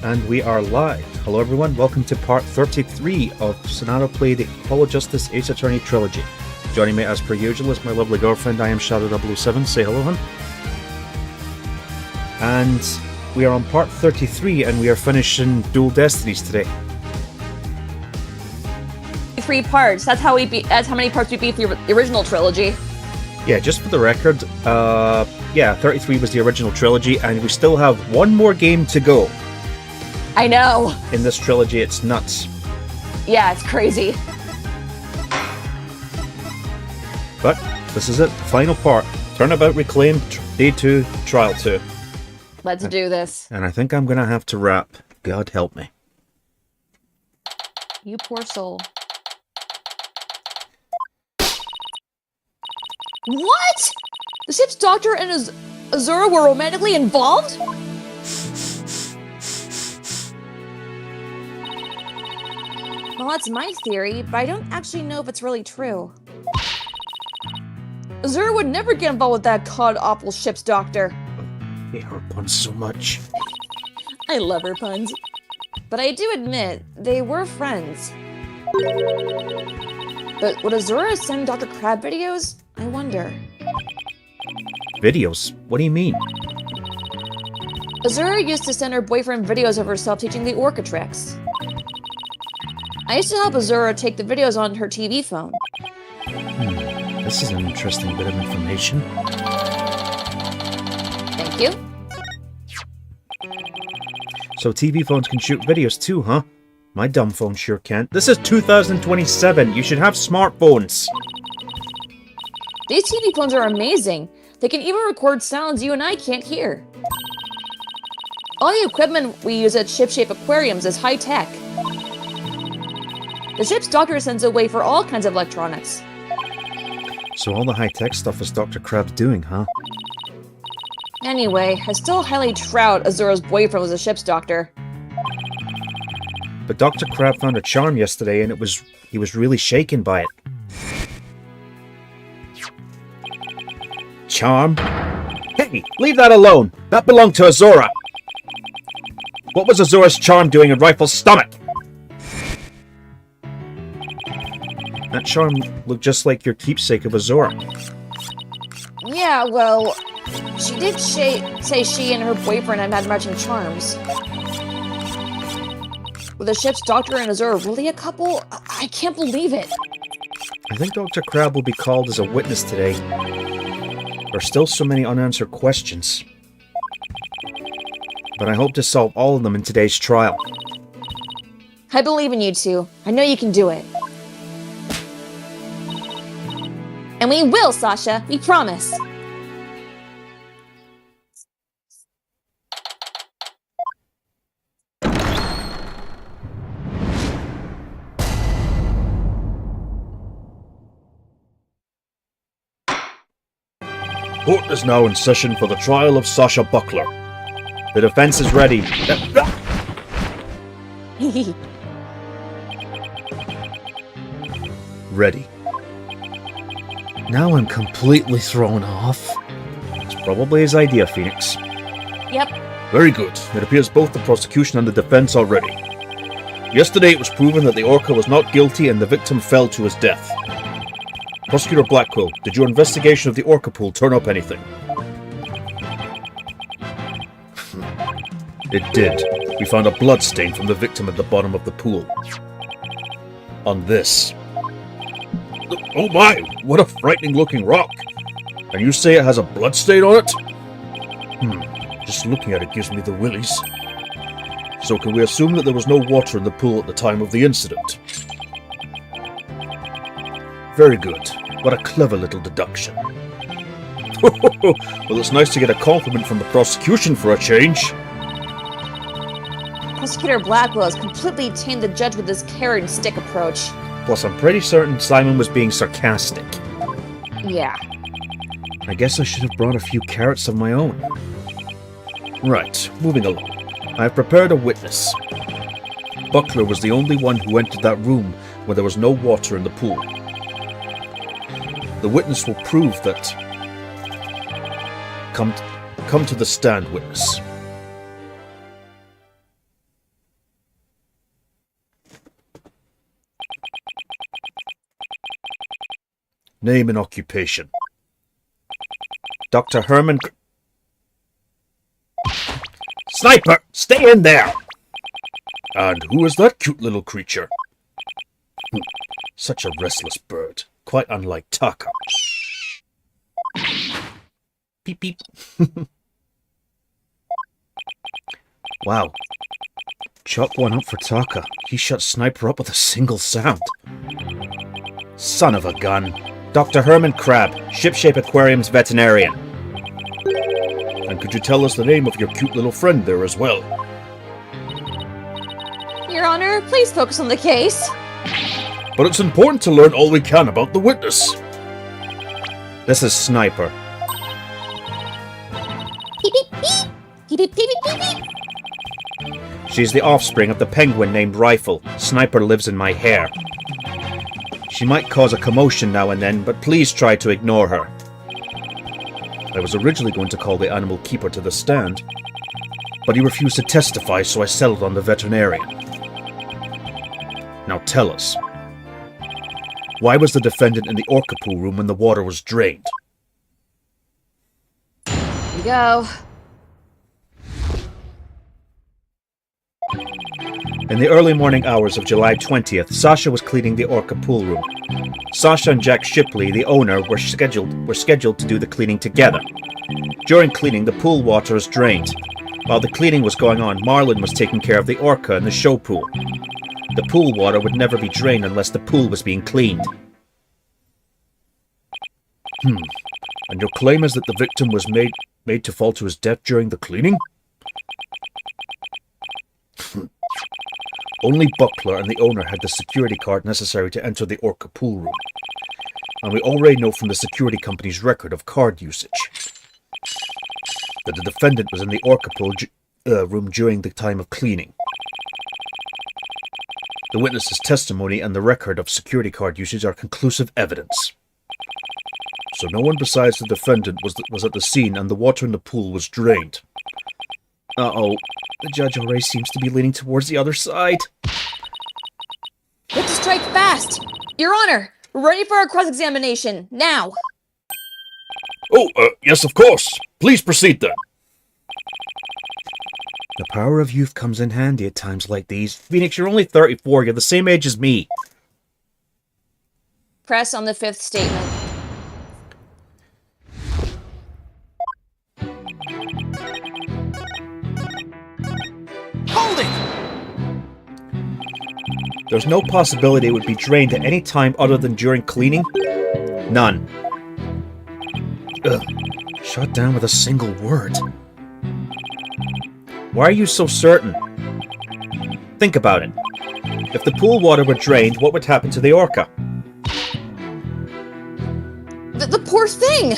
And we are live. Hello everyone, welcome to part 33 of Sonadow Play the Apollo Justice Ace Attorney Trilogy. Joining me as per usual is my lovely girlfriend, IMShadow 007. Say hello, hun. And we are on part 33 and we are finishing Dual Destinies today. 3 parts. That's how many parts we beat the original trilogy. Yeah, just for the record, 33 was the original trilogy and we still have one more game to go. I know. In this trilogy, it's nuts. Yeah, it's crazy. But this is it, the final part. Turnabout Reclaimed, Day 2, Trial 2. Let's do this. And I think I'm going to have to rap. God help me. You poor soul. What? The ship's doctor and Azura were romantically involved? Well, that's my theory, but I don't actually know if it's really true. Azura would never get involved with that god-awful ship's doctor. I hate her puns so much. I love her puns. But I do admit, they were friends. But would Azura send Dr. Crab videos? I wonder. Videos? What do you mean? Azura used to send her boyfriend videos of herself teaching the orca tricks. I used to help Azura take the videos on her TV phone. This is an interesting bit of information. Thank you. So TV phones can shoot videos too, huh? My dumb phone sure can't. This is 2027. You should have smartphones. These TV phones are amazing. They can even record sounds you and I can't hear. All the equipment we use at ship-shape aquariums is high-tech. The ship's doctor sends away for all kinds of electronics. So all the high-tech stuff is Dr. Crab's doing, huh? Anyway, I still highly doubt Azura's boyfriend was a ship's doctor. But Dr. Crab found a charm yesterday and he was really shaken by it. Charm? Hey, leave that alone! That belonged to Azura! What was Azura's charm doing in Rifle's stomach? That charm looked just like your keepsake of Azura. Yeah, well, she did say she and her boyfriend had matching charms. Were the ship's doctor and Azura really a couple? I can't believe it. I think Dr. Crab will be called as a witness today. There are still so many unanswered questions. But I hope to solve all of them in today's trial. I believe in you two. I know you can do it. And we will, Sasha. We promise. Court is now in session for the trial of Sasha Buckler. The defense is ready. Ready. Now I'm completely thrown off. It's probably his idea, Phoenix. Yep. Very good. It appears both the prosecution and the defense are ready. Yesterday it was proven that the orca was not guilty and the victim fell to his death. Prosecutor Blackwell, did your investigation of the orca pool turn up anything? It did. We found a blood stain from the victim at the bottom of the pool. On this. Oh my! What a frightening looking rock! And you say it has a blood stain on it? Just looking at it gives me the willies. So can we assume that there was no water in the pool at the time of the incident? Very good. What a clever little deduction. Well, it's nice to get a compliment from the prosecution for a change. Prosecutor Blackwell has completely tamed the judge with his carrot and stick approach. Plus, I'm pretty certain Simon was being sarcastic. Yeah. I guess I should have brought a few carrots of my own. Right, moving along. I have prepared a witness. Buckler was the only one who entered that room where there was no water in the pool. The witness will prove that... Come to the stand, witness. Name and occupation. Dr. Herman... Sniper! Stay in there! And who is that cute little creature? Such a restless bird. Quite unlike Taka. Beep beep. Wow. Chalk one up for Taka. He shut Sniper up with a single sound. Son of a gun. Dr. Herman Crab, Shipshape Aquarium's veterinarian. And could you tell us the name of your cute little friend there as well? Your Honor, please focus on the case. But it's important to learn all we can about the witness. This is Sniper. Beep beep beep. Beep beep beep beep beep. She's the offspring of the penguin named Rifle. Sniper lives in my hair. She might cause a commotion now and then, but please try to ignore her. I was originally going to call the animal keeper to the stand, but he refused to testify, so I settled on the veterinarian. Now tell us, why was the defendant in the orca pool room when the water was drained? Here we go. In the early morning hours of July 20th, Sasha was cleaning the orca pool room. Sasha and Jack Shipley, the owner, were scheduled to do the cleaning together. During cleaning, the pool water was drained. While the cleaning was going on, Marlon was taking care of the orca in the show pool. The pool water would never be drained unless the pool was being cleaned. And your claim is that the victim was made to fall to his death during the cleaning? Only Buckler and the owner had the security card necessary to enter the orca pool room. And we already know from the security company's record of card usage that the defendant was in the orca pool room during the time of cleaning. The witness's testimony and the record of security card usage are conclusive evidence. So no one besides the defendant was at the scene and the water in the pool was drained. Uh-oh. The judge already seems to be leaning towards the other side. We have to strike fast! Your Honor, we're ready for our cross-examination, now! Oh, yes, of course. Please proceed then. The power of youth comes in handy at times like these. Phoenix, you're only 34. You're the same age as me. Press on the fifth statement. Hold it! There's no possibility it would be drained at any time other than during cleaning? None. Ugh. Shut down with a single word. Why are you so certain? Think about it. If the pool water were drained, what would happen to the orca? The poor thing!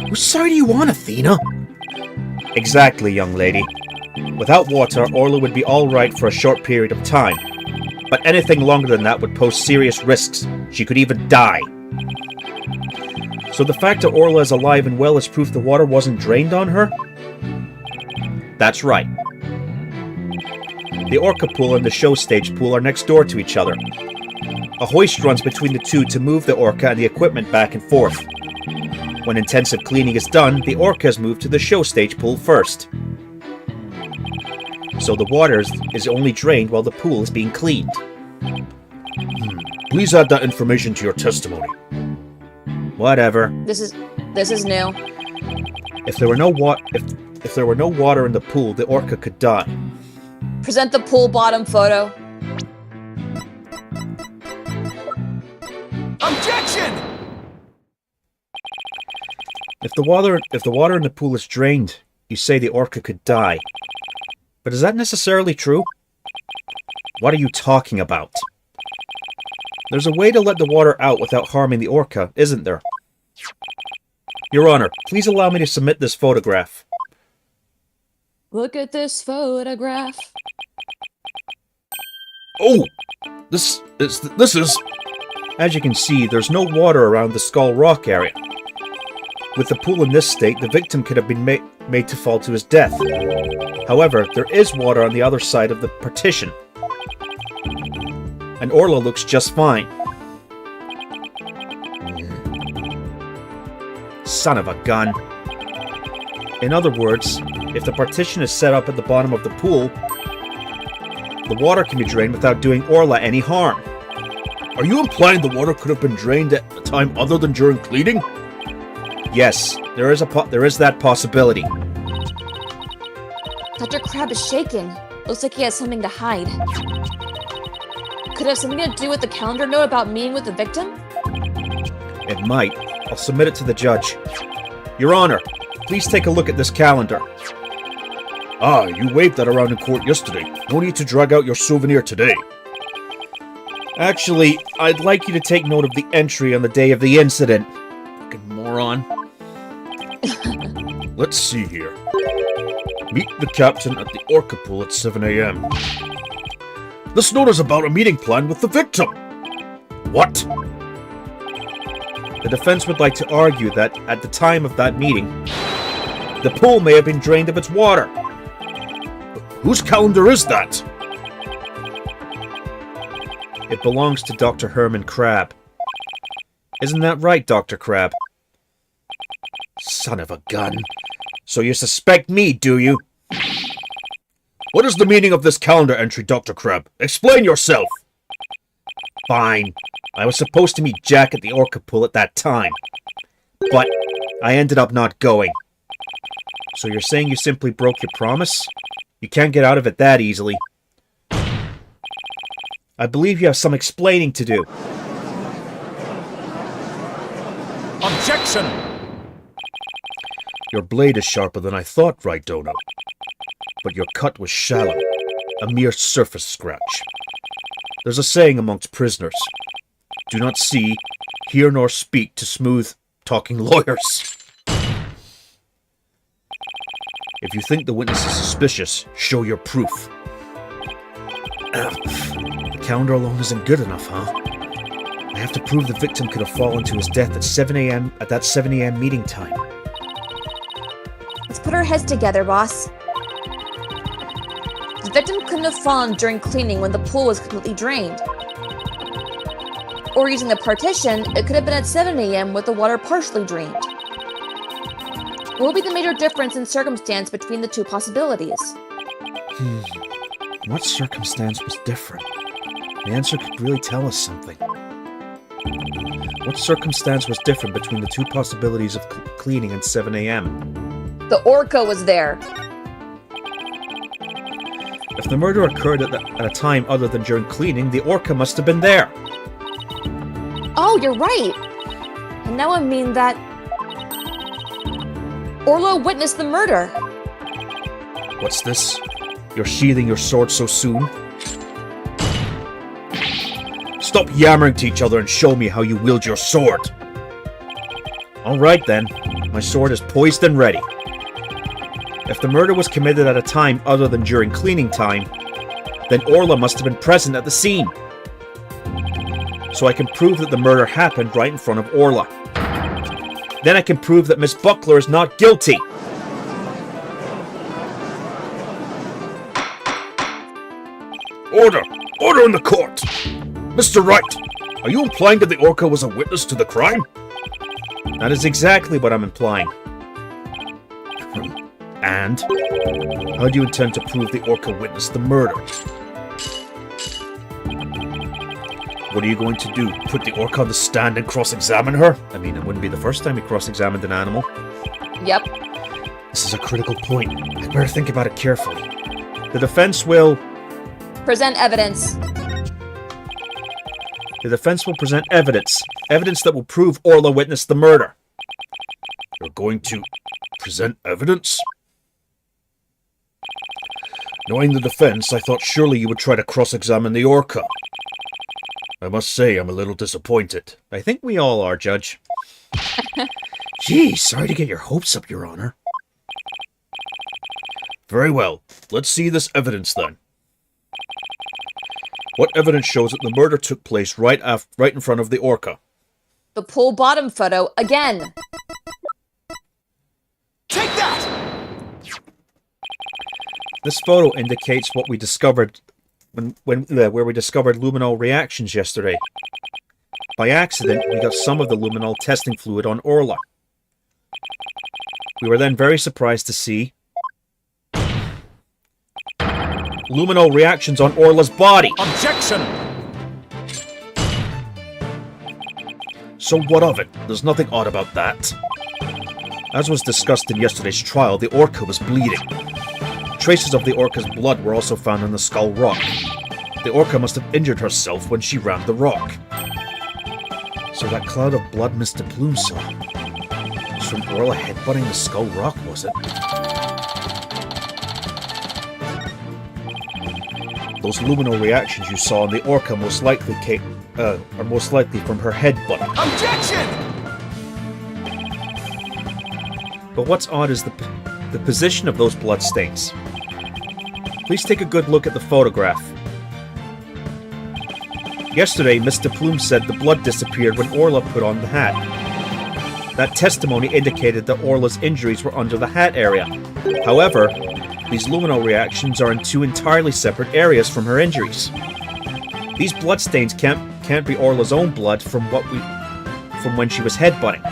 Whose side do you want, Athena? Exactly, young lady. Without water, Orla would be alright for a short period of time. But anything longer than that would pose serious risks. She could even die. So the fact that Orla is alive and well is proof the water wasn't drained on her? That's right. The orca pool and the show stage pool are next door to each other. A hoist runs between the two to move the orca and the equipment back and forth. When intensive cleaning is done, the orca is moved to the show stage pool first. So the water is only drained while the pool is being cleaned. Please add that information to your testimony. Whatever. This is new. If there were no water in the pool, the orca could die. Present the pool bottom photo. Objection! If the water in the pool is drained, you say the orca could die. But is that necessarily true? What are you talking about? There's a way to let the water out without harming the orca, isn't there? Your Honor, please allow me to submit this photograph. Look at this photograph. Oh! This is... As you can see, there's no water around the Skull Rock area. With the pool in this state, the victim could have been made to fall to his death. However, there is water on the other side of the partition. And Orla looks just fine. Son of a gun. In other words, if the partition is set up at the bottom of the pool, the water can be drained without doing Orla any harm. Are you implying the water could have been drained at a time other than during cleaning? Yes, there is that possibility. Dr. Crab is shaking. Looks like he has something to hide. Could it have something to do with the calendar note about meeting with the victim? It might. I'll submit it to the judge. Your Honor, please take a look at this calendar. Ah, you waved that around in court yesterday. No need to drag out your souvenir today. Actually, I'd like you to take note of the entry on the day of the incident. Fucking moron. Let's see here. Meet the captain at the Orca pool at 7 a.m. This note is about a meeting planned with the victim. What? The defense would like to argue that, at the time of that meeting, the pool may have been drained of its water. Whose calendar is that? It belongs to Dr. Herman Crab. Isn't that right, Dr. Crab? Son of a gun. So you suspect me, do you? What is the meaning of this calendar entry, Dr. Crab? Explain yourself! Fine. I was supposed to meet Jack at the Orca pool at that time. But I ended up not going. So you're saying you simply broke your promise? You can't get out of it that easily. I believe you have some explaining to do. Objection! Your blade is sharper than I thought, right, Dono? But your cut was shallow, a mere surface scratch. There's a saying amongst prisoners. Do not see, hear nor speak to smooth-talking lawyers. If you think the witness is suspicious, show your proof. The calendar alone isn't good enough, huh? I have to prove the victim could have fallen to his death at 7 a.m. at that 7 a.m. meeting time. Let's put our heads together, boss. The victim couldn't have fallen during cleaning when the pool was completely drained. Or using the partition, it could have been at 7 a.m. with the water partially drained. What will be the major difference in circumstance between the two possibilities? What circumstance was different? The answer could really tell us something. What circumstance was different between the two possibilities of cleaning at 7 a.m.? The Orca was there. If the murder occurred at a time other than during cleaning, the Orca must have been there. Oh, you're right. And that would mean that Orla witnessed the murder. What's this? You're sheathing your sword so soon? Stop yammering to each other and show me how you wield your sword. All right then. My sword is poised and ready. If the murder was committed at a time other than during cleaning time, then Orla must have been present at the scene. So I can prove that the murder happened right in front of Orla. Then I can prove that Miss Buckler is not guilty. Order! Order in the court! Mr. Wright, are you implying that the Orca was a witness to the crime? That is exactly what I'm implying. And? How do you intend to prove the Orca witnessed the murder? What are you going to do? Put the Orca on the stand and cross-examine her? I mean, it wouldn't be the first time we cross-examined an animal. Yep. This is a critical point. I better think about it carefully. The defense will... Present evidence. The defense will present evidence. Evidence that will prove Orla witnessed the murder. You're going to present evidence? Knowing the defense, I thought surely you would try to cross-examine the Orca. I must say, I'm a little disappointed. I think we all are, Judge. Gee, sorry to get your hopes up, Your Honor. Very well. Let's see this evidence, then. What evidence shows that the murder took place right in front of the Orca? The pool bottom photo again. Take that! This photo indicates what we discovered where we discovered luminol reactions yesterday. By accident, we got some of the luminol testing fluid on Orla. We were then very surprised to see luminol reactions on Orla's body. Objection! So what of it? There's nothing odd about that. As was discussed in yesterday's trial, the orca was bleeding. Traces of the orca's blood were also found on the skull rock. The orca must have injured herself when she rammed the rock. So that cloud of blood Mr. Plume saw was from Orla headbutting the skull rock, was it? Those luminal reactions you saw on the orca most likely are most likely from her headbutt. Objection! But what's odd is the position of those bloodstains. Please take a good look at the photograph. Yesterday, Mr. Plume said the blood disappeared when Orla put on the hat. That testimony indicated that Orla's injuries were under the hat area. However, these luminol reactions are in two entirely separate areas from her injuries. These bloodstains can't be Orla's own blood from when she was headbutting.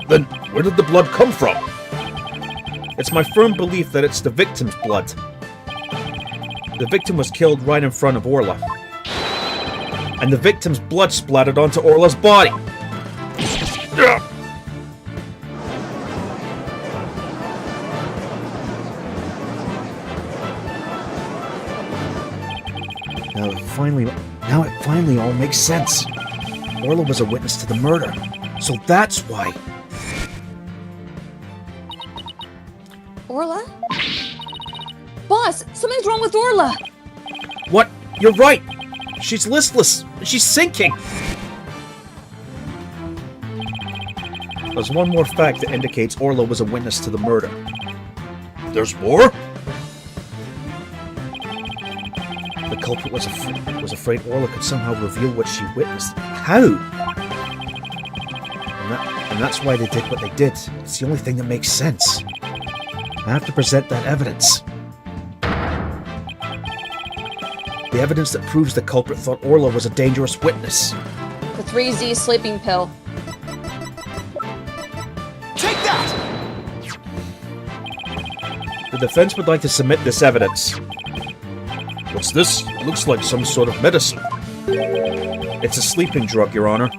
Then where did the blood come from? It's my firm belief that it's the victim's blood. The victim was killed right in front of Orla. And the victim's blood splattered onto Orla's body. Now it finally all makes sense. Orla was a witness to the murder, so that's why. Orla? Boss, something's wrong with Orla! What? You're right! She's listless! She's sinking! There's one more fact that indicates Orla was a witness to the murder. There's more? The culprit was afraid Orla could somehow reveal what she witnessed. How? And that's why they did what they did. It's the only thing that makes sense. I have to present that evidence. The evidence that proves the culprit thought Orla was a dangerous witness. The 3Z sleeping pill. Take that! The defense would like to submit this evidence. What's this? It looks like some sort of medicine. It's a sleeping drug, Your Honor.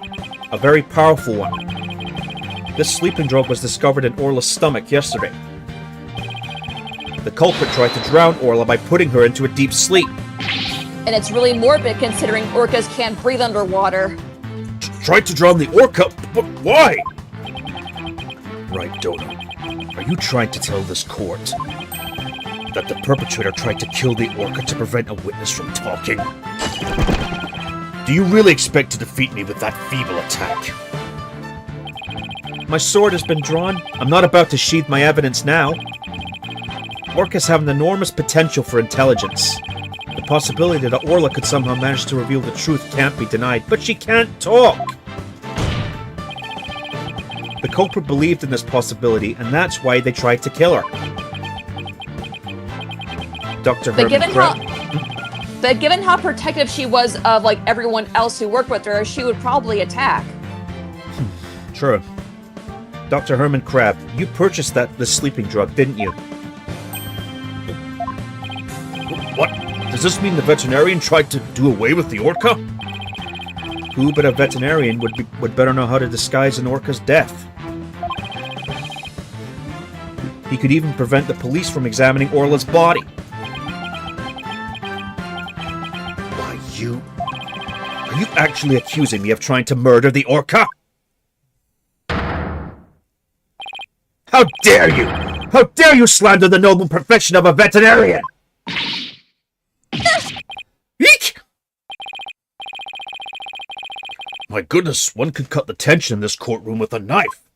A very powerful one. This sleeping drug was discovered in Orla's stomach yesterday. The culprit tried to drown Orla by putting her into a deep sleep. And it's really morbid considering orcas can't breathe underwater. Tried to drown the orca? But why? Right, Dodo. Are you trying to tell this court that the perpetrator tried to kill the orca to prevent a witness from talking? Do you really expect to defeat me with that feeble attack? My sword has been drawn. I'm not about to sheath my evidence now. Orcas have an enormous potential for intelligence. The possibility that Orla could somehow manage to reveal the truth can't be denied, but she can't talk! The culprit believed in this possibility, and that's why they tried to kill her. Dr. But given how protective she was of like everyone else who worked with her, she would probably attack. True. Dr. Herman Crab, you purchased the sleeping drug, didn't you? What? Does this mean the veterinarian tried to do away with the orca? Who but a veterinarian would better know how to disguise an orca's death? He could even prevent the police from examining Orla's body. Are you actually accusing me of trying to murder the orca? How dare you! How dare you slander the noble profession of a veterinarian! Eek! My goodness, one could cut the tension in this courtroom with a knife.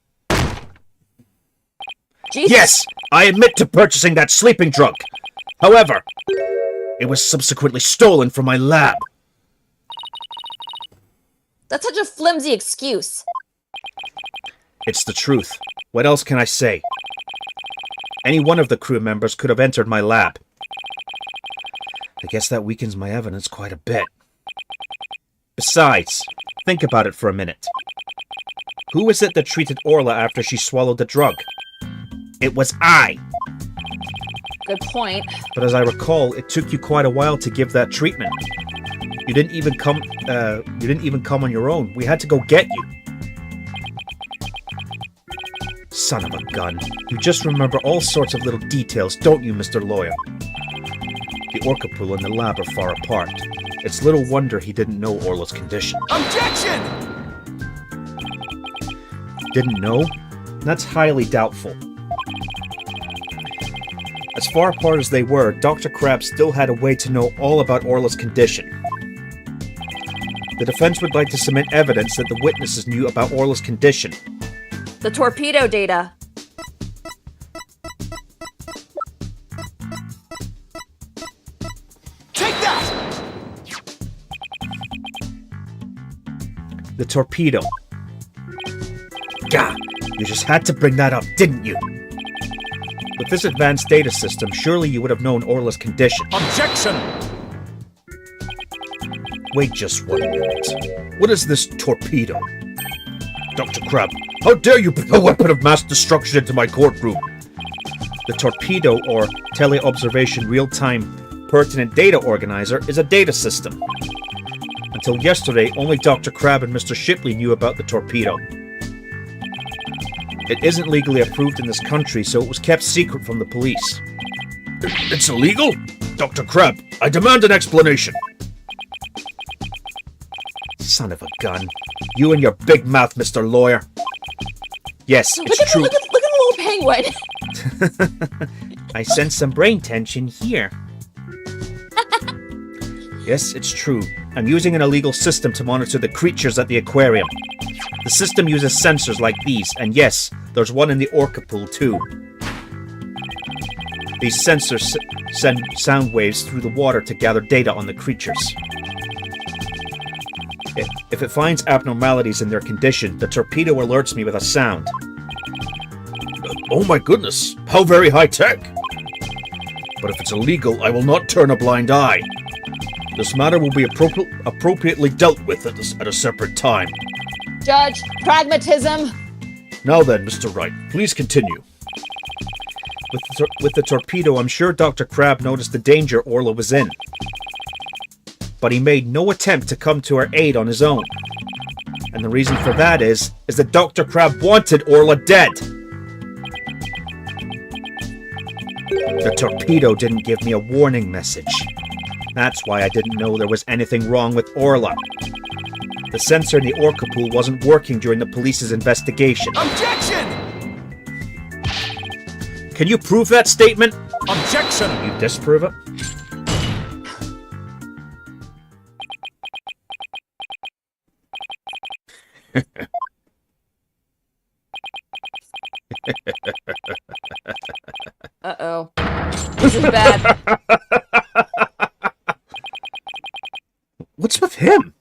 Jesus. Yes, I admit to purchasing that sleeping drug. However, it was subsequently stolen from my lab. That's such a flimsy excuse. It's the truth. What else can I say? Any one of the crew members could have entered my lab. I guess that weakens my evidence quite a bit. Besides, think about it for a minute. Who is it that treated Orla after she swallowed the drug? It was I. Good point. But as I recall, it took you quite a while to give that treatment. You didn't even come on your own. We had to go get you. Son of a gun. You just remember all sorts of little details, don't you, Mr. Lawyer? The Orca pool and the lab are far apart. It's little wonder he didn't know Orla's condition. Objection! Didn't know? That's highly doubtful. As far apart as they were, Dr. Crabbe still had a way to know all about Orla's condition. The defense would like to submit evidence that the witnesses knew about Orla's condition. The torpedo data. Take that! The torpedo. Gah! You just had to bring that up, didn't you? With this advanced data system, surely you would have known Orla's condition. Objection! Wait just 1 minute. What is this torpedo? Dr. Crabbe, how dare you bring a weapon of mass destruction into my courtroom? The torpedo, or Teleobservation Real-Time Pertinent Data Organizer, is a data system. Until yesterday, only Dr. Crabbe and Mr. Shipley knew about the torpedo. It isn't legally approved in this country, so it was kept secret from the police. It's illegal? Dr. Crabbe, I demand an explanation. Son of a gun. You and your big mouth, Mr. Lawyer. Yes, it's true. Look at the little penguin. I sense some brain tension here. Yes, it's true. I'm using an illegal system to monitor the creatures at the aquarium. The system uses sensors like these, and yes, there's one in the Orca pool too. These sensors send sound waves through the water to gather data on the creatures. If it finds abnormalities in their condition, the torpedo alerts me with a sound. Oh my goodness, how very high-tech! But if it's illegal, I will not turn a blind eye. This matter will be appropriately dealt with at a separate time. Judge, pragmatism. Now then, Mr. Wright, please continue. With the torpedo, I'm sure Dr. Crabbe noticed the danger Orla was in. But he made no attempt to come to her aid on his own. And the reason for that is that Dr. Crabbe wanted Orla dead. The torpedo didn't give me a warning message. That's why I didn't know there was anything wrong with Orla. The sensor in the Orca pool wasn't working during the police's investigation. Objection! Can you prove that statement? Objection! You disprove it? Uh-oh. This is bad. What's with him?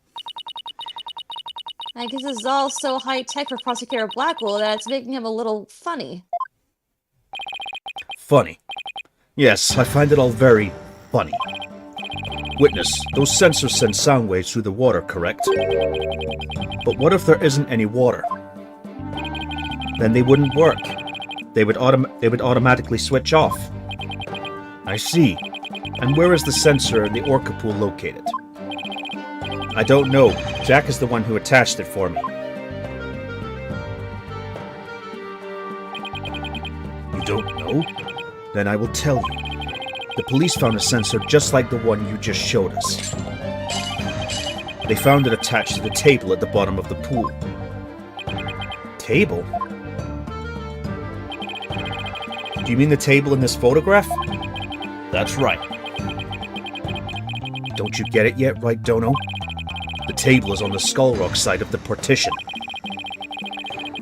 I guess this is all so high-tech for Prosecutor Blackwell that it's making him a little funny. Funny. Yes, I find it all very funny. Witness, those sensors send sound waves through the water, correct? But what if there isn't any water? Then they wouldn't work. They would automatically switch off. I see. And where is the sensor in the Orca pool located? I don't know. Jack is the one who attached it for me. You don't know? Then I will tell you. The police found a sensor just like the one you just showed us. They found it attached to the table at the bottom of the pool. Table? Do you mean the table in this photograph? That's right. Don't you get it yet, right, Dono? The table is on the Skull Rock side of the partition.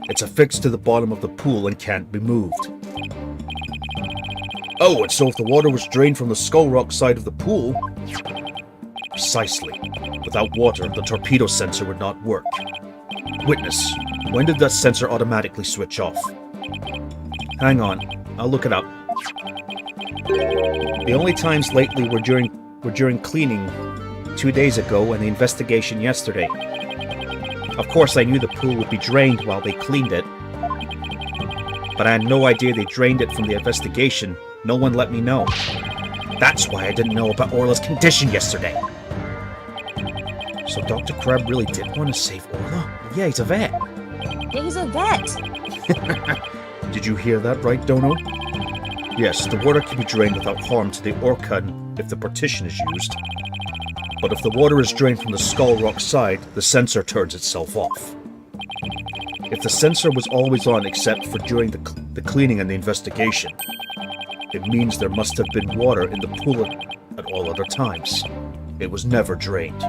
It's affixed to the bottom of the pool and can't be moved. Oh, and so if the water was drained from the Skull Rock side of the pool... Precisely. Without water, the torpedo sensor would not work. Witness, when did that sensor automatically switch off? Hang on, I'll look it up. The only times lately were during cleaning 2 days ago and the investigation yesterday. Of course, I knew the pool would be drained while they cleaned it. but I had no idea they drained it from the investigation. No one let me know. That's why I didn't know about Orla's condition yesterday. So Dr. Crab really did want to save Orla? Yeah, he's a vet. Yeah, he's a vet. Did you hear that right, Dono? Yes, the water can be drained without harm to the orca if the partition is used. But if the water is drained from the Skull Rock side, the sensor turns itself off. If the sensor was always on except for during the cleaning and the investigation, it means there must have been water in the pool at all other times. It was never drained.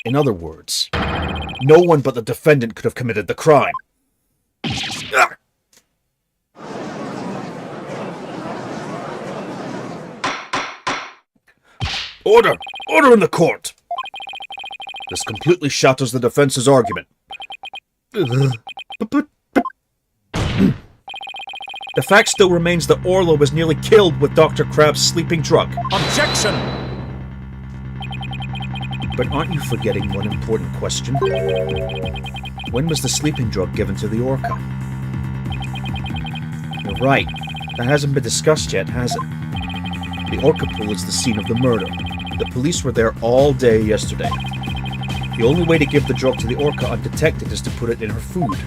In other words, no one but the defendant could have committed the crime. Ah! Order! Order in the court! This completely shatters the defense's argument. The fact still remains that Orla was nearly killed with Dr. Crab's sleeping drug. Objection! But aren't you forgetting one important question? When was the sleeping drug given to the orca? You're right. That hasn't been discussed yet, has it? The orca pool is the scene of the murder. The police were there all day yesterday. The only way to give the drug to the orca undetected is to put it in her food.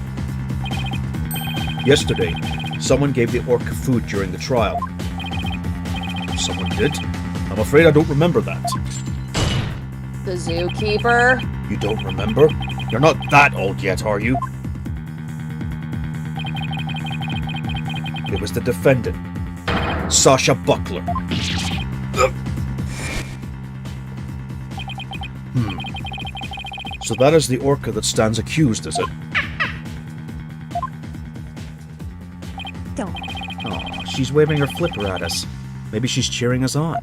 Yesterday, someone gave the orca food during the trial. Someone did? I'm afraid I don't remember that. The zookeeper. You don't remember? You're not that old yet, are you? It was the defendant, Sasha Buckler. So that is the orca that stands accused, is it? Don't. Oh, she's waving her flipper at us. Maybe she's cheering us on.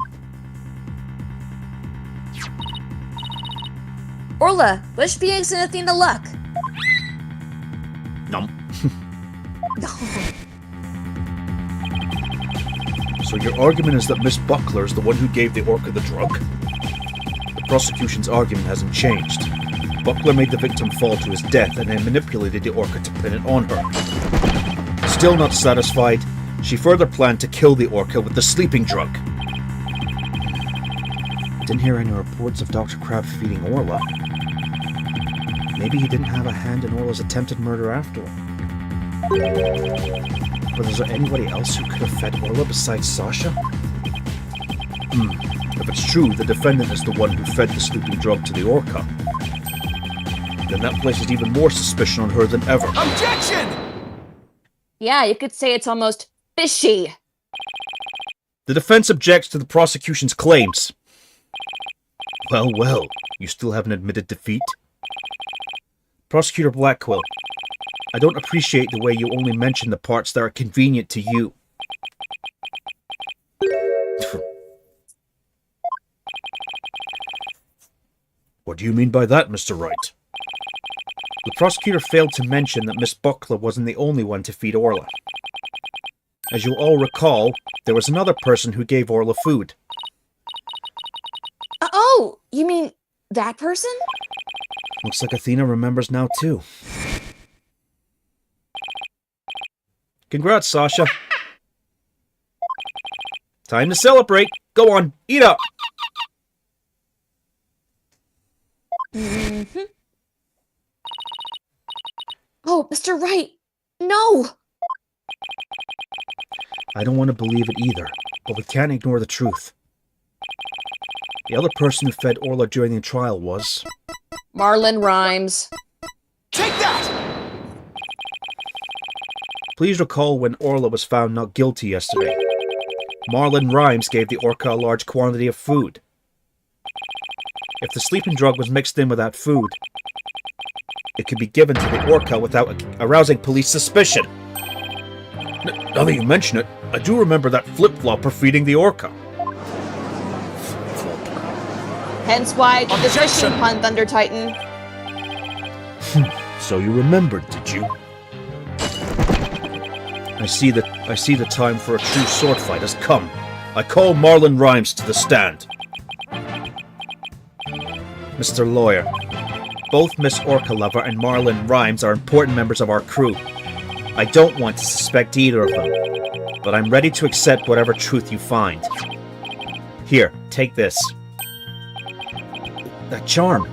Orla, wish Phoenix and Athena luck. Nom. So your argument is that Miss Buckler is the one who gave the orca the drug? The prosecution's argument hasn't changed. Buckler made the victim fall to his death and then manipulated the orca to pin it on her. Still not satisfied, she further planned to kill the orca with the sleeping drug. Didn't hear any reports of Dr. Crab feeding Orla. Maybe he didn't have a hand in Orla's attempted murder after all. But is there anybody else who could have fed Orla besides Sasha? If it's true, the defendant is the one who fed the sleeping drug to the orca, then that places even more suspicion on her than ever. Objection! Yeah, you could say it's almost fishy. The defense objects to the prosecution's claims. Well, well, you still haven't admitted defeat? Prosecutor Blackquill, I don't appreciate the way you only mention the parts that are convenient to you. What do you mean by that, Mr. Wright? The prosecutor failed to mention that Miss Buckler wasn't the only one to feed Orla. As you'll all recall, there was another person who gave Orla food. Oh, you mean that person? Looks like Athena remembers now too. Congrats, Sasha. Time to celebrate. Go on, eat up. Mm-hmm. Oh, Mr. Wright, no! I don't want to believe it either, but we can't ignore the truth. The other person who fed Orla during the trial was... Marlon Rhymes. Take that! Please recall when Orla was found not guilty yesterday. Marlon Rhymes gave the orca a large quantity of food. If the sleeping drug was mixed in with that food, it could be given to the orca without arousing police suspicion. Now that you mention it, I do remember that flip-flopper feeding the orca. Hence why the Objection! fishing pun, Thunder Titan. So you remembered, did you? I see the time for a true sword fight has come. I call Marlon Rhymes to the stand. Mr. Lawyer, Both Miss Orca Lover and Marlin Rhymes are important members of our crew. I don't want to suspect either of them, but I'm ready to accept whatever truth you find. Here, take this. That charm.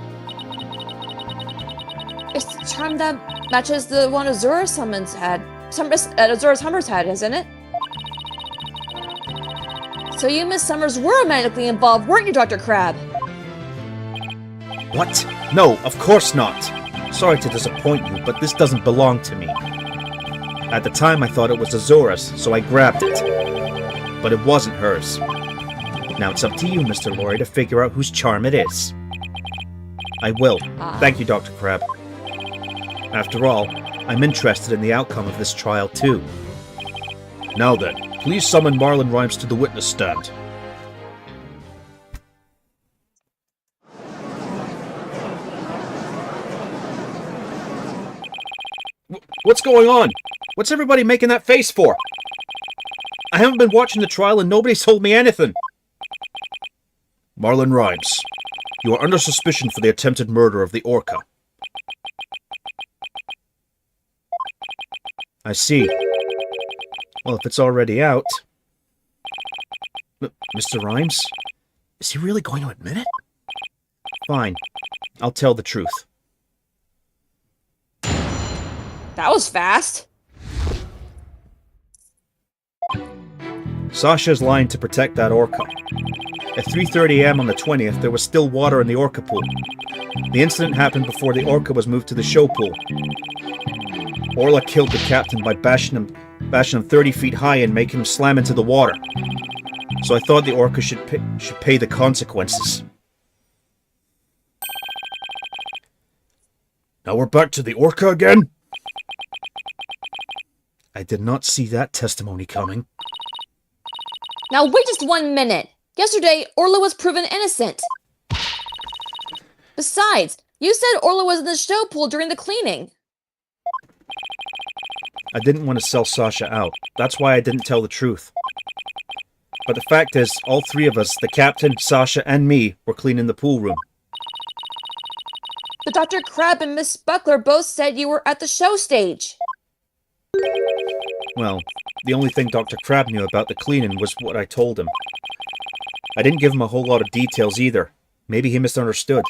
It's the charm that matches the one Azura Summers had. Azura Summers had, isn't it? So you, Miss Summers, were romantically involved, weren't you, Dr. Crab? What? No, of course not. Sorry to disappoint you, but this doesn't belong to me. At the time, I thought it was Azura's, so I grabbed it. But it wasn't hers. Now it's up to you, Mr. Lorry, to figure out whose charm it is. I will. Thank you, Dr. Crab. After all, I'm interested in the outcome of this trial, too. Now then, please summon Marlin Rhymes to the witness stand. What's going on? What's everybody making that face for? I haven't been watching the trial and nobody's told me anything. Marlin Rhymes, you are under suspicion for the attempted murder of the Orca. I see. Well, if it's already out... Mr. Rhymes? Is he really going to admit it? Fine. I'll tell the truth. That was fast. Sasha's lying to protect that Orca. At 3:30 AM on the 20th, there was still water in the Orca pool. The incident happened before the Orca was moved to the show pool. Orla killed the captain by bashing him 30 feet high and making him slam into the water. So I thought the Orca should pay the consequences. Now we're back to the Orca again? I did not see that testimony coming. Now wait just 1 minute. Yesterday, Orla was proven innocent. Besides, you said Orla was in the show pool during the cleaning. I didn't want to sell Sasha out. That's why I didn't tell the truth. But the fact is, all three of us, the captain, Sasha, and me, were cleaning the pool room. But Dr. Crab and Miss Buckler both said you were at the show stage. Well, the only thing Dr. Crab knew about the cleaning was what I told him. I didn't give him a whole lot of details either. Maybe he misunderstood.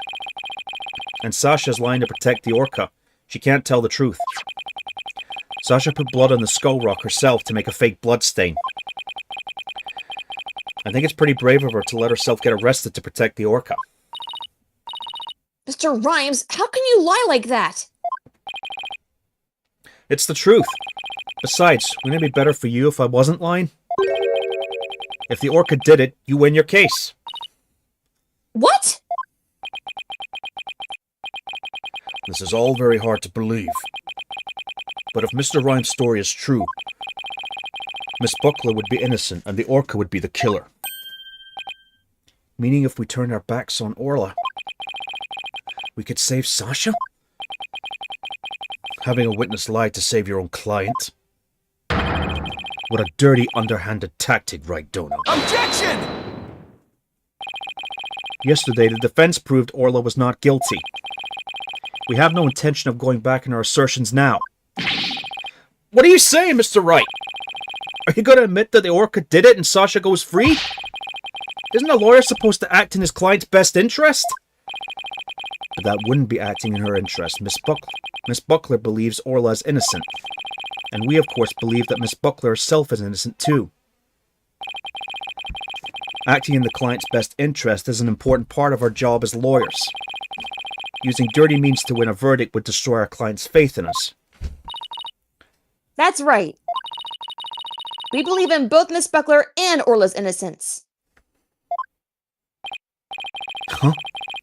And Sasha's lying to protect the Orca. She can't tell the truth. Sasha put blood on the skull rock herself to make a fake blood stain. I think it's pretty brave of her to let herself get arrested to protect the Orca. Mr. Rhymes, how can you lie like that? It's the truth. Besides, wouldn't it be better for you if I wasn't lying? If the Orca did it, you win your case. What? This is all very hard to believe. But if Mr. Rhymes' story is true, Miss Buckler would be innocent and the Orca would be the killer. Meaning if we turned our backs on Orla, we could save Sasha? Having a witness lie to save your own client? What a dirty, underhanded tactic, right, Dono? Objection! Yesterday, the defense proved Orla was not guilty. We have no intention of going back in our assertions now. What are you saying, Mr. Wright? Are you going to admit that the Orca did it and Sasha goes free? Isn't a lawyer supposed to act in his client's best interest? But that wouldn't be acting in her interest. Miss Buckler believes Orla is innocent. And we, of course, believe that Miss Buckler herself is innocent, too. Acting in the client's best interest is an important part of our job as lawyers. Using dirty means to win a verdict would destroy our client's faith in us. That's right. We believe in both Miss Buckler and Orla's innocence. Huh?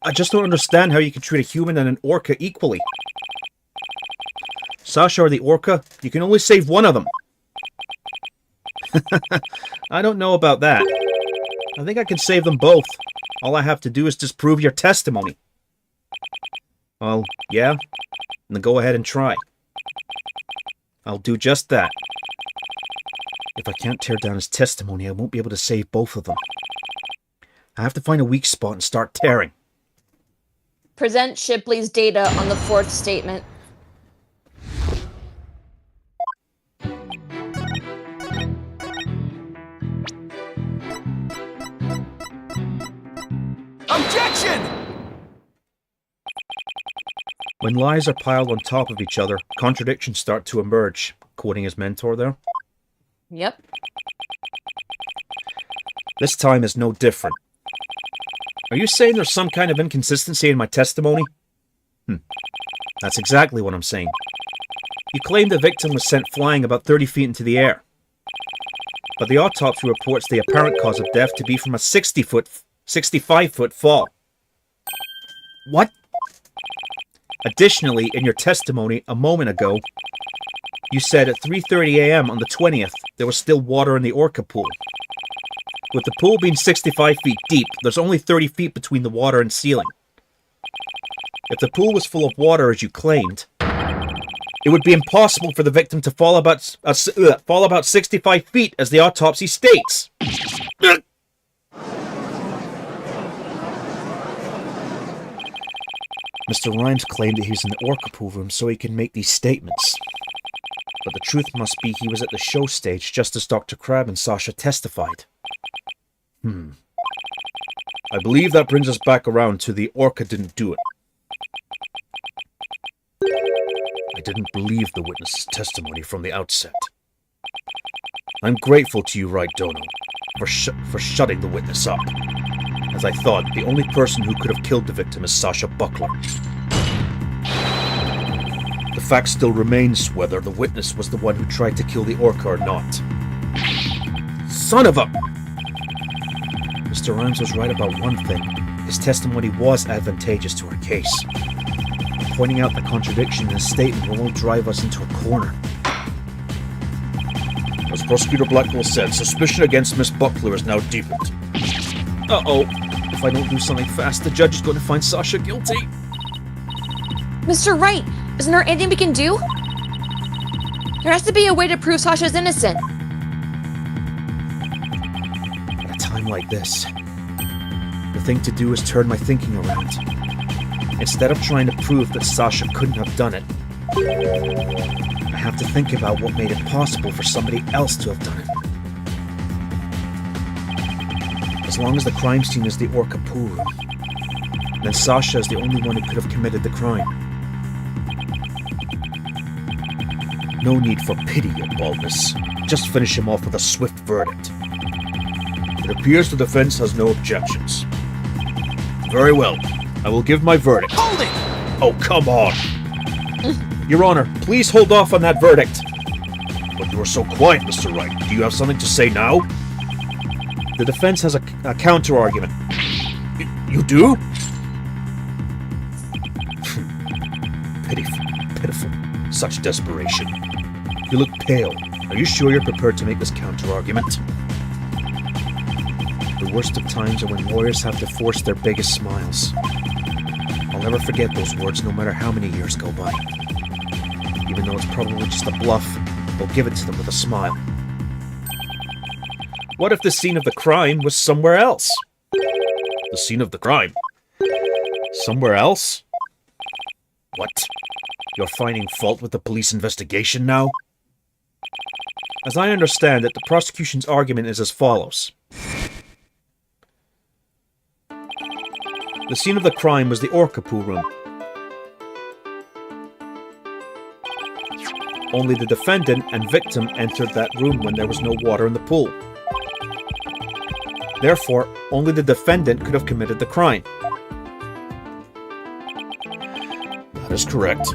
I just don't understand how you can treat a human and an Orca equally. Sasha or the Orca, you can only save one of them. I don't know about that. I think I can save them both. All I have to do is disprove your testimony. Well, yeah? Then go ahead and try. I'll do just that. If I can't tear down his testimony, I won't be able to save both of them. I have to find a weak spot and start tearing. Present Shipley's data on the fourth statement. Objection! When lies are piled on top of each other, contradictions start to emerge. Quoting his mentor there. Yep. This time is no different. Are you saying there's some kind of inconsistency in my testimony? That's exactly what I'm saying. You claim the victim was sent flying about 30 feet into the air. But the autopsy reports the apparent cause of death to be from a 65-foot fall. What? Additionally, in your testimony a moment ago, you said at 3:30 a.m. on the 20th, there was still water in the orca pool. With the pool being 65 feet deep, there's only 30 feet between the water and ceiling. If the pool was full of water, as you claimed, it would be impossible for the victim to fall about 65 feet, as the autopsy states. Mr. Rhymes claimed that he was in the orca pool room so he can make these statements. But the truth must be he was at the show stage just as Dr. Crabbe and Sasha testified. I believe that brings us back around to the orca didn't do it. I didn't believe the witness's testimony from the outset. I'm grateful to you, Right Dono, for shutting the witness up, as I thought the only person who could have killed the victim is Sasha Buckler. The fact still remains whether the witness was the one who tried to kill the orca or not. Son of a... Mr. Rhymes was right about one thing. His testimony was advantageous to our case. Pointing out the contradiction in his statement will only drive us into a corner. As Prosecutor Blackwell said, suspicion against Miss Buckler is now deepened. Uh-oh. If I don't do something fast, the judge is going to find Sasha guilty. Mr. Wright, isn't there anything we can do? There has to be a way to prove Sasha's innocent. At a time like this, the thing to do is turn my thinking around. Instead of trying to prove that Sasha couldn't have done it, I have to think about what made it possible for somebody else to have done it. As long as the crime scene is the orca pool room, then Sasha is the only one who could have committed the crime. No need for pity, your baldness. Just finish him off with a swift verdict. It appears the defense has no objections. Very well. I will give my verdict. Hold it! Oh, come on! Your Honor, please hold off on that verdict. But you are so quiet, Mr. Wright. Do you have something to say now? The defense has a counter-argument. You do? Pitiful. Such desperation. You look pale. Are you sure you're prepared to make this counter-argument? The worst of times are when lawyers have to force their biggest smiles. I'll never forget those words no matter how many years go by. Even though it's probably just a bluff, I'll give it to them with a smile. What if the scene of the crime was somewhere else? The scene of the crime? Somewhere else? What? You're finding fault with the police investigation now? As I understand it, the prosecution's argument is as follows. The scene of the crime was the orca pool room. Only the defendant and victim entered that room when there was no water in the pool. Therefore, only the defendant could have committed the crime. That is correct.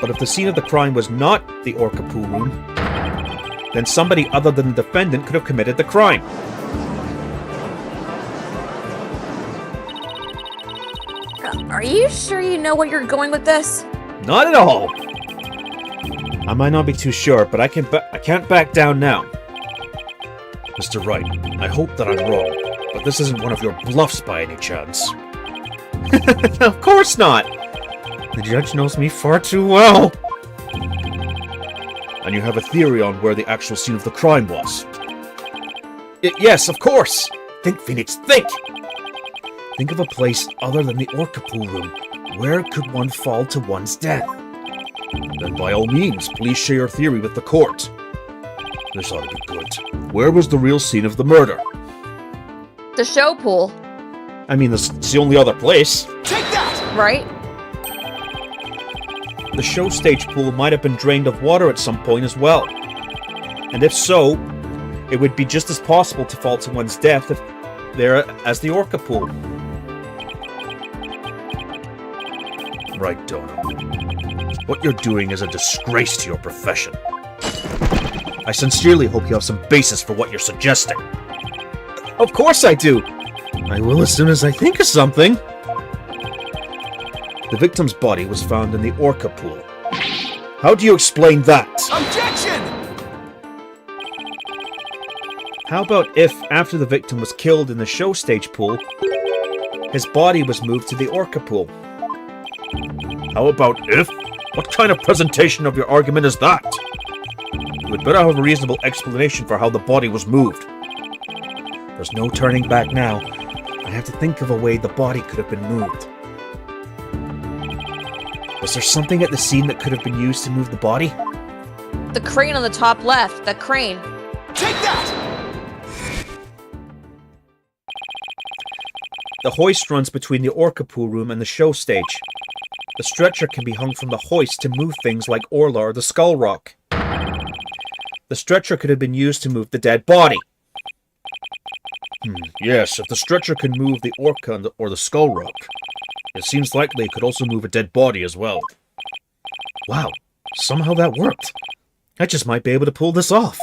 But if the scene of the crime was not the orca pool room, then somebody other than the defendant could have committed the crime. Are you sure you know where you're going with this? Not at all. I might not be too sure, but I can't back down now. Mr. Wright, I hope that I'm wrong, but this isn't one of your bluffs by any chance. Of course not! The judge knows me far too well. And you have a theory on where the actual scene of the crime was? Yes, of course! Think, Phoenix, think! Think of a place other than the Orca pool room. Where could one fall to one's death? Then by all means, please share your theory with the court. This ought to be good. Where was the real scene of the murder? The show pool, I mean, it's the only other place. Take that! right? The show stage pool might have been drained of water at some point as well. And if so, it would be just as possible to fall to one's death if there as the Orca pool. Right, Dono. What you're doing is a disgrace to your profession. I sincerely hope you have some basis for what you're suggesting. Of course I do! I will as soon as I think of something. The victim's body was found in the Orca pool. How do you explain that? Objection! How about if, after the victim was killed in the show stage pool, his body was moved to the Orca pool? How about if? What kind of presentation of your argument is that? You would better have a reasonable explanation for how the body was moved. There's no turning back now. I have to think of a way the body could have been moved. Was there something at the scene that could have been used to move the body? The crane on the top left, that crane. Take that! The hoist runs between the Orca pool room and the show stage. The stretcher can be hung from the hoist to move things like Orla or the Skull Rock. The stretcher could have been used to move the dead body. Yes, if the stretcher can move the Orca or the Skull Rock, it seems likely it could also move a dead body as well. Wow, somehow that worked. I just might be able to pull this off.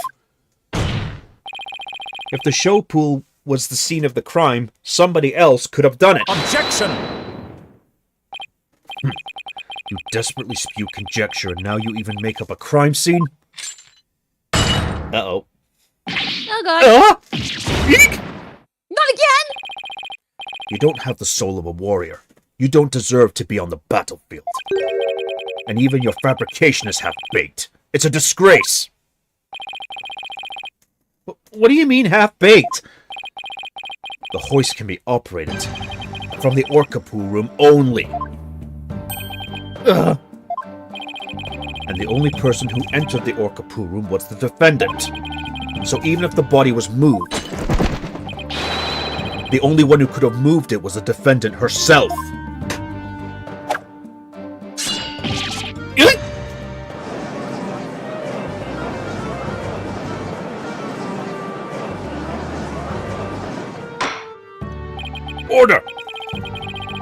If the show pool was the scene of the crime, somebody else could have done it. Objection! You desperately spew conjecture and now you even make up a crime scene? Uh-oh. Oh god. Ah! Not again! You don't have the soul of a warrior. You don't deserve to be on the battlefield. And even your fabrication is half-baked. It's a disgrace! What do you mean half-baked? The hoist can be operated from the Orca pool room only. Ugh. And the only person who entered the Orca pool room was the defendant. So even if the body was moved, the only one who could have moved it was the defendant herself. Order!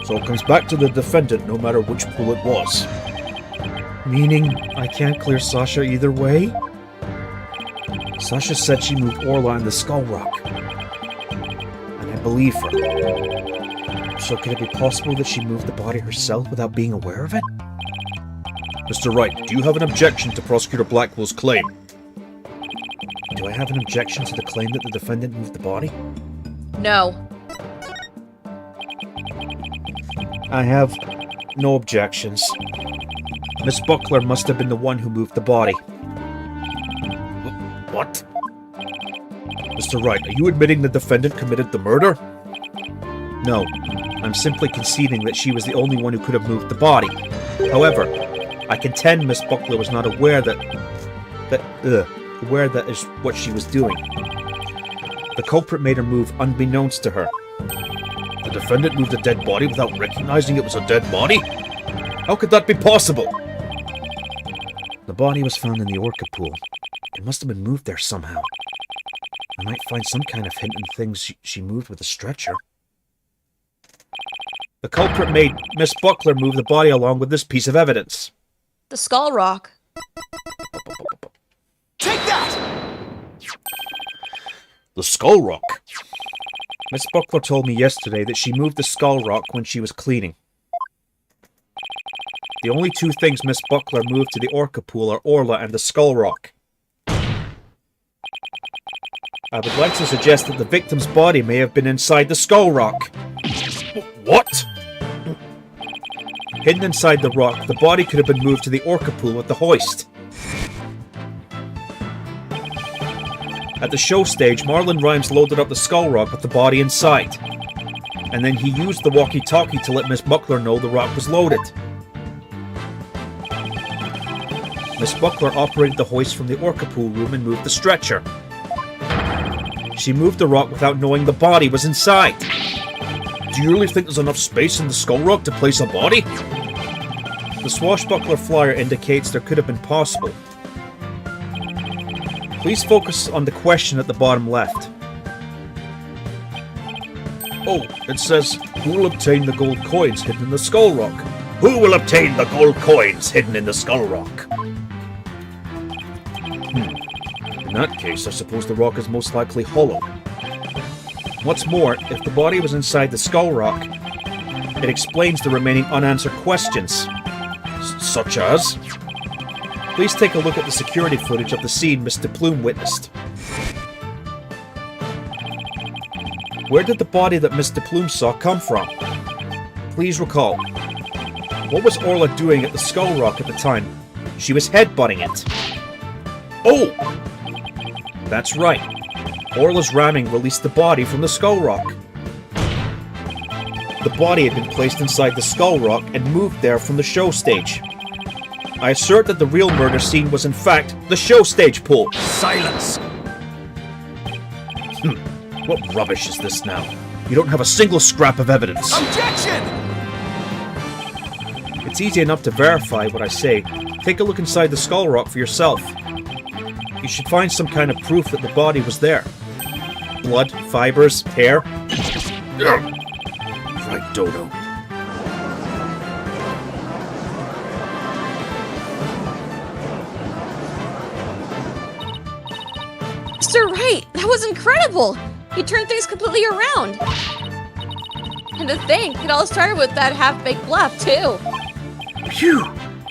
So it comes back to the defendant no matter which pool it was. Meaning I can't clear Sasha either way? Sasha said she moved Orla and the Skull Rock. And I believe her. So could it be possible that she moved the body herself without being aware of it? Mr. Wright, do you have an objection to Prosecutor Blackwell's claim? Do I have an objection to the claim that the defendant moved the body? No. I have no objections. Miss Buckler must have been the one who moved the body. What? Mr. Wright, are you admitting the defendant committed the murder? No, I'm simply conceding that she was the only one who could have moved the body. However, I contend Miss Buckler was not aware that is what she was doing. The culprit made her move unbeknownst to her. The defendant moved a dead body without recognizing it was a dead body? How could that be possible? The body was found in the Orca pool. It must have been moved there somehow. I might find some kind of hint in things she moved with a stretcher. The culprit made Miss Buckler move the body along with this piece of evidence. The Skull Rock. Take that! The Skull Rock. Miss Buckler told me yesterday that she moved the Skull Rock when she was cleaning. The only two things Miss Buckler moved to the Orca pool are Orla and the Skull Rock. I would like to suggest that the victim's body may have been inside the Skull Rock. What? Hidden inside the rock, the body could have been moved to the Orca pool with the hoist. At the show stage, Marlon Rhymes loaded up the Skull Rock with the body inside. and then he used the walkie-talkie to let Miss Buckler know the rock was loaded. Miss Buckler operated the hoist from the Orca pool room and moved the stretcher. She moved the rock without knowing the body was inside. Do you really think there's enough space in the skull rock to place a body? The swashbuckler flyer indicates there could have been possible. Please focus on the question at the bottom left. Oh, it says, who will obtain the gold coins hidden in the skull rock? Who will obtain the gold coins hidden in the skull rock? In that case, I suppose the rock is most likely hollow. What's more, if the body was inside the skull rock, it explains the remaining unanswered questions. Such as? Please take a look at the security footage of the scene Mr. Plume witnessed. Where did the body that Mr. Plume saw come from? Please recall. What was Orla doing at the skull rock at the time? She was headbutting it. Oh! That's right. Orla's ramming released the body from the skull rock. The body had been placed inside the skull rock and moved there from the show stage. I assert that the real murder scene was in fact the show stage pool. Silence! What rubbish is this now? You don't have a single scrap of evidence. Objection! It's easy enough to verify what I say. Take a look inside the skull rock for yourself. You should find some kind of proof that the body was there. Blood, fibers, hair. Right, Dodo. Mr. Wright, that was incredible! He turned things completely around! And to think, it all started with that half-baked bluff, too! Phew!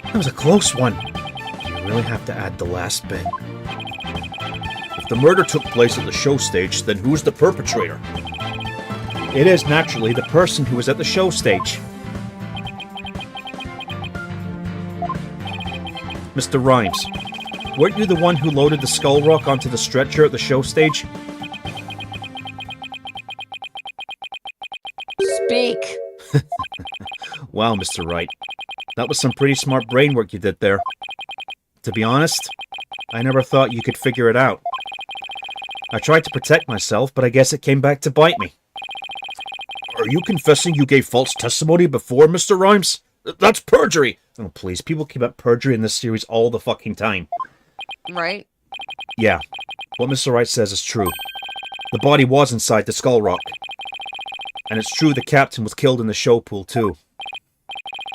That was a close one. You really have to add the last bit. If the murder took place at the show stage, then who's the perpetrator? It is, naturally, the person who was at the show stage. Mr. Rhymes, weren't you the one who loaded the skull rock onto the stretcher at the show stage? Speak! Wow, Mr. Wright. That was some pretty smart brain work you did there. To be honest, I never thought you could figure it out. I tried to protect myself, but I guess it came back to bite me. Are you confessing you gave false testimony before, Mr. Rhymes? That's perjury! Oh, please. People commit perjury in this series all the fucking time. Right? Yeah. What Mr. Wright says is true. The body was inside the skull rock. And it's true the captain was killed in the show pool, too.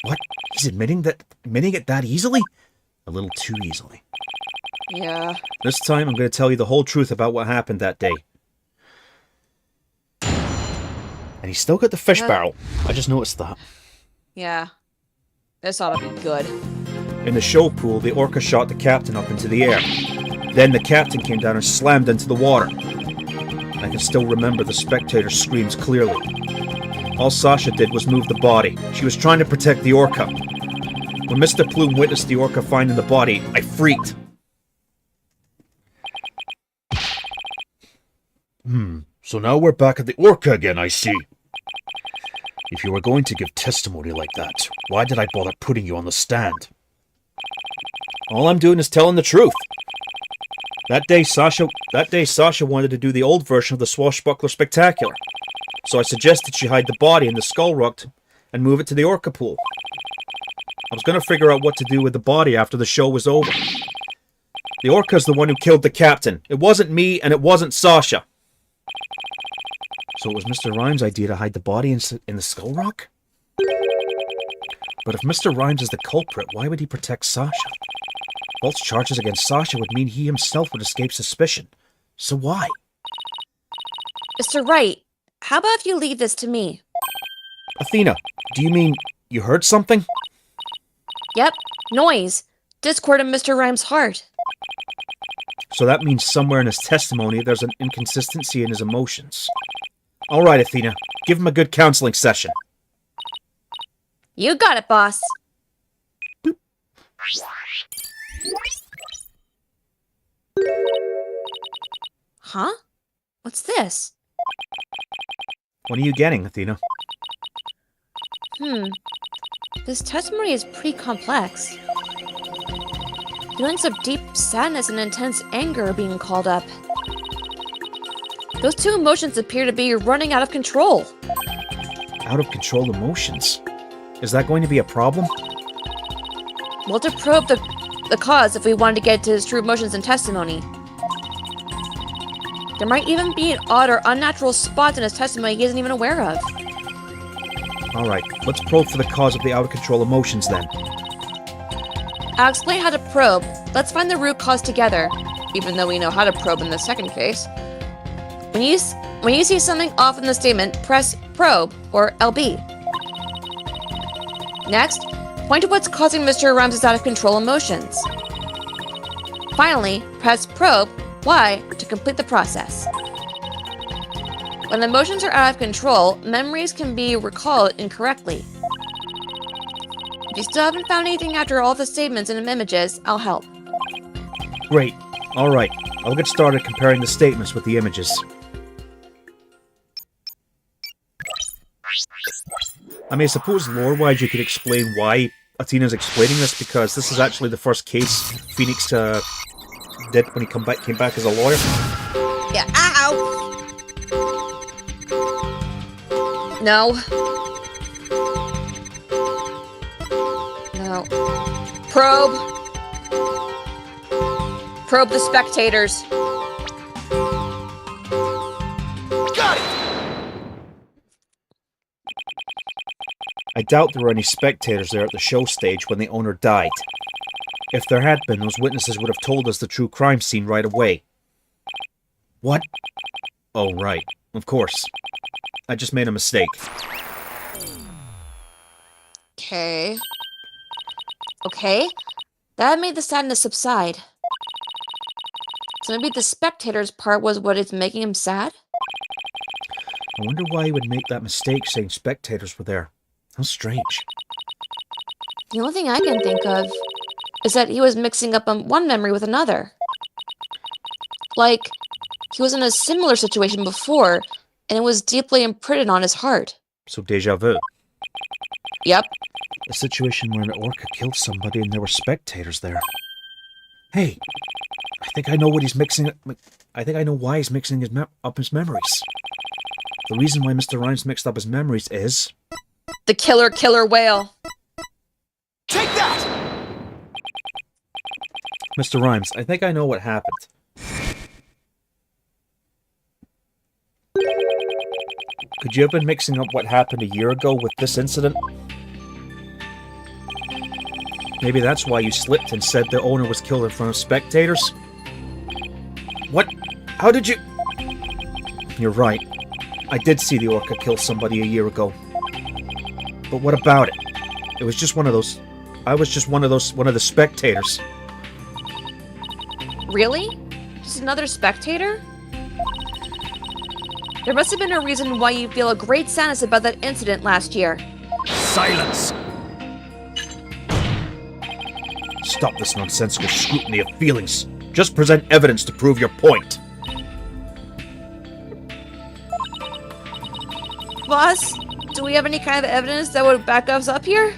What? He's admitting it that easily? A little too easily. Yeah. This time, I'm going to tell you the whole truth about what happened that day. And he's still got the fish barrel. I just noticed that. Yeah. This ought to be good. In the show pool, the orca shot the captain up into the air. Then the captain came down and slammed into the water. I can still remember the spectator's screams clearly. All Sasha did was move the body. She was trying to protect the orca. When Mr. Plume witnessed the orca finding the body, I freaked. So now we're back at the Orca again, I see. If you were going to give testimony like that, why did I bother putting you on the stand? All I'm doing is telling the truth. That day, Sasha wanted to do the old version of the Swashbuckler Spectacular. So I suggested she hide the body in the skull rock and move it to the orca pool. I was going to figure out what to do with the body after the show was over. The orca's the one who killed the captain. It wasn't me, and it wasn't Sasha. So it was Mr. Rhymes' idea to hide the body in the skull rock? But if Mr. Rhymes is the culprit, why would he protect Sasha? False charges against Sasha would mean he himself would escape suspicion. So why? Mr. Wright, how about if you leave this to me? Athena, do you mean you heard something? Yep, noise. Discord in Mr. Rhymes' heart. So that means somewhere in his testimony there's an inconsistency in his emotions. All right, Athena, give him a good counseling session. You got it, boss. Boop. Huh? What's this? What are you getting, Athena? This testimony is pretty complex. Feelings of deep sadness and intense anger are being called up. Those two emotions appear to be running out of control. Out of control emotions? Is that going to be a problem? Well, to probe the cause if we wanted to get to his true emotions and testimony. There might even be odd or unnatural spots in his testimony he isn't even aware of. Alright, let's probe for the cause of the out-of-control emotions then. I'll explain how to probe. Let's find the root cause together, even though we know how to probe in the second case. When you see something off in the statement, press probe, or LB. Next, point to what's causing Mr. Rhymes' out-of-control emotions. Finally, press probe, Y, to complete the process. When emotions are out of control, memories can be recalled incorrectly. If you still haven't found anything after all the statements and images, I'll help. Great. Alright, I'll get started comparing the statements with the images. I mean, I suppose lore-wise you could explain why Athena's explaining this, because this is actually the first case Phoenix did when he came back as a lawyer. Yeah, ow! No. No. Probe! Probe the spectators. Got it! I doubt there were any spectators there at the show stage when the owner died. If there had been, those witnesses would have told us the true crime scene right away. What? Oh, right. Of course. I just made a mistake. Okay. Okay. That made the sadness subside. So maybe the spectators part was what is making him sad? I wonder why he would make that mistake saying spectators were there. How strange. The only thing I can think of is that he was mixing up one memory with another. Like, he was in a similar situation before, and it was deeply imprinted on his heart. So déjà vu. Yep. A situation where an orca killed somebody and there were spectators there. Hey, I think I know what he's mixing. I think I know why he's mixing up his memories. The reason why Mr. Rhymes mixed up his memories is... The killer whale. Take that! Mr. Rhymes, I think I know what happened. Could you have been mixing up what happened a year ago with this incident? Maybe that's why you slipped and said the owner was killed in front of spectators? What? How did you... You're right. I did see the orca kill somebody a year ago. But what about it? It was just one of those... I was just one of the spectators. Really? Just another spectator? There must have been a reason why you feel a great sadness about that incident last year. Silence! Stop this nonsensical scrutiny of feelings. Just present evidence to prove your point. Boss, do we have any kind of evidence that would back us up here?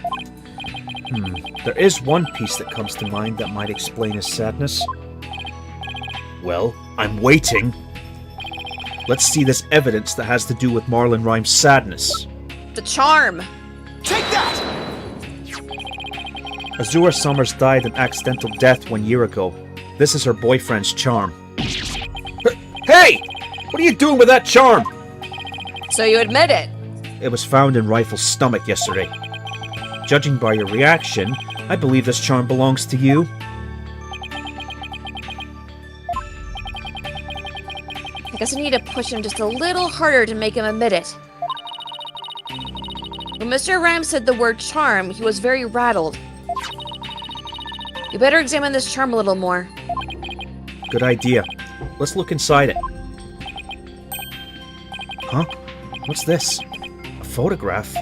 There is one piece that comes to mind that might explain his sadness. Well, I'm waiting. Let's see this evidence that has to do with Marlon Rhymes' sadness. The charm. Take that! Azure Summers died an accidental death 1 year ago. This is her boyfriend's charm. Hey! What are you doing with that charm? So you admit it? It was found in Rifle's stomach yesterday. Judging by your reaction, I believe this charm belongs to you. I guess I need to push him just a little harder to make him admit it. When Mr. Rhymes said the word charm, he was very rattled. You better examine this charm a little more. Good idea. Let's look inside it. Huh? What's this? A photograph?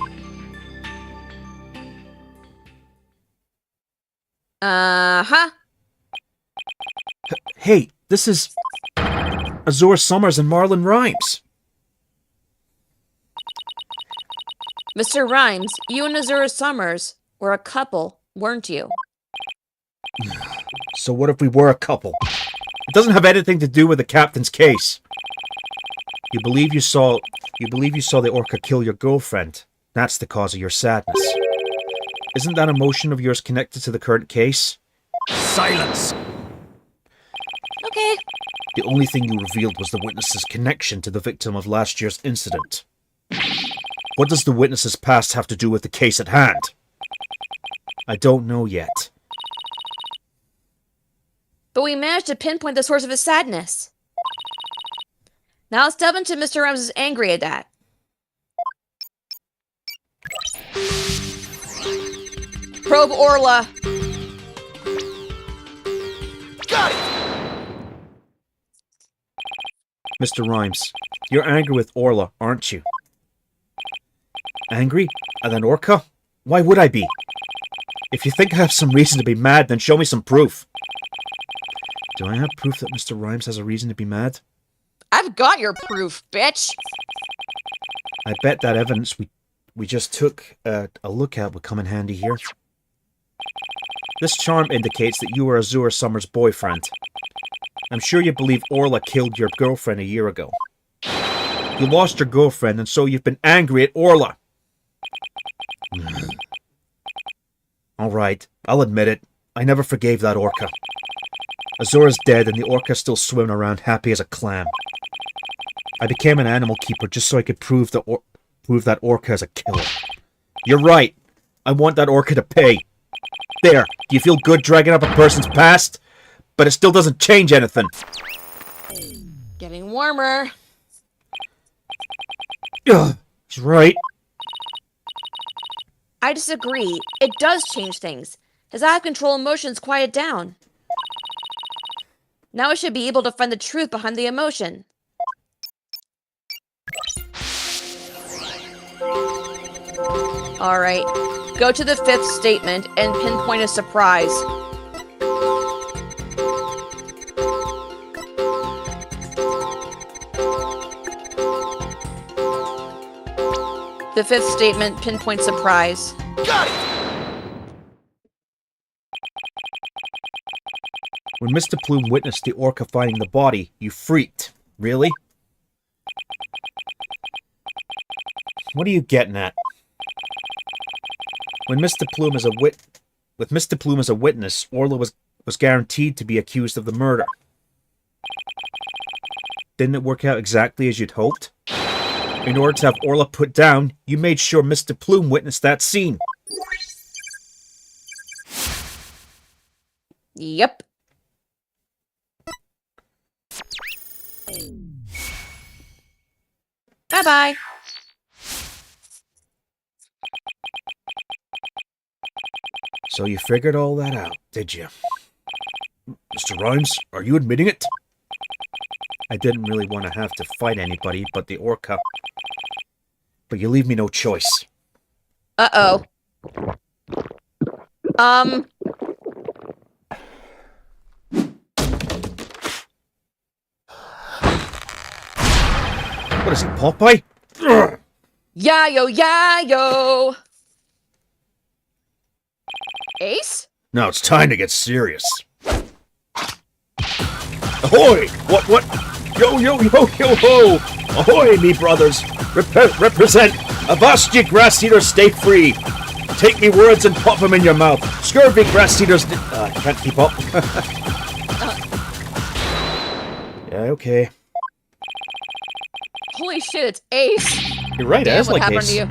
Uh-huh. Hey, this is... Azure Summers and Marlon Rhymes. Mr. Rhymes, you and Azura Summers were a couple, weren't you? So what if we were a couple? It doesn't have anything to do with the captain's case. You believe you saw the orca kill your girlfriend. That's the cause of your sadness. Isn't that emotion of yours connected to the current case? Silence! Okay. The only thing you revealed was the witness's connection to the victim of last year's incident. What does the witness's past have to do with the case at hand? I don't know yet. But we managed to pinpoint the source of his sadness. Now let's delve into Mr. Rhymes' angry at that. Probe Orla. Got it! Mr. Rhymes, you're angry with Orla, aren't you? Angry? At an orca? Why would I be? If you think I have some reason to be mad, then show me some proof. Do I have proof that Mr. Rhymes has a reason to be mad? I've got your proof, bitch. I bet that evidence we just took a look at would come in handy here. This charm indicates that you are Azura Summers' boyfriend. I'm sure you believe Orla killed your girlfriend a year ago. You lost your girlfriend, and so you've been angry at Orla. Alright, I'll admit it. I never forgave that orca. Azura's dead, and the orca's still swimming around happy as a clam. I became an animal keeper just so I could prove that orca as a killer. You're right. I want that orca to pay. There, do you feel good dragging up a person's past? But it still doesn't change anything. Getting warmer. Ugh, he's right. I disagree. It does change things. His out-of-control emotions quiet down. Now I should be able to find the truth behind the emotion. Alright, go to the fifth statement and pinpoint a surprise. The fifth statement, pinpoint surprise. Got it! When Mr. Plume witnessed the orca finding the body, you freaked. Really? What are you getting at? When Mr. Plume is with Mr. Plume as a witness, Orla was guaranteed to be accused of the murder. Didn't it work out exactly as you'd hoped? In order to have Orla put down, you made sure Mr. Plume witnessed that scene. Yep. Bye-bye. So you figured all that out, did you? Mr. Rhymes, are you admitting it? I didn't really want to have to fight anybody but the orca. But you leave me no choice. Uh-oh. What is it, Popeye? Ugh. Yayo, yayo! Ace? Now it's time to get serious. Ahoy! What? Yo, yo, yo, yo, ho! Ahoy, me brothers! Represent Avasti grass eaters, stay free! Take me words and pop them in your mouth. Scurvy grass eaters... I can't keep up. Yeah, okay. Holy shit, it's Ace. You're right, Damn, Ace what like happened Ace. to you?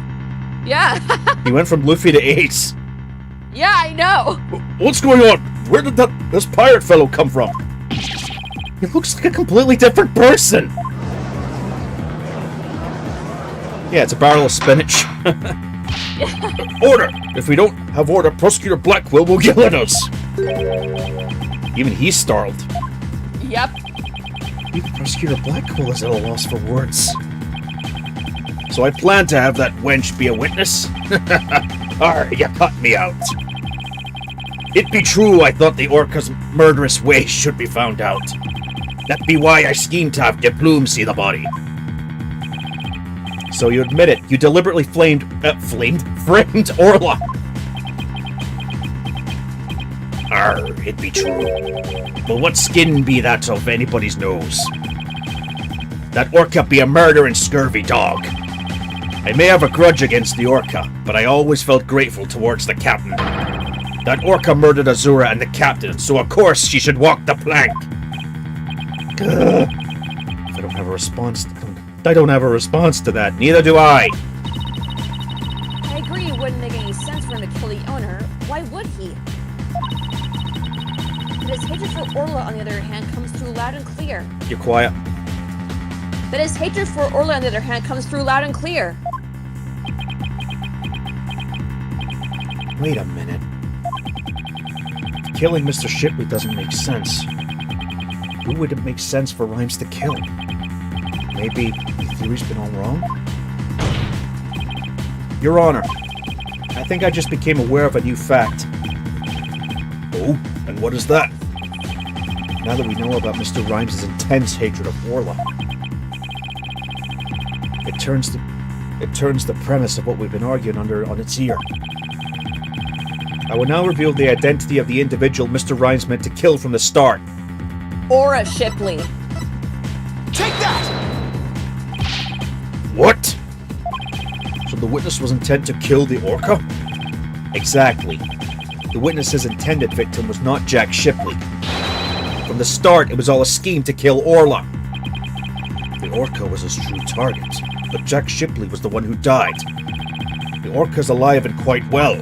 Yeah. He went from Luffy to Ace. Yeah, I know. What's going on? Where did this pirate fellow come from? He looks like a completely different person. Yeah, it's a barrel of spinach. Order! If we don't have order, Prosecutor Blackwell will yell at us. Even he's startled. Yep. Even Prosecutor Blackwell is at a loss for words. So I plan to have that wench be a witness? Arr, you caught me out. It be true I thought the orca's murderous ways should be found out. That be why I schemed to have De Plume see the body. So you admit it. You deliberately framed Orla. It be true. But what skin be that of anybody's nose? That Orca be a murdering scurvy dog. I may have a grudge against the Orca, but I always felt grateful towards the captain. That Orca murdered Azura and the captain, so of course she should walk the plank. I don't have a response. I don't have a response to that. Neither do I. I agree it wouldn't make any sense for him to kill the owner. Why would he? But his hatred for Orla, on the other hand, comes through loud and clear. You're quiet. But his hatred for Orla, on the other hand, comes through loud and clear. Wait a minute. Killing Mr. Shipley doesn't make sense. Who would it make sense for Rhymes to kill? Maybe the theory's been all wrong? Your Honor, I think I just became aware of a new fact. Oh, and what is that? Now that we know about Mr. Rhymes' intense hatred of Orla, it turns the premise of what we've been arguing under on its ear. I will now reveal the identity of the individual Mr. Rhymes meant to kill from the start. Aura Shipley. Take that! What? So the witness was intent to kill the Orca? Exactly. The witness's intended victim was not Jack Shipley. From the start, it was all a scheme to kill Orla. The Orca was his true target, but Jack Shipley was the one who died. The Orca's alive and quite well.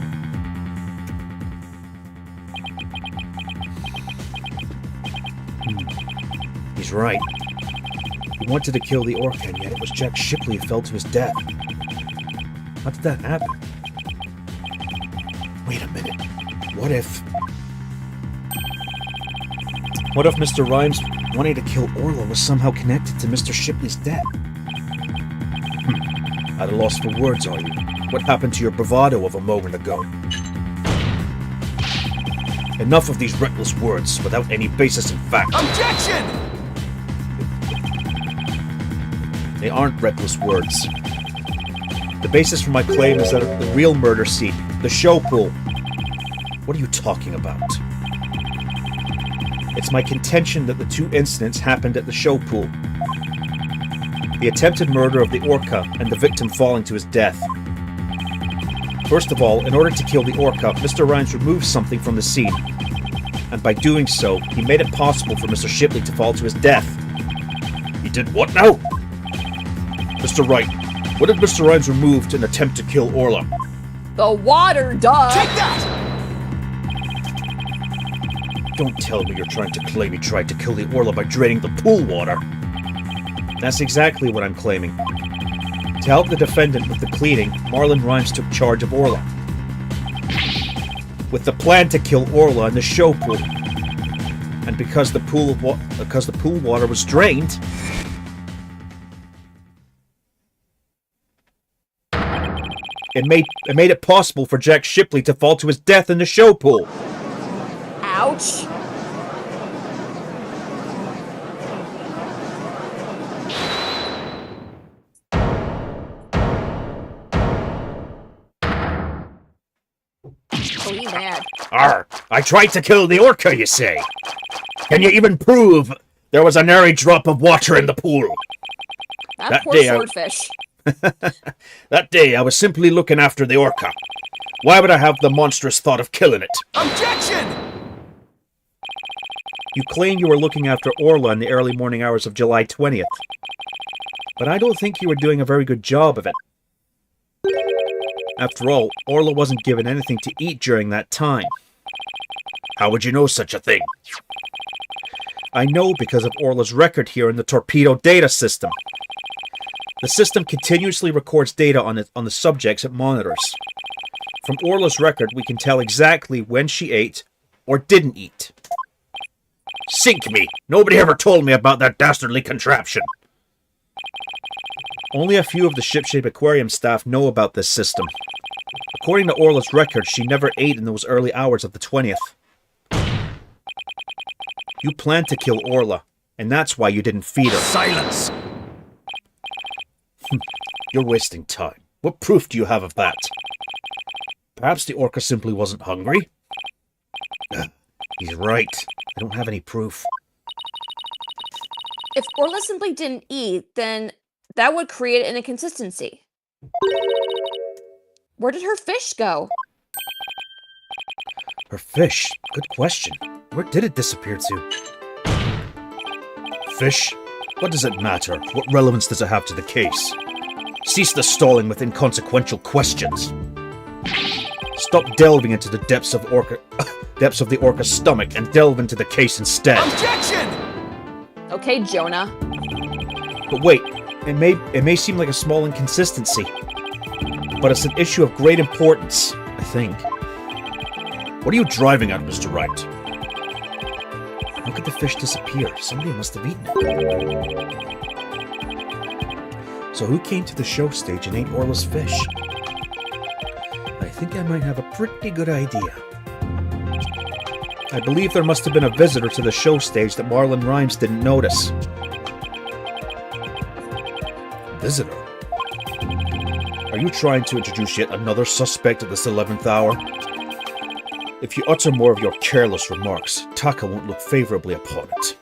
He's right. He wanted to kill the Orca, and yet it was Jack Shipley who fell to his death. How did that happen? Wait a minute. What if Mr. Rhymes wanting to kill Orla was somehow connected to Mr. Shipley's death? At a loss for words, are you? What happened to your bravado of a moment ago? Enough of these reckless words without any basis in fact. Objection! They aren't reckless words. The basis for my claim is that the real murder scene, the show pool. What are you talking about? It's my contention that the two incidents happened at the show pool. The attempted murder of the Orca and the victim falling to his death. First of all, in order to kill the Orca, Mr. Rhymes removed something from the scene. And by doing so, he made it possible for Mr. Shipley to fall to his death. He did what now? Mr. Wright, what did Mr. Rhymes remove in an attempt to kill Orla? The water, duh! Take that! Don't tell me you're trying to claim he tried to kill the Orla by draining the pool water. That's exactly what I'm claiming. To help the defendant with the cleaning, Marlon Rhymes took charge of Orla, with the plan to kill Orla in the show pool. And because the pool water was drained, it made it possible for Jack Shipley to fall to his death in the show pool. Ouch. Oh, you mad. I tried to kill the Orca, you say? Can you even prove there was a nary drop of water in the pool? That poor day swordfish. That day, I was simply looking after the Orca. Why would I have the monstrous thought of killing it? Objection! You claim you were looking after Orla in the early morning hours of July 20th. But I don't think you were doing a very good job of it. After all, Orla wasn't given anything to eat during that time. How would you know such a thing? I know because of Orla's record here in the torpedo data system. The system continuously records data on the subjects it monitors. From Orla's record, we can tell exactly when she ate or didn't eat. Sink me! Nobody ever told me about that dastardly contraption. Only a few of the Shipshape Aquarium staff know about this system. According to Orla's record, she never ate in those early hours of the 20th. You planned to kill Orla, and that's why you didn't feed her. Silence! You're wasting time. What proof do you have of that? Perhaps the orca simply wasn't hungry? He's right. I don't have any proof. If Orla simply didn't eat, then that would create an inconsistency. Where did her fish go? Her fish? Good question. Where did it disappear to? Fish? What does it matter? What relevance does it have to the case? Cease the stalling with inconsequential questions. Stop delving into the depths of the orca's stomach and delve into the case instead. Objection! Okay, Jonah. But wait, it may seem like a small inconsistency, but it's an issue of great importance, I think. What are you driving at, Mr. Wright? How could the fish disappear? Somebody must have eaten it. So who came to the show stage and ate Orla's fish? I think I might have a pretty good idea. I believe there must have been a visitor to the show stage that Marlon Rhymes didn't notice. Visitor? Are you trying to introduce yet another suspect at this 11th hour? If you utter more of your careless remarks, Taka won't look favorably upon it.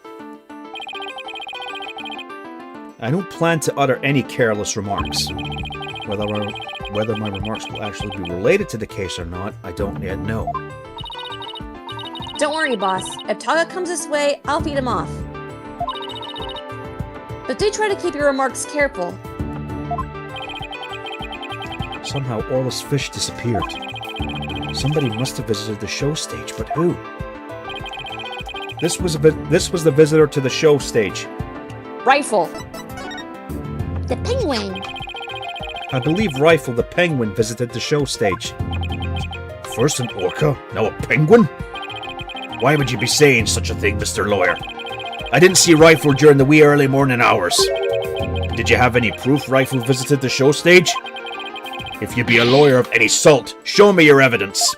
I don't plan to utter any careless remarks. Whether my remarks will actually be related to the case or not, I don't yet know. Don't worry, boss. If Taka comes this way, I'll feed him off. But do try to keep your remarks careful. Somehow Orla's fish disappeared. Somebody must have visited the show stage, but who? This was the visitor to the show stage. Rifle. The penguin. I believe Rifle the penguin visited the show stage. First an orca, now a penguin? Why would you be saying such a thing, Mr. Lawyer? I didn't see Rifle during the wee early morning hours. Did you have any proof Rifle visited the show stage? If you be a lawyer of any salt, show me your evidence.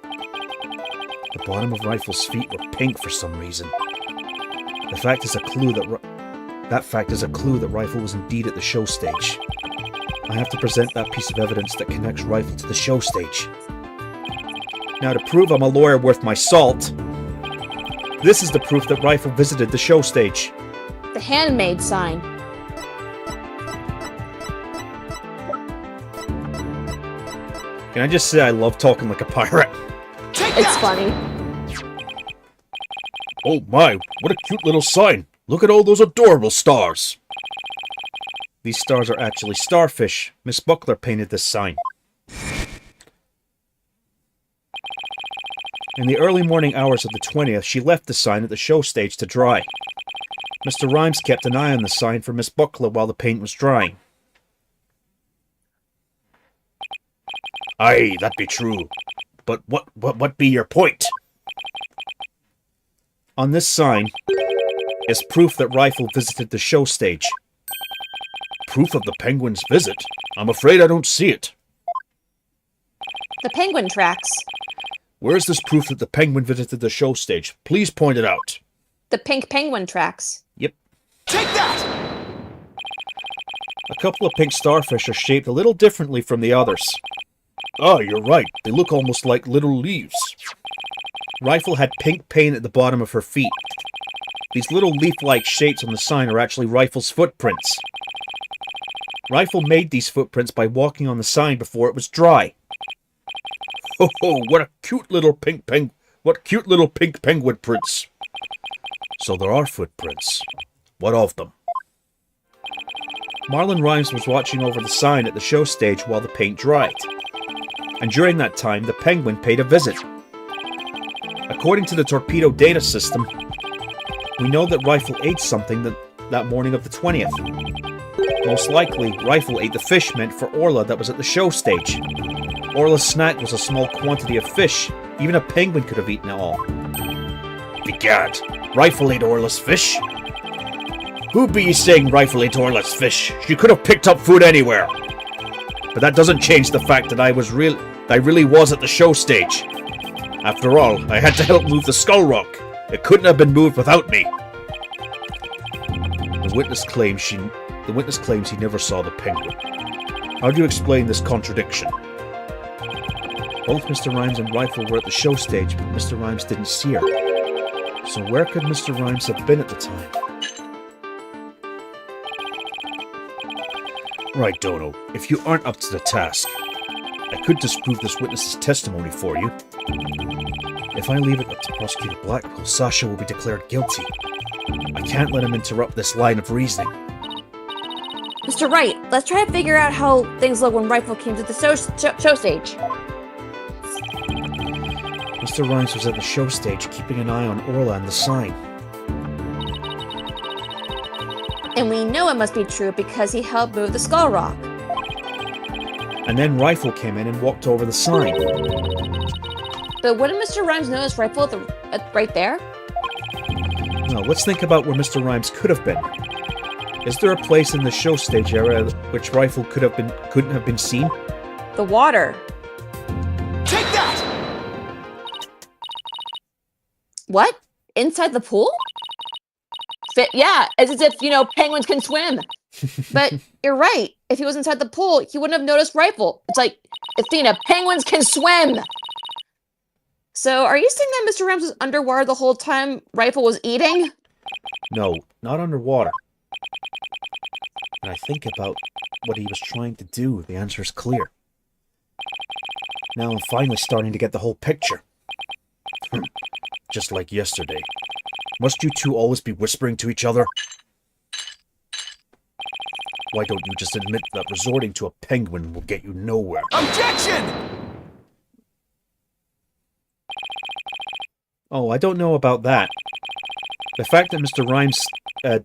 The bottom of Rifle's feet were pink for some reason. That fact is a clue that Rifle was indeed at the show stage. I have to present that piece of evidence that connects Rifle to the show stage. Now, to prove I'm a lawyer worth my salt, this is the proof that Rifle visited the show stage. The handmade sign. Can I just say I love talking like a pirate? It's funny. Oh my, what a cute little sign. Look at all those adorable stars. These stars are actually starfish. Miss Buckler painted this sign. In the early morning hours of the 20th, she left the sign at the show stage to dry. Mr. Rhymes kept an eye on the sign for Miss Buckler while the paint was drying. Aye, that be true. But what be your point? On this sign is proof that Rifle visited the show stage. Proof of the penguin's visit? I'm afraid I don't see it. The penguin tracks. Where's this proof that the penguin visited the show stage? Please point it out. The pink penguin tracks. Yep. Take that! A couple of pink starfish are shaped a little differently from the others. Ah, you're right. They look almost like little leaves. Rifle had pink paint at the bottom of her feet. These little leaf-like shapes on the sign are actually Rifle's footprints. Rifle made these footprints by walking on the sign before it was dry. Oh, what cute little pink penguin prints. So there are footprints. What of them? Marlon Rhymes was watching over the sign at the show stage while the paint dried. And during that time, the penguin paid a visit. According to the torpedo data system, we know that Rifle ate something that morning of the 20th. Most likely, Rifle ate the fish meant for Orla that was at the show stage. Orla's snack was a small quantity of fish. Even a penguin could have eaten it all. Begad, Rifle ate Orla's fish? Who be ye saying Rifle ate Orla's fish? She could have picked up food anywhere. But that doesn't change the fact that I really was at the show stage. After all, I had to help move the skull rock. It couldn't have been moved without me. The witness claims he never saw the penguin. How do you explain this contradiction? Both Mr. Rhymes and Rifle were at the show stage, but Mr. Rhymes didn't see her. So where could Mr. Rhymes have been at the time? Right, Dono. If you aren't up to the task, I could disprove this witness's testimony for you. If I leave it up to Prosecutor Blackwell, Sasha will be declared guilty. I can't let him interrupt this line of reasoning. Mr. Wright, let's try to figure out how things look when Rifle came to the show stage. Mr. Rhymes was at the show stage keeping an eye on Orla and the sign. And we know it must be true because he helped move the skull rock. And then Rifle came in and walked over the sign. But wouldn't Mr. Rhymes notice Rifle right there? Now, let's think about where Mr. Rhymes could have been. Is there a place in the show stage area which Rifle couldn't have been seen? The water. Take that! What? Inside the pool? Yeah, it's as if, penguins can swim. But you're right. If he was inside the pool, he wouldn't have noticed Rifle. It's like, Athena, penguins can swim! So, are you saying that Mr. Rhymes was underwater the whole time Rifle was eating? No, not underwater. When I think about what he was trying to do, the answer is clear. Now I'm finally starting to get the whole picture. Just like yesterday. Must you two always be whispering to each other? Why don't you just admit that resorting to a penguin will get you nowhere? Objection! Oh, I don't know about that. The fact that Mr. Rhymes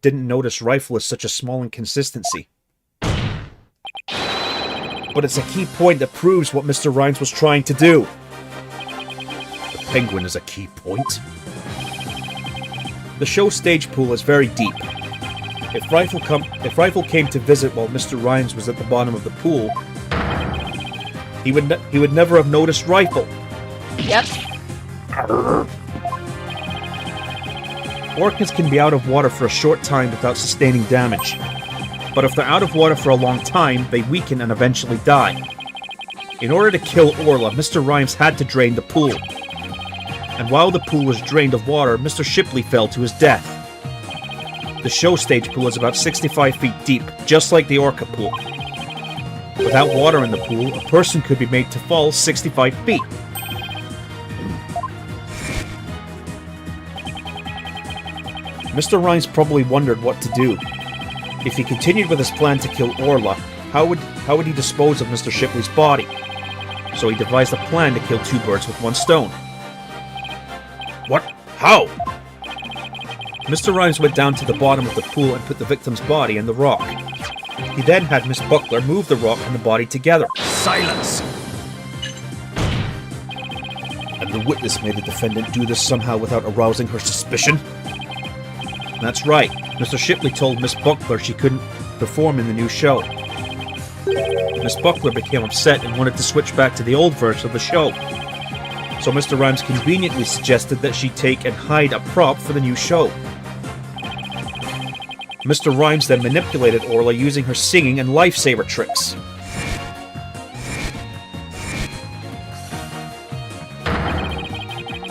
didn't notice Rifle is such a small inconsistency. But it's a key point that proves what Mr. Rhymes was trying to do. The penguin is a key point. The show stage pool is very deep. If Rifle came to visit while Mr. Rhymes was at the bottom of the pool, he would never have noticed Rifle. Yep. Orcas can be out of water for a short time without sustaining damage. But if they're out of water for a long time, they weaken and eventually die. In order to kill Orla, Mr. Rhymes had to drain the pool. And while the pool was drained of water, Mr. Shipley fell to his death. The show stage pool is about 65 feet deep, just like the Orca pool. Without water in the pool, a person could be made to fall 65 feet. Mr. Rhymes probably wondered what to do. If he continued with his plan to kill Orla, how would he dispose of Mr. Shipley's body? So he devised a plan to kill two birds with one stone. What? How? Mr. Rhymes went down to the bottom of the pool and put the victim's body in the rock. He then had Miss Buckler move the rock and the body together. Silence! And the witness made the defendant do this somehow without arousing her suspicion? That's right. Mr. Shipley told Miss Buckler she couldn't perform in the new show. Miss Buckler became upset and wanted to switch back to the old version of the show. So Mr. Rhymes conveniently suggested that she take and hide a prop for the new show. Mr. Rhymes then manipulated Orla using her singing and lifesaver tricks.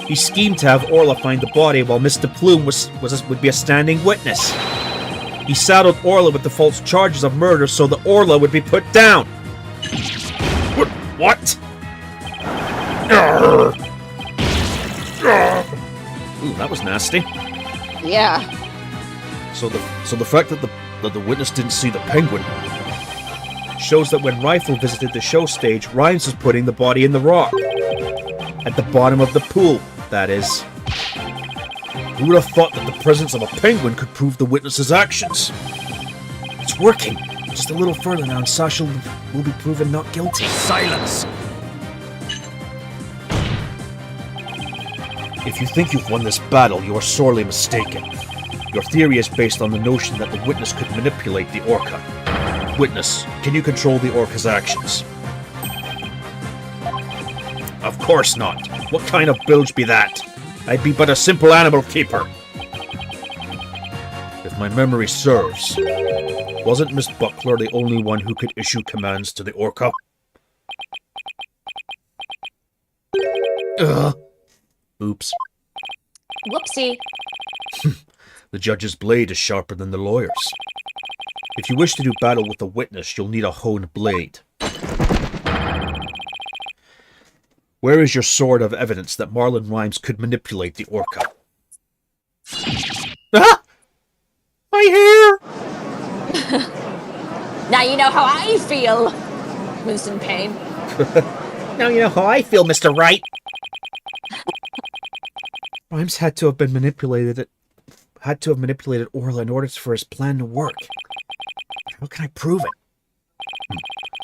He schemed to have Orla find the body while Mr. Plume would be a standing witness. He saddled Orla with the false charges of murder so that Orla would be put down. What? Ooh, that was nasty. Yeah. So the fact that the witness didn't see the penguin Shows that when Rifle visited the show stage, Rhymes was putting the body in the rock. At the bottom of the pool, that is. Who would have thought that the presence of a penguin could prove the witness's actions? It's working. Just a little further now and Sasha will be proven not guilty. Silence! If you think you've won this battle, you are sorely mistaken. Your theory is based on the notion that the witness could manipulate the orca. Witness, can you control the orca's actions? Of course not. What kind of bilge be that? I'd be but a simple animal keeper. If my memory serves, wasn't Miss Buckler the only one who could issue commands to the Orca? Oops. Whoopsie. The judge's blade is sharper than the lawyer's. If you wish to do battle with a witness, you'll need a honed blade. Where is your sword of evidence that Marlon Rhymes could manipulate the Orca? Ah! My hair! Now you know how I feel, Winston Payne. Now you know how I feel, Mr. Wright. Rhymes had to have manipulated Orla in order for his plan to work. How can I prove it?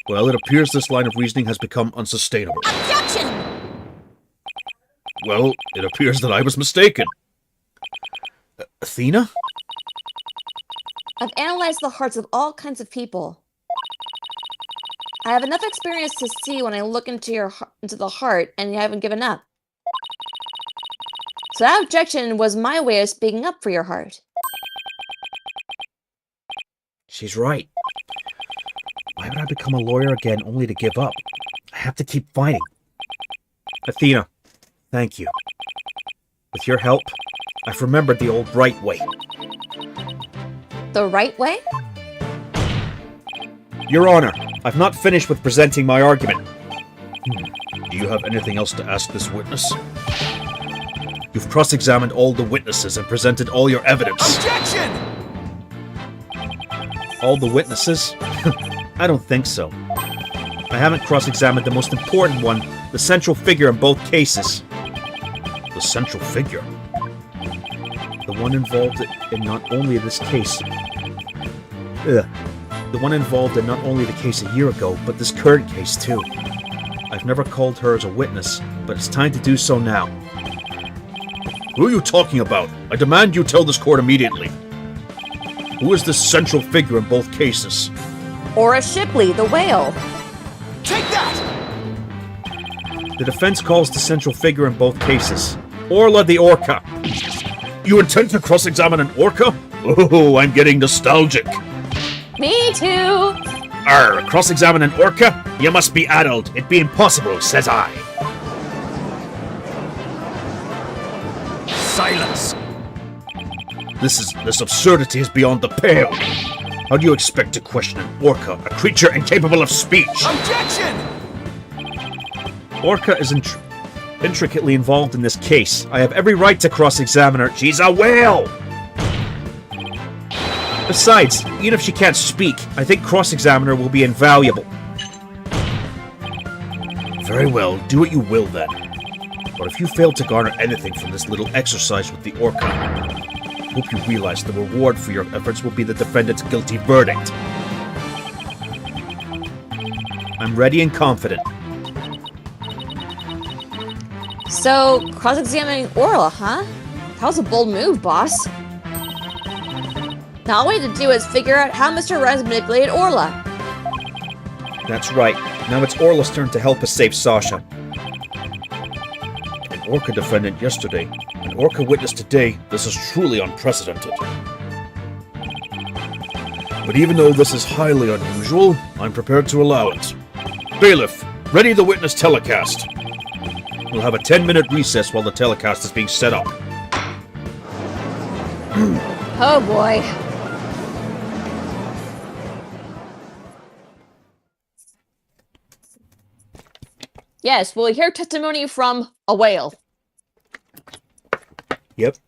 Well, it appears this line of reasoning has become unsustainable. Objection! Well, it appears that I was mistaken. Athena? I've analyzed the hearts of all kinds of people. I have enough experience to see when I look into the heart, and you haven't given up. So that objection was my way of speaking up for your heart. She's right. Why would I become a lawyer again only to give up? I have to keep fighting. Athena, thank you. With your help, I've remembered the old right way. The right way? Your Honor, I've not finished with presenting my argument. Do you have anything else to ask this witness? You've cross-examined all the witnesses and presented all your evidence. Objection! All the witnesses? I don't think so. I haven't cross-examined the most important one, the central figure in both cases. The central figure? The one involved in not only this case... The one involved in not only the case a year ago, but this current case too. I've never called her as a witness, but it's time to do so now. Who are you talking about? I demand you tell this court immediately. Who is this central figure in both cases? Ora Shipley, the whale. Take that! The defense calls the central figure in both cases Orla the Orca. You intend to cross-examine an Orca? Oh, I'm getting nostalgic. Me too. Arr, cross-examine an Orca? You must be addled. It'd be impossible, says I. Silence! This absurdity is beyond the pale. How do you expect to question an Orca, a creature incapable of speech? Objection! Orca is intricately involved in this case. I have every right to cross-examine her. She's a whale! Besides, even if she can't speak, I think cross-examiner will be invaluable. Very well, do what you will then. But if you fail to garner anything from this little exercise with the Orca, I hope you realize the reward for your efforts will be the defendant's guilty verdict. I'm ready and confident. So, cross-examining Orla, huh? That was a bold move, boss. Now all we have to do is figure out how Mr. Rhymes manipulated Orla. That's right. Now it's Orla's turn to help us save Sasha. An Orca defendant yesterday, an Orca witness today, this is truly unprecedented. But even though this is highly unusual, I'm prepared to allow it. Bailiff, ready the witness telecast. We'll have a 10-minute recess while the telecast is being set up. Oh boy. Yes, we'll hear testimony from a whale. Yep.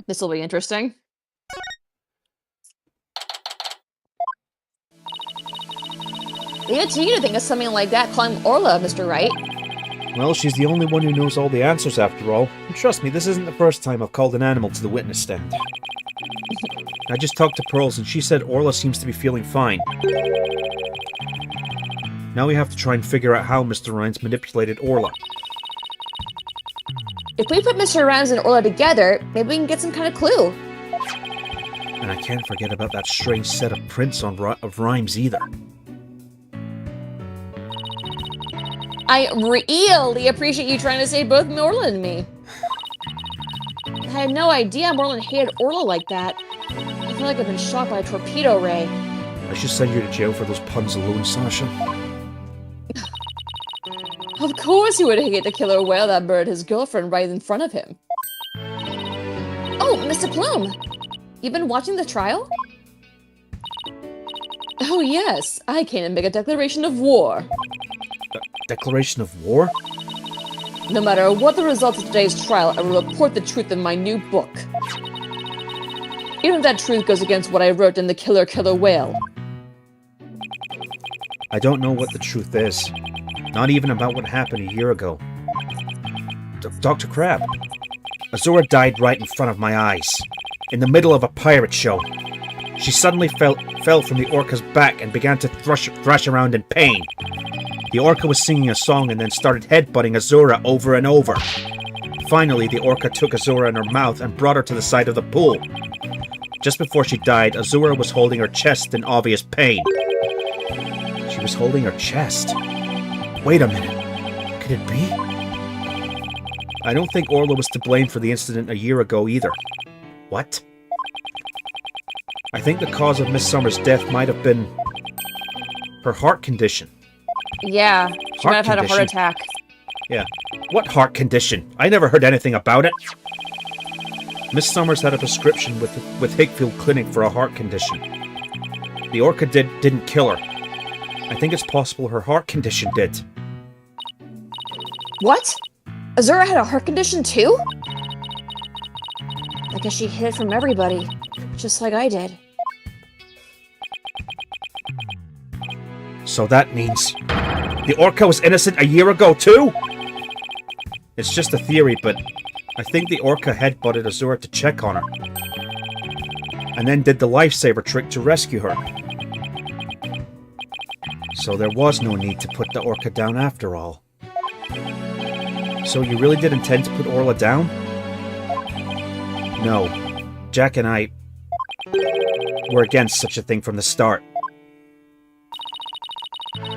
This will be interesting. Leave it to you to think of something like that calling Orla, Mr. Wright. Well, she's the only one who knows all the answers after all. And trust me, this isn't the first time I've called an animal to the witness stand. I just talked to Pearls and she said Orla seems to be feeling fine. Now we have to try and figure out how Mr. Rhymes manipulated Orla. If we put Mr. Rhymes and Orla together, maybe we can get some kind of clue. And I can't forget about that strange set of prints of Rhymes either. I really appreciate you trying to save both Orla and me. I had no idea Morlin hated Orla like that. I feel like I've been shot by a torpedo ray. I should send you to jail for those puns alone, Sasha. Of course he would hate the killer whale that murdered his girlfriend right in front of him. Oh, Mr. Plume! You've been watching the trial? Oh yes, I came to make a declaration of war. Declaration of war? No matter what the results of today's trial, I will report the truth in my new book. Even if that truth goes against what I wrote in The Killer Whale. I don't know what the truth is. Not even about what happened a year ago. Dr. Crab, Azura died right in front of my eyes, in the middle of a pirate show. She suddenly fell from the orca's back and began to thrash around in pain. The orca was singing a song and then started headbutting Azura over and over. Finally, the orca took Azura in her mouth and brought her to the side of the pool. Just before she died, Azura was holding her chest in obvious pain. She was holding her chest? Wait a minute. Could it be? I don't think Orla was to blame for the incident a year ago either. What? I think the cause of Miss Summer's death might have been her heart condition. Yeah, she might have had a heart attack. Yeah. What heart condition? I never heard anything about it. Miss Summers had a prescription with Hickfield Clinic for a heart condition. The orca didn't kill her. I think it's possible her heart condition did. What? Azura had a heart condition too? I guess she hid it from everybody, just like I did. So that means the orca was innocent a year ago too? It's just a theory, but I think the orca headbutted Azura to check on her. And then did the lifesaver trick to rescue her. So there was no need to put the orca down after all. So you really did intend to put Orla down? No. Jack and I were against such a thing from the start.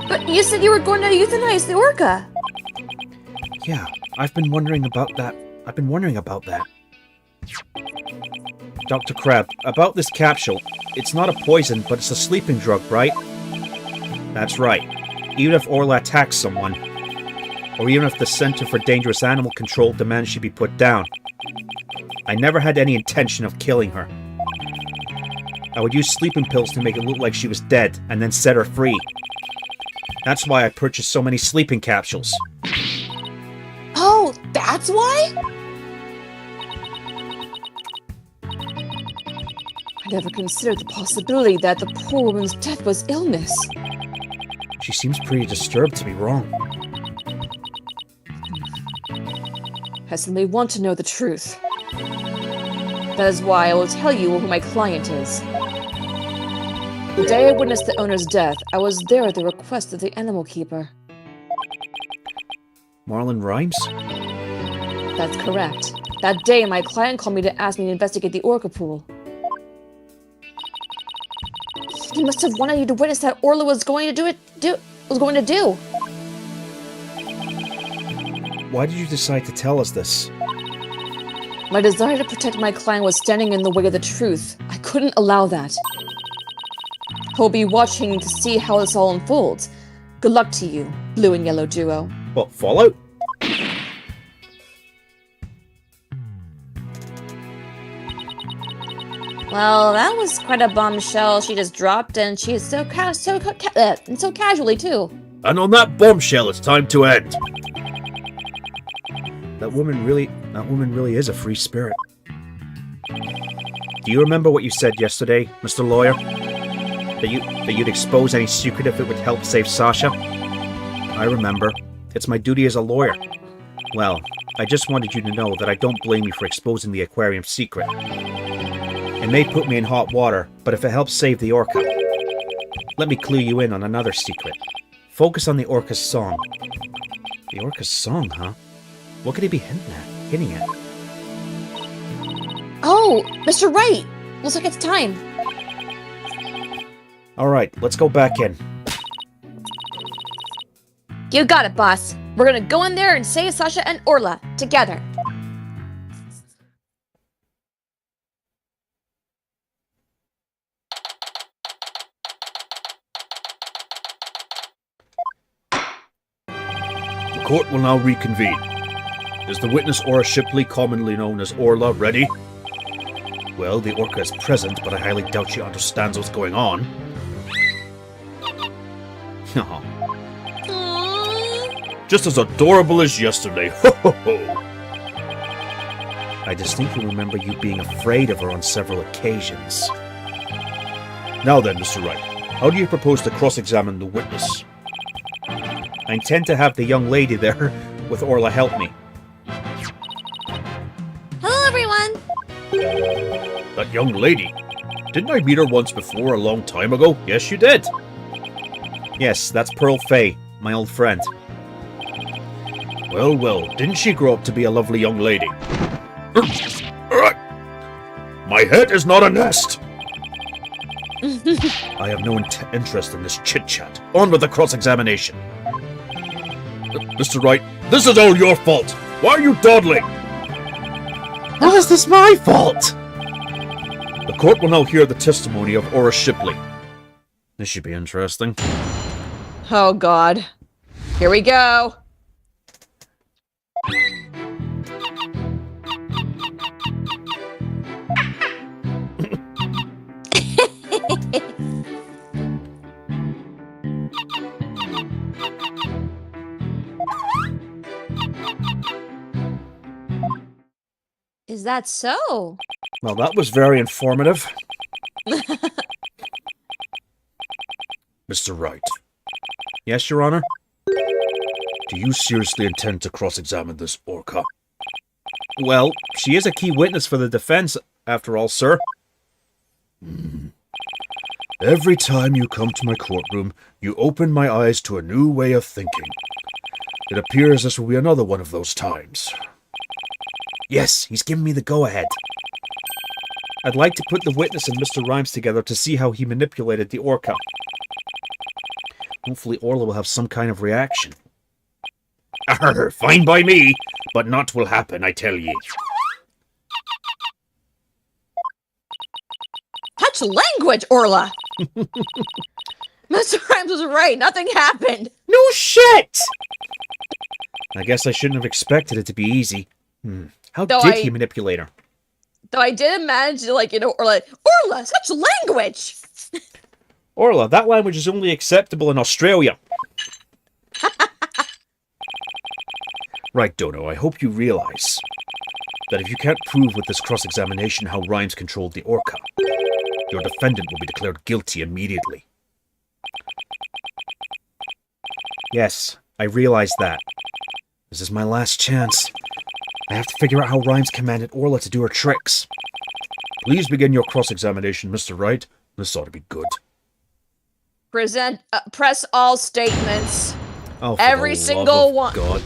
But you said you were going to euthanize the orca! Yeah, I've been wondering about that. Dr. Crab, about this capsule. It's not a poison, but it's a sleeping drug, right? That's right. Even if Orla attacks someone, or even if the Center for Dangerous Animal Control demands she be put down, I never had any intention of killing her. I would use sleeping pills to make it look like she was dead, and then set her free. That's why I purchased so many sleeping capsules. Oh, that's why? I never considered the possibility that the poor woman's death was illness. She seems pretty disturbed to be wrong. I simply want to know the truth. That is why I will tell you who my client is. The day I witnessed the owner's death, I was there at the request of the animal keeper. Marlon Rhymes? That's correct. That day, my client called me to ask me to investigate the orca pool. He must have wanted you to witness that Orla was going to do. Why did you decide to tell us this? My desire to protect my client was standing in the way of the truth. I couldn't allow that. He'll be watching to see how this all unfolds. Good luck to you, blue and yellow duo. What, Fallout? Well, that was quite a bombshell she just dropped, and she's so casually too. And on that bombshell, it's time to end. That woman really is a free spirit. Do you remember what you said yesterday, Mr. Lawyer? That you'd expose any secret if it would help save Sasha? I remember. It's my duty as a lawyer. Well, I just wanted you to know that I don't blame you for exposing the aquarium secret. It may put me in hot water, but if it helps save the orca, let me clue you in on another secret. Focus on the orca's song. The orca's song, huh? What could he be hinting at? Oh, Mr. Wright! Looks like it's time. Alright, let's go back in. You got it, boss. We're gonna go in there and save Sasha and Orla together. The court will now reconvene. Is the witness Aura Shipley, commonly known as Orla, ready? Well, the Orca is present, but I highly doubt she understands what's going on. Just as adorable as yesterday. Ho ho ho! I distinctly remember you being afraid of her on several occasions. Now then, Mr. Wright, how do you propose to cross-examine the witness? I intend to have the young lady there with Orla help me. Hello, everyone. That young lady? Didn't I meet her once before, a long time ago? Yes, you did. Yes, that's Pearl Fay, my old friend. Well, well, didn't she grow up to be a lovely young lady? My head is not a nest! I have no interest in this chit-chat. On with the cross-examination. Mr. Wright, this is all your fault! Why are you dawdling? How is this my fault? The court will now hear the testimony of Aura Shipley. This should be interesting. Oh, God. Here we go. Is that so? Well, that was very informative. Mr. Wright, Yes, Your Honor? do you seriously intend to cross-examine this Orca? Well, she is a key witness for the defense, after all, sir. Every time you come to my courtroom, you open my eyes to a new way of thinking. It appears this will be another one of those times. Yes, he's given me the go-ahead. I'd like to put the witness and Mr. Rhymes together to see how he manipulated the Orca. Hopefully Orla will have some kind of reaction. Arr, fine by me, but naught will happen, I tell ye. Touch language, Orla! Mr. Rhymes was right. Nothing happened. No shit! I guess I shouldn't have expected it to be easy. How did he manipulate her? Though I did imagine, Orla, such language! Orla, that language is only acceptable in Australia. Right, Dono, I hope you realize that if you can't prove with this cross-examination how Rhymes controlled the Orca, your defendant will be declared guilty immediately. Yes, I realize that. This is my last chance. I have to figure out how Rhymes commanded Orla to do her tricks. Please begin your cross-examination, Mr. Wright. This ought to be good. Press all statements. Oh, for Every the single love one. of God.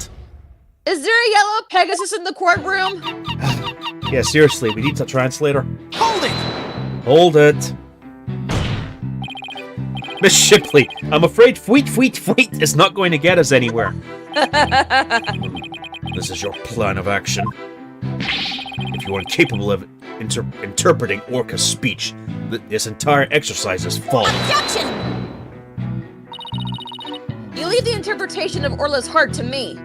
Is there a yellow Pegasus in the courtroom? Yeah, seriously, we need a translator. Hold it! Hold it. Miss Shipley, I'm afraid fweet is not going to get us anywhere. This is your plan of action. If you are incapable of interpreting Orca's speech, this entire exercise is false. Objection! You leave the interpretation of Orla's heart to me.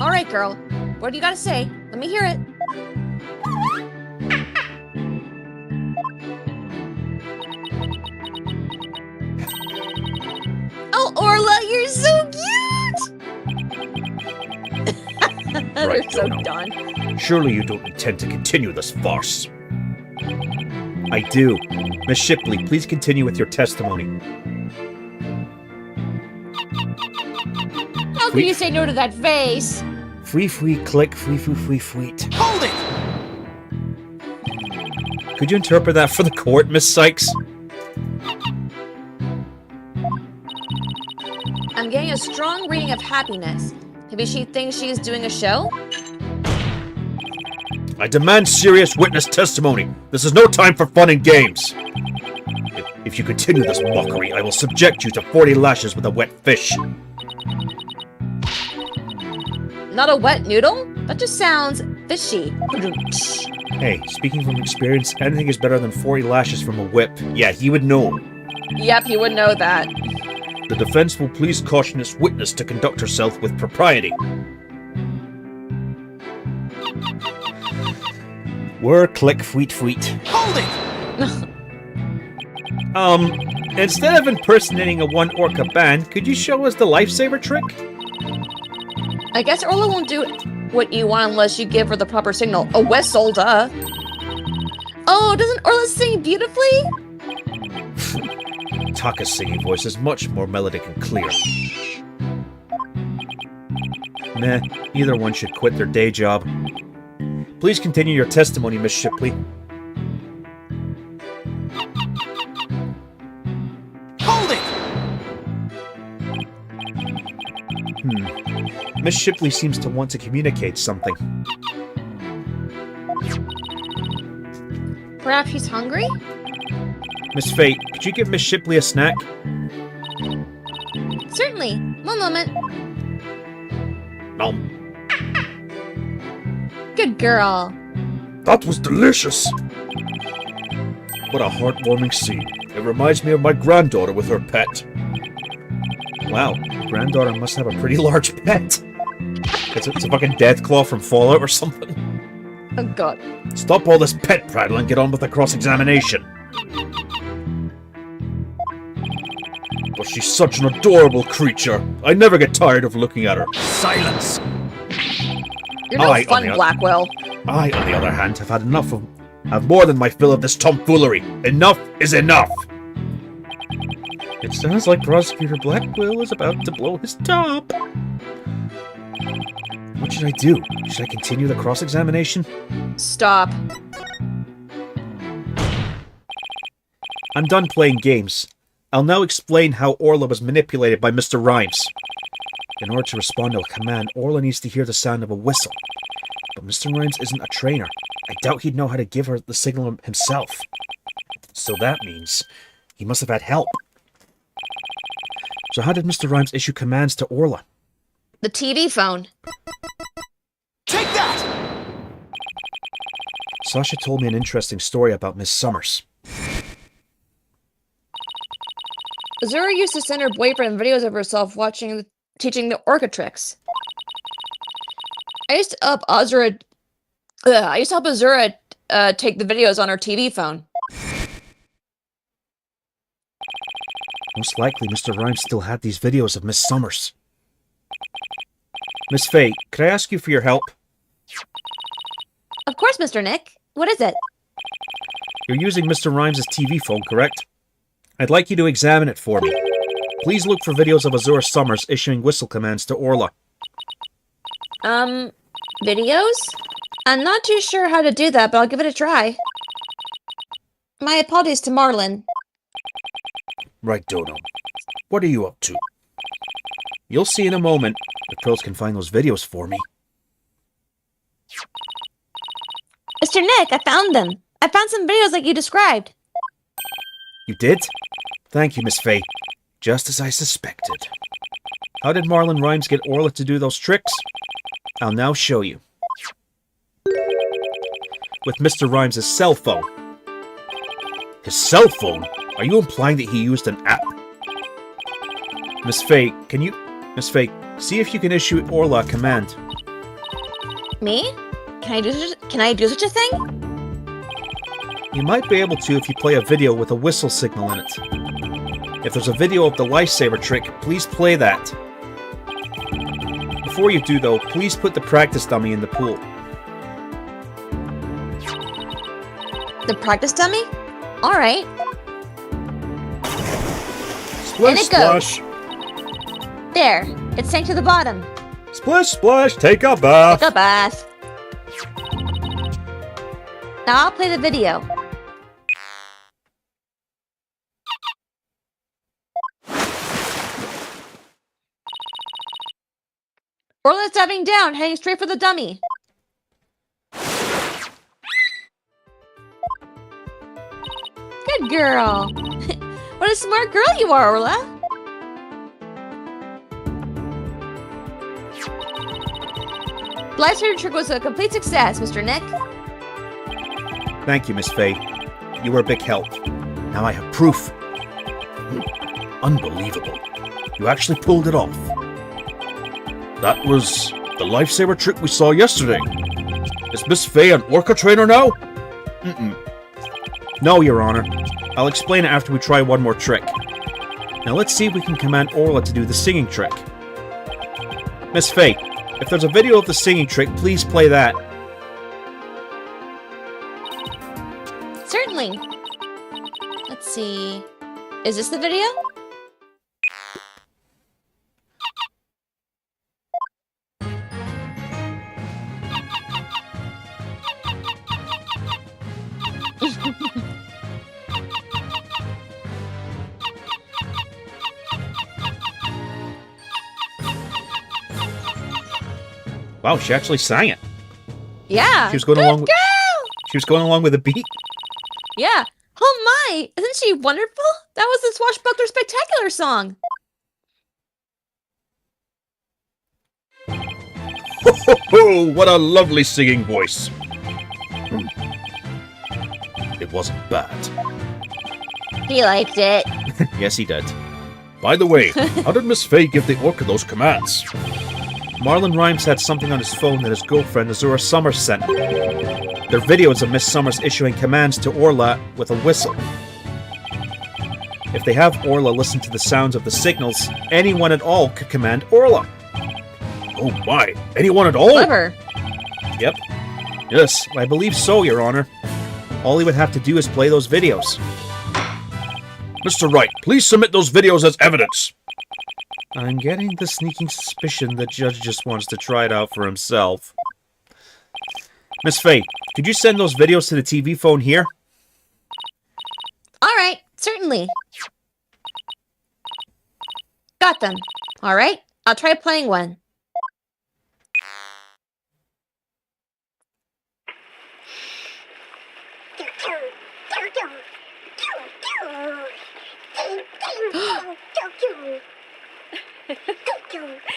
All right, girl. What do you gotta say? Let me hear it. Oh, Orla, you're so cute! They're Right, so Dono. done. Surely you don't intend to continue this farce. I do. Miss Shipley, please continue with your testimony. How can you say no to that face? Free, click, fweet. Hold it! Could you interpret that for the court, Miss Sykes? I'm getting a strong reading of happiness. Maybe she thinks she is doing a show? I demand serious witness testimony. This is no time for fun and games. If you continue this mockery, I will subject you to 40 lashes with a wet fish. Not a wet noodle? That just sounds fishy. Hey, speaking from experience, anything is better than 40 lashes from a whip. Yeah, he would know. Yep, he would know that. The defense will please caution its witness to conduct herself with propriety. Whir, click, fweet, fweet. Hold it! Instead of impersonating a one orca band, could you show us the lifesaver trick? I guess Orla won't do what you want unless you give her the proper signal. A whistle, duh. Oh, doesn't Orla sing beautifully? Taka's singing voice is much more melodic and clear. Meh, either one should quit their day job. Please continue your testimony, Miss Shipley. Hold it! Miss Shipley seems to want to communicate something. Perhaps she's hungry? Miss Fate, could you give Miss Shipley a snack? Certainly. One moment. Nom. Good girl. That was delicious! What a heartwarming scene. It reminds me of my granddaughter with her pet. Wow, your granddaughter must have a pretty large pet. It's a fucking Deathclaw from Fallout or something. Oh god. Stop all this pet prattle and get on with the cross-examination. But she's such an adorable creature. I never get tired of looking at her. Silence! You're no I, on fun, the oth- Blackwell. I, on the other hand, have had have more than my fill of this tomfoolery. Enough is enough! It sounds like Prosecutor Blackwell is about to blow his top. What should I do? Should I continue the cross-examination? Stop. I'm done playing games. I'll now explain how Orla was manipulated by Mr. Rhymes. In order to respond to a command, Orla needs to hear the sound of a whistle. But Mr. Rhymes isn't a trainer. I doubt he'd know how to give her the signal himself. So that means he must have had help. So how did Mr. Rhymes issue commands to Orla? The TV phone. Take that! Sasha told me an interesting story about Miss Summers. Azura used to send her boyfriend videos of herself teaching the orca tricks. I used to help Azura take the videos on her TV phone. Most likely, Mr. Rhymes still had these videos of Miss Summers. Miss Fate, could I ask you for your help? Of course, Mr. Nick. What is it? You're using Mr. Rhymes' TV phone, correct? I'd like you to examine it for me. Please look for videos of Azura Summers issuing whistle commands to Orla. Videos? I'm not too sure how to do that, but I'll give it a try. My apologies to Marlin. Right, Dono. What are you up to? You'll see in a moment if Prills can find those videos for me. Mr. Nick, I found them. I found some videos like you described. You did? Thank you, Miss Fate. Just as I suspected. How did Marlin Rhymes get Orla to do those tricks? I'll now show you. With Mr. Rhymes' cell phone. His cell phone? Are you implying that he used an app? Miss Fate, see if you can issue Orla a command. Me? Can I do such a thing? You might be able to if you play a video with a whistle signal in it. If there's a video of the lifesaver trick, please play that. Before you do though, please put the practice dummy in the pool. The practice dummy? Alright. Splish, And it goes. splash! There. It sank to the bottom. Splish, splash! Take a bath! Take a bath. Now I'll play the video. Orla's diving down, heading straight for the dummy. Good girl. What a smart girl you are, Orla. Lifesaver trick was a complete success, Mr. Nick. Thank you, Miss Faye. You were a big help. Now I have proof. Unbelievable. You actually pulled it off. That was the lifesaver trick we saw yesterday. Is Miss Faye an orca trainer now? No, Your Honor. I'll explain it after we try one more trick. Now let's see if we can command Orla to do the singing trick. Miss Faye, if there's a video of the singing trick, please play that. Certainly. Let's see. Is this the video? Wow, she actually sang it. Yeah. She was going Good along with girl! She was going along with the beat. Yeah. Oh my! Isn't she wonderful? That was the Swashbuckler Spectacular song. Ho ho ho! What a lovely singing voice. It wasn't bad. He liked it. Yes, he did. By the way, how did Miss Faye give the orca those commands? Marlon Rhymes had something on his phone that his girlfriend Azura Summers sent. They're videos of Miss Summers issuing commands to Orla with a whistle. If they have Orla listen to the sounds of the signals, anyone at all could command Orla. Oh my! Anyone at all? Clever. Yep. Yes. I believe so, Your Honor. All he would have to do is play those videos. Mr. Wright, please submit those videos as evidence. I'm getting the sneaking suspicion the judge just wants to try it out for himself. Miss Faye, could you send those videos to the TV phone here? All right. Certainly. Got them. All right. I'll try playing one.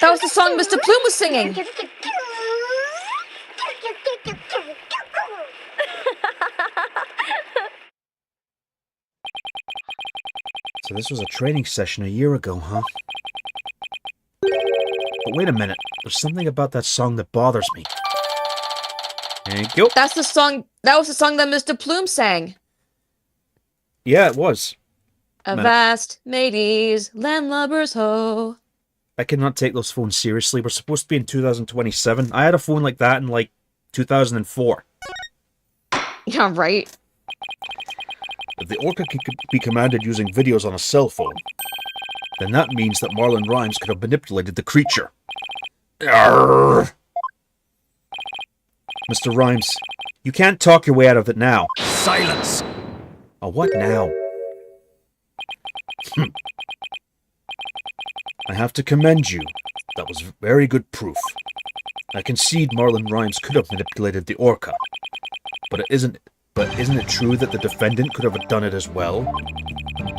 That was the song Mr. Plume was singing. So this was a training session a year ago, huh? But wait a minute. There's something about that song that bothers me. Thank you. That's the song. That was the song that Mr. Plume sang. Yeah, it was. Avast, mateys, landlubbers ho. I cannot take those phones seriously. We're supposed to be in 2027. I had a phone like that in, like, 2004. Yeah, right. If the orca can be commanded using videos on a cell phone, then that means that Marlon Rhymes could have manipulated the creature. Arrgh. Mr. Rhymes, you can't talk your way out of it now. Silence! Oh, what now? I have to commend you. That was very good proof. I concede Marlon Rhymes could have manipulated the orca. But isn't it true that the defendant could have done it as well?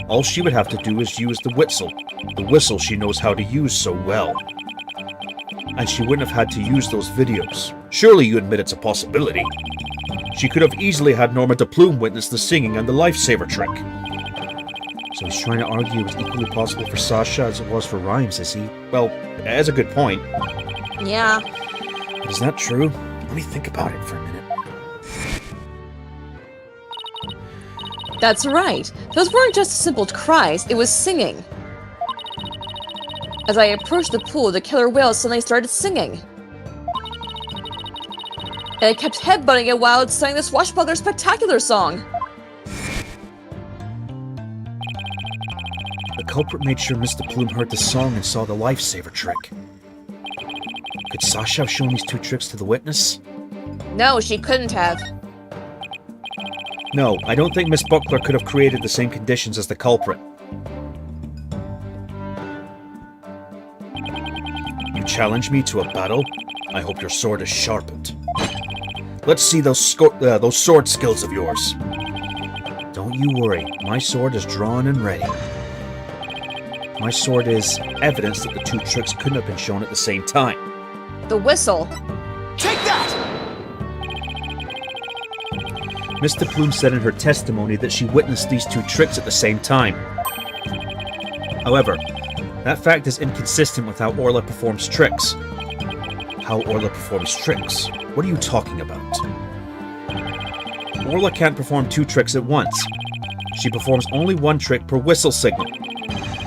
All she would have to do is use the whistle she knows how to use so well. And she wouldn't have had to use those videos. Surely you admit it's a possibility. She could have easily had Norma de Plume witness the singing and the lifesaver trick. So he's trying to argue it was equally possible for Sasha as it was for Rhymes, is he? Well, that's a good point. Yeah. But is that true? Let me think about it for a minute. That's right. Those weren't just simple cries, it was singing. As I approached the pool, the killer whale suddenly started singing. And I kept headbutting it while it sang the Swashbuckler Spectacular song. The culprit made sure Mr. Plume heard the song and saw the lifesaver trick. Could Sasha have shown these two tricks to the witness? No, she couldn't have. No, I don't think Miss Buckler could have created the same conditions as the culprit. You challenge me to a battle? I hope your sword is sharpened. Let's see those sword skills of yours. Don't you worry, my sword is drawn and ready. My sword is evidence that the two tricks couldn't have been shown at the same time. The whistle. Take Mr. Plume said in her testimony that she witnessed these two tricks at the same time. However, that fact is inconsistent with how Orla performs tricks. How Orla performs tricks? What are you talking about? Orla can't perform two tricks at once. She performs only one trick per whistle signal.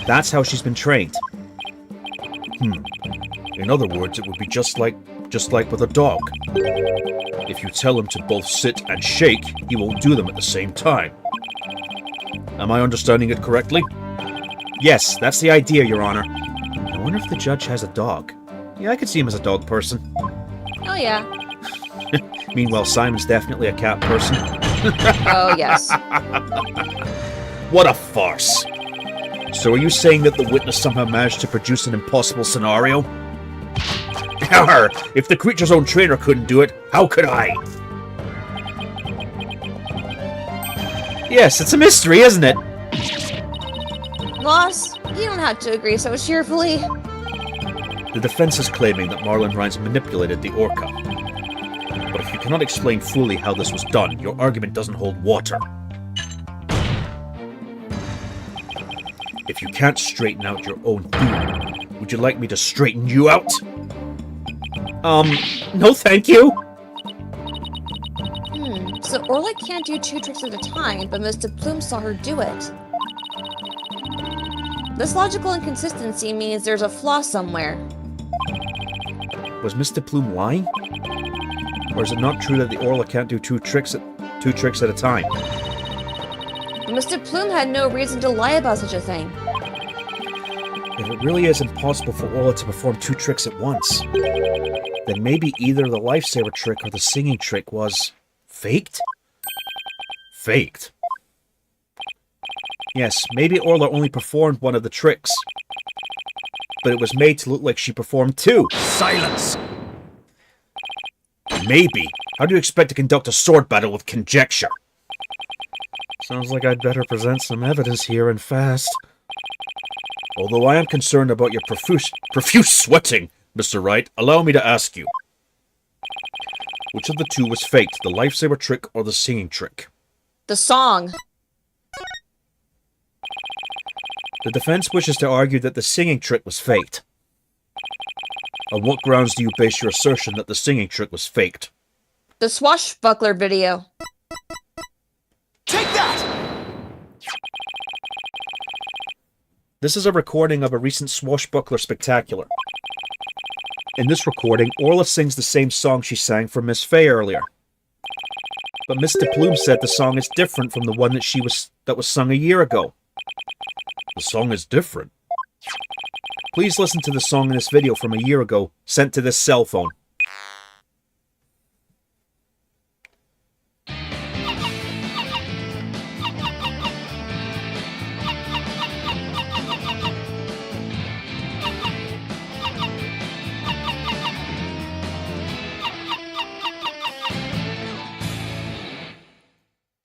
That's how she's been trained. In other words, it would be just like with a dog. If you tell him to both sit and shake, he won't do them at the same time. Am I understanding it correctly? Yes, that's the idea, Your Honor. I wonder if the judge has a dog. Yeah, I could see him as a dog person. Oh, yeah. Meanwhile, Simon's definitely a cat person. Oh, yes. What a farce! So are you saying that the witness somehow managed to produce an impossible scenario? Arr, if the creature's own trainer couldn't do it, how could I? Yes, it's a mystery, isn't it? Boss, you don't have to agree so cheerfully. The defense is claiming that Marlon Rhymes manipulated the orca. But if you cannot explain fully how this was done, your argument doesn't hold water. If you can't straighten out your own theory, would you like me to straighten you out? No thank you. So Orla can't do two tricks at a time, but Mr. Plume saw her do it. This logical inconsistency means there's a flaw somewhere. Was Mr. Plume lying? Or is it not true that the Orla can't do two tricks at a time? But Mr. Plume had no reason to lie about such a thing. If it really is impossible for Orla to perform two tricks at once, then maybe either the lifesaver trick or the singing trick was faked? Faked? Yes, maybe Orla only performed one of the tricks, but it was made to look like she performed two. Silence! Maybe. How do you expect to conduct a sword battle with conjecture? Sounds like I'd better present some evidence here and fast. Although I am concerned about your profuse sweating, Mr. Wright, allow me to ask you. Which of the two was faked, the lifesaver trick or the singing trick? The song. The defense wishes to argue that the singing trick was faked. On what grounds do you base your assertion that the singing trick was faked? The swashbuckler video. Take that! This is a recording of a recent swashbuckler spectacular. In this recording, Orla sings the same song she sang for Miss Fay earlier. But Mr. Plume said the song is different from the one that was sung a year ago. The song is different. Please listen to the song in this video from a year ago, sent to this cell phone.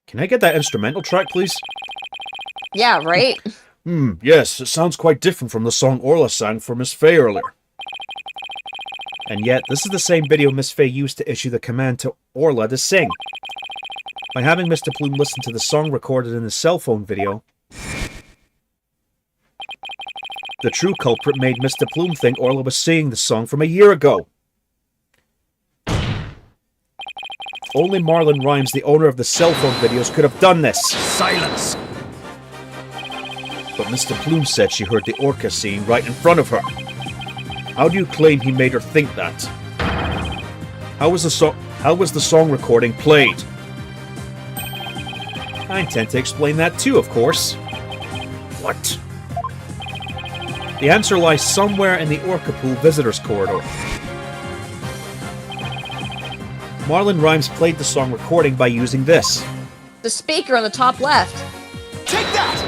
Can I get that instrumental track, please? Yeah, right? Yes, it sounds quite different from the song Orla sang for Miss Fay earlier. And yet, this is the same video Miss Fay used to issue the command to Orla to sing. By having Mr. Plume listen to the song recorded in the cell phone video, the true culprit made Mr. Plume think Orla was singing the song from a year ago. Only Marlon Rhymes, the owner of the cell phone videos, could have done this. Silence! But Mr. Plume said she heard the orca singing right in front of her. How do you claim he made her think that? How was the song recording played? I intend to explain that too, of course. What? The answer lies somewhere in the orca pool visitors corridor. Marlon Rhymes played the song recording by using this. The speaker on the top left. Take that!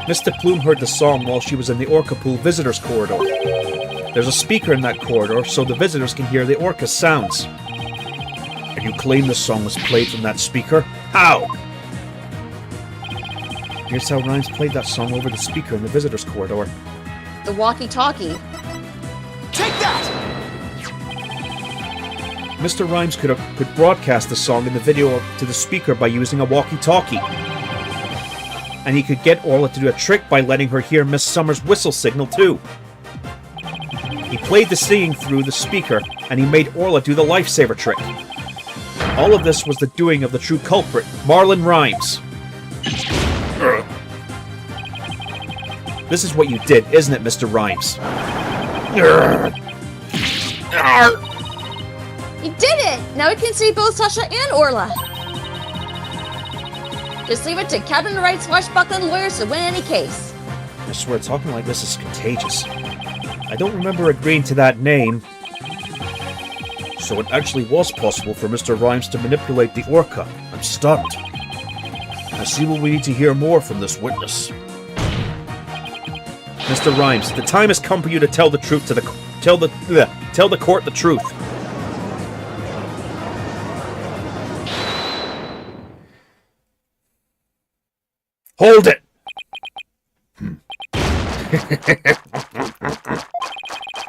Mr. Plume heard the song while she was in the orca pool visitors corridor. There's a speaker in that corridor so the visitors can hear the orca's sounds. And you claim the song was played from that speaker? How? Here's how Rhymes played that song over the speaker in the visitors corridor. The walkie-talkie. Take that! Mr. Rhymes could broadcast the song in the video to the speaker by using a walkie-talkie. And he could get Orla to do a trick by letting her hear Miss Summers' whistle signal too. He played the singing through the speaker, and he made Orla do the lifesaver trick. All of this was the doing of the true culprit, Marlon Rhymes. This is what you did, isn't it, Mr. Rhymes? You did it! Now we can see both Sasha and Orla. Just leave it to Captain Wright's swashbuckling lawyers to win any case. I swear, talking like this is contagious. I don't remember agreeing to that name. So it actually was possible for Mr. Rhymes to manipulate the Orca. I'm stunned. I see what we need to hear more from this witness. Mr. Rhymes, the time has come for you to tell the truth to tell the court the truth. Hold it!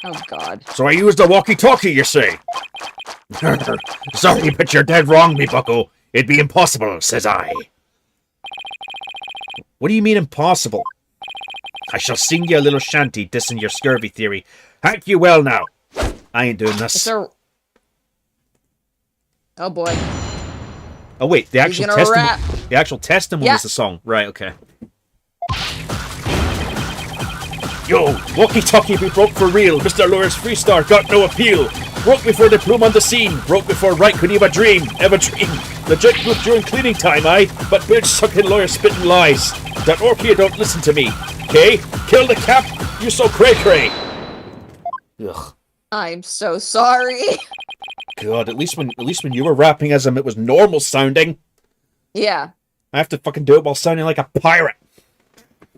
Oh, God. So I used a walkie-talkie, you say? Sorry, but you're dead wrong, me bucko. It'd be impossible, says I. What do you mean impossible? I shall sing you a little shanty dissing your scurvy theory. Hack you well now. I ain't doing this. Oh, boy. Oh, wait, the actual testimony Yeah. is the song. Right, okay. Yo, walkie-talkie be broke for real. Mr. Lawyer's freestar got no appeal. Broke before the plume on the scene. Broke before Wright could even dream. Legit group during cleaning time, aye? But bitch sucking lawyer spitting lies. That Orchia don't listen to me. Okay? Kill the cap, you so cray-cray. Ugh. I'm so sorry. God, at least when you were rapping as him, it was normal sounding. Yeah. I have to fucking do it while sounding like a pirate.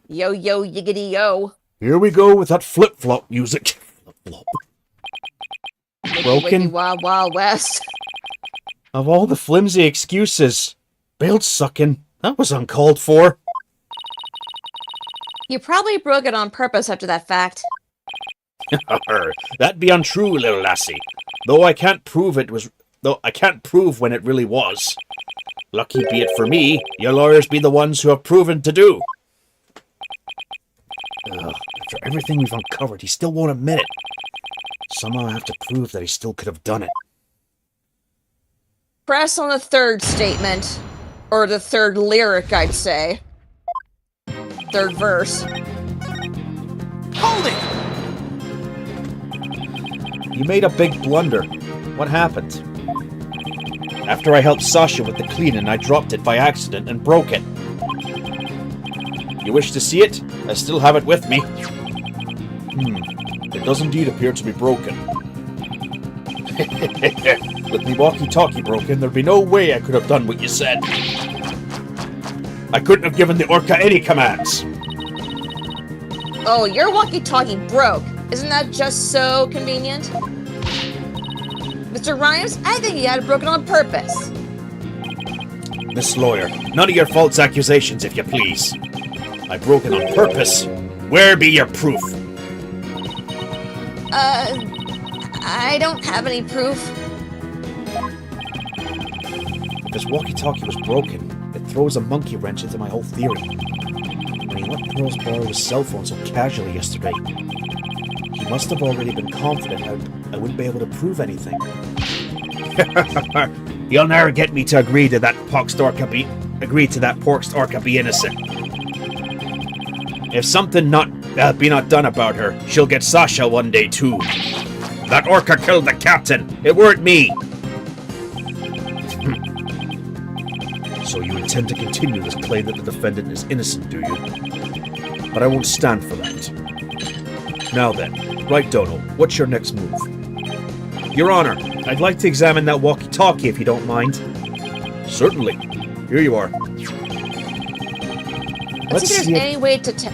Yo, yo, yiggity, yo. Here we go with that flip-flop music. Flip-flop. Broken. Wicked Wild Wild West. Of all the flimsy excuses, belt sucking, that was uncalled for. You probably broke it on purpose after that fact. That'd be untrue, little lassie. Though I can't prove when it really was. Lucky be it for me, your lawyers be the ones who have proven to do. After everything we've uncovered, he still won't admit it. Somehow I have to prove that he still could have done it. Press on the third statement. Or the third lyric, I'd say. Third verse. Hold it! You made a big blunder. What happened? After I helped Sasha with the cleaning, I dropped it by accident and broke it. You wish to see it? I still have it with me. It does indeed appear to be broken. With me walkie-talkie broken, there'd be no way I could have done what you said. I couldn't have given the Orca any commands. Oh, your walkie-talkie broke. Isn't that just so convenient? Mr. Rhymes, I think you had it broken on purpose. Miss Lawyer, none of your false accusations, if you please. I broke it on purpose. Where be your proof? I don't have any proof. If his walkie-talkie was broken, it throws a monkey wrench into my whole theory. When he let Pearls borrow his cell phone so casually yesterday, he must have already been confident I wouldn't be able to prove anything. You'll never get me to agree to that poxed Orca be innocent. If something be not done about her, she'll get Sasha one day too. That Orca killed the captain. It weren't me. So you intend to continue this claim that the defendant is innocent, do you? But I won't stand for that. Now then, right, Dono, what's your next move? Your Honor, I'd like to examine that walkie-talkie if you don't mind. Certainly. Here you are. Let's see if there's any way to tell.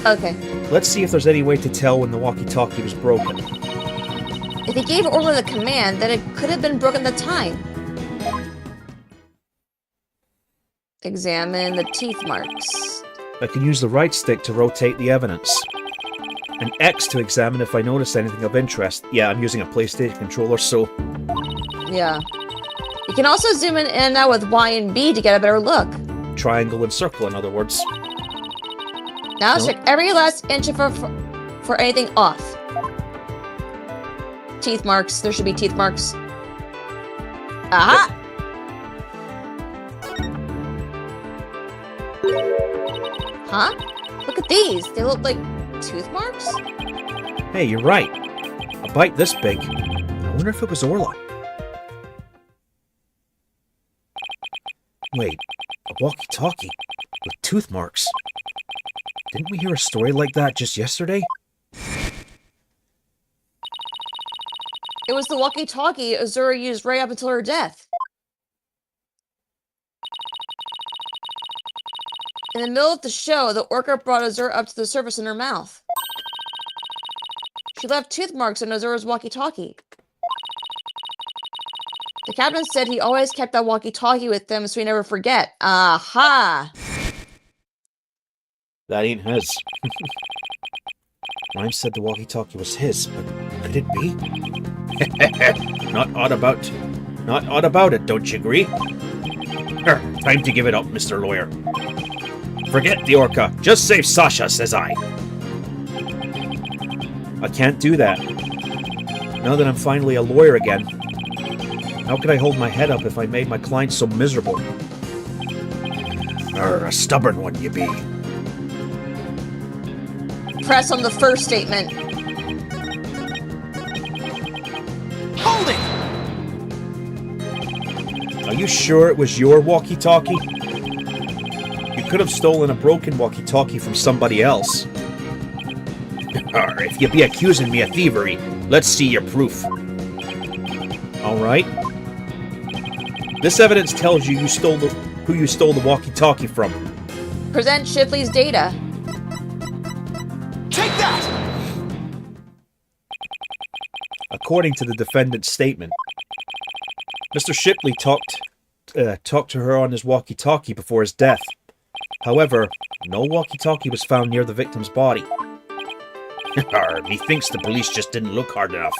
Okay. Let's see if there's any way to tell when the walkie-talkie was broken. If he gave Orla the command, then it could have been broken at the time. Examine the teeth marks. I can use the right stick to rotate the evidence. An X to examine if I notice anything of interest. Yeah, I'm using a PlayStation controller, so... Yeah. You can also zoom in and out with Y and B to get a better look. Triangle and circle, in other words. Now let's check every last inch for anything off. Teeth marks. There should be teeth marks. Aha! Huh? Look at these. They look like tooth marks? Hey, you're right. A bite this big. I wonder if it was Orla. Wait, a walkie-talkie with tooth marks. Didn't we hear a story like that just yesterday? It was the walkie-talkie Azura used right up until her death. In the middle of the show, the orca brought Azura up to the surface in her mouth. She left tooth marks on Azura's walkie-talkie. The captain said he always kept that walkie-talkie with them so he never forget. Aha! That ain't his. Rhyme said the walkie-talkie was his, but could it be? Not odd about it, don't you agree? Time to give it up, Mr. Lawyer. Forget the orca. Just save Sasha, says I. I can't do that. Now that I'm finally a lawyer again, how could I hold my head up if I made my client so miserable? A stubborn one you be. Press on the first statement. Hold it! Are you sure it was your walkie-talkie? You could have stolen a broken walkie-talkie from somebody else. If you be accusing me of thievery, let's see your proof. Alright. This evidence tells you who you stole the walkie-talkie from. Present Shipley's data. Take that! According to the defendant's statement, Mr. Shipley talked to her on his walkie-talkie before his death. However, no walkie-talkie was found near the victim's body. Methinks the police just didn't look hard enough.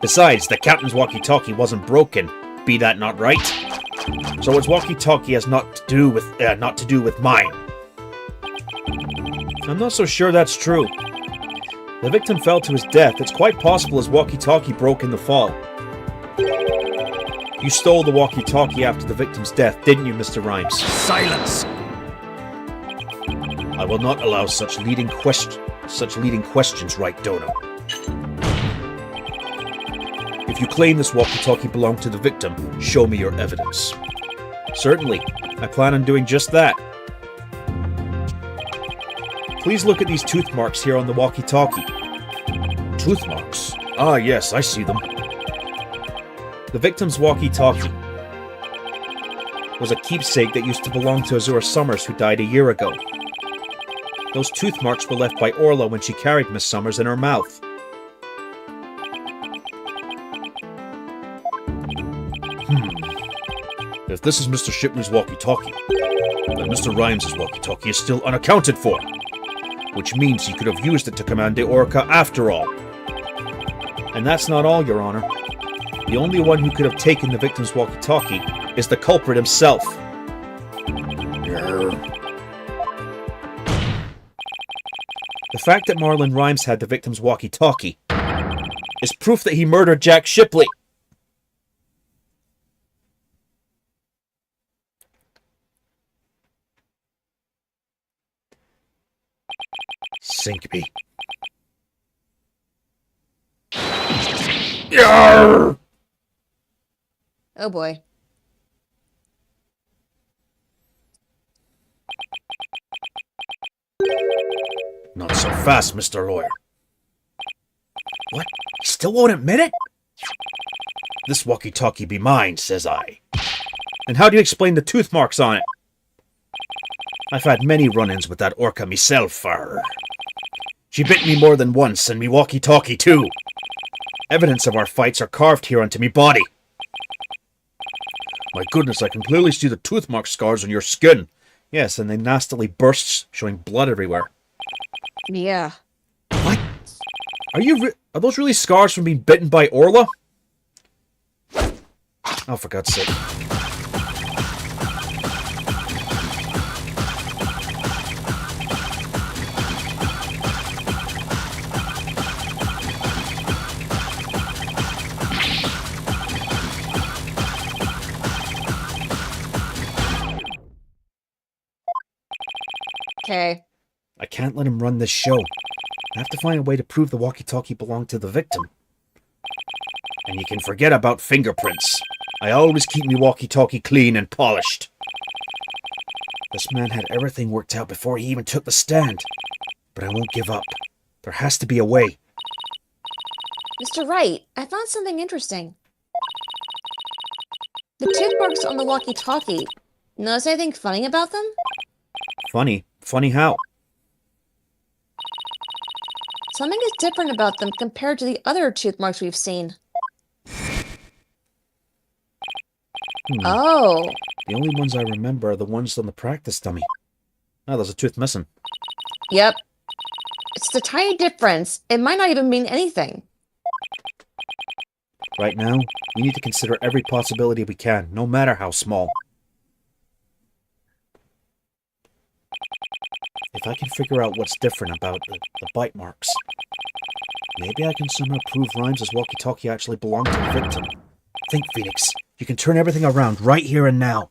Besides, the captain's walkie-talkie wasn't broken. Be that not right? So his walkie-talkie has not to do with mine. I'm not so sure that's true. The victim fell to his death. It's quite possible his walkie-talkie broke in the fall. You stole the walkie-talkie after the victim's death, didn't you, Mr. Rhymes? Silence! I will not allow such leading questions, right, Dono? If you claim this walkie-talkie belonged to the victim, show me your evidence. Certainly. I plan on doing just that. Please look at these tooth marks here on the walkie-talkie. Tooth marks? Ah, yes, I see them. The victim's walkie-talkie was a keepsake that used to belong to Azura Summers, who died a year ago. Those tooth marks were left by Orla when she carried Miss Summers in her mouth. If this is Mr. Shipley's walkie-talkie, then Mr. Rhymes' walkie-talkie is still unaccounted for, which means he could have used it to command the Orca after all. And that's not all, Your Honor. The only one who could have taken the victim's walkie-talkie is the culprit himself. The fact that Marlon Rhymes had the victim's walkie-talkie is proof that he murdered Jack Shipley. Sink me. Yarr! Oh boy. Not so fast, Mr. Lawyer. What? He still won't admit it? This walkie-talkie be mine, says I. And how do you explain the tooth marks on it? I've had many run-ins with that orca myself, She bit me more than once, and me walkie-talkie too. Evidence of our fights are carved here onto me body. My goodness, I can clearly see the tooth mark scars on your skin. Yes, and they nastily burst, showing blood everywhere. Yeah. What? Are those really scars from being bitten by Orla? Oh, for God's sake. Okay. I can't let him run this show. I have to find a way to prove the walkie-talkie belonged to the victim. And you can forget about fingerprints. I always keep me walkie-talkie clean and polished. This man had everything worked out before he even took the stand. But I won't give up. There has to be a way. Mr. Wright, I found something interesting. The tooth marks on the walkie-talkie. Notice anything funny about them? Funny? Funny how? Something is different about them compared to the other tooth marks we've seen. Oh. The only ones I remember are the ones on the practice dummy. Oh, there's a tooth missing. Yep. It's a tiny difference. It might not even mean anything. Right now, we need to consider every possibility we can, no matter how small. If I can figure out what's different about the bite marks, maybe I can somehow prove Rhymes' walkie-talkie actually belonged to the victim. Think, Phoenix. You can turn everything around right here and now.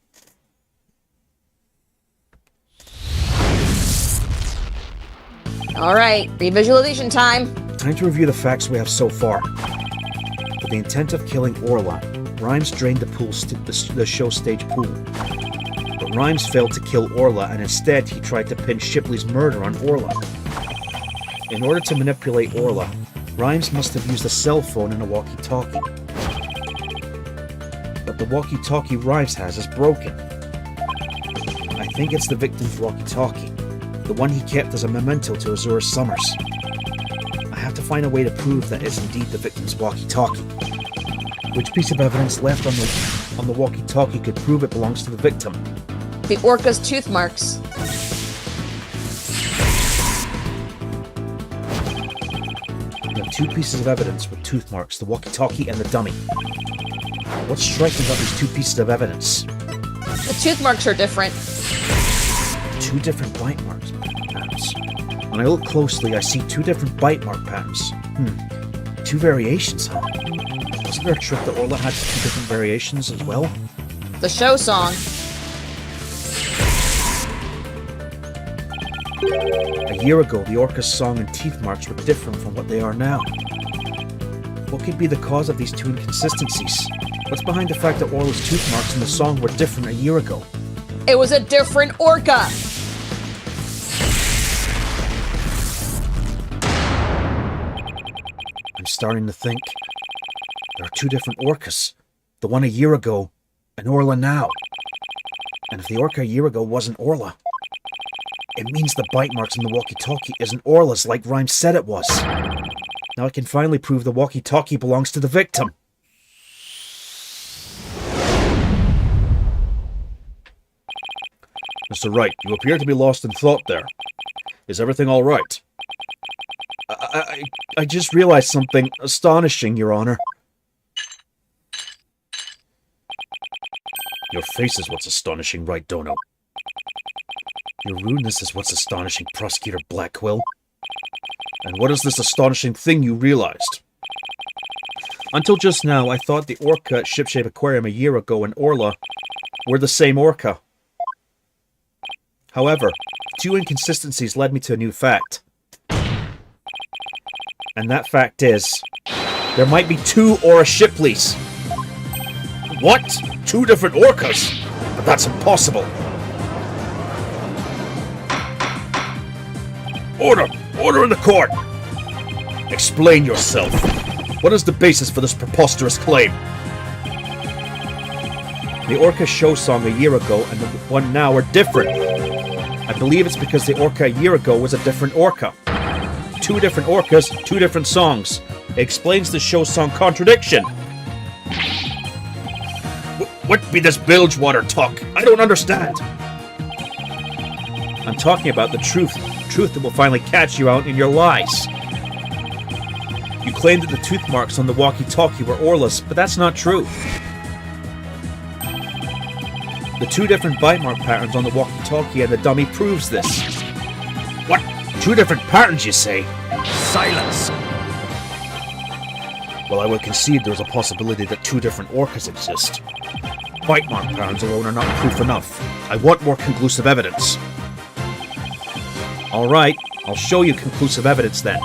Alright, revisualization time. Time to review the facts we have so far. With the intent of killing Orla, Rhymes drained the show stage pool. But Rhymes failed to kill Orla, and instead he tried to pin Shipley's murder on Orla. In order to manipulate Orla, Rhymes must have used a cell phone and a walkie-talkie. But the walkie-talkie Rhymes has is broken. I think it's the victim's walkie-talkie, the one he kept as a memento to Azura Summers. I have to find a way to prove that it's indeed the victim's walkie-talkie. Which piece of evidence left on the walkie-talkie could prove it belongs to the victim? The orca's tooth marks. We have two pieces of evidence with tooth marks, the walkie-talkie and the dummy. What's striking about these two pieces of evidence? The tooth marks are different. Two different bite marks patterns. When I look closely, I see two different bite mark patterns. Two variations, huh? Wasn't there a trick that Orla had two different variations as well? The show song. A year ago, the orca's song and teeth marks were different from what they are now. What could be the cause of these two inconsistencies? What's behind the fact that Orla's tooth marks and the song were different a year ago? It was a different orca! I'm starting to think there are two different orcas. The one a year ago, and Orla now. And if the orca a year ago wasn't Orla, it means the bite marks in the walkie-talkie isn't Orla's like Rhymes said it was. Now I can finally prove the walkie-talkie belongs to the victim. Mr. Wright, you appear to be lost in thought there. Is everything all right? I just realized something astonishing, Your Honor. Your face is what's astonishing, right, Dono? Your rudeness is what's astonishing, Prosecutor Blackquill. And what is this astonishing thing you realized? Until just now, I thought the orca at Shipshape Aquarium a year ago and Orla were the same orca. However, two inconsistencies led me to a new fact. And that fact is, there might be two Aura Shipleys. What? Two different orcas? But that's impossible. Order! Order in the court! Explain yourself. What is the basis for this preposterous claim? The orca show song a year ago and the one now are different. I believe it's because the orca a year ago was a different orca. Two different orcas, two different songs. It explains the show song contradiction. What be this bilgewater talk? I don't understand. I'm talking about the truth. Truth that will finally catch you out in your lies. You claimed that the tooth marks on the walkie-talkie were Orla's, but that's not true. The two different bite mark patterns on the walkie-talkie and the dummy proves this. What? Two different patterns, you say? Silence! Well, I will concede there is a possibility that two different orcas exist. Bite mark patterns alone are not proof enough. I want more conclusive evidence. Alright, I'll show you conclusive evidence then.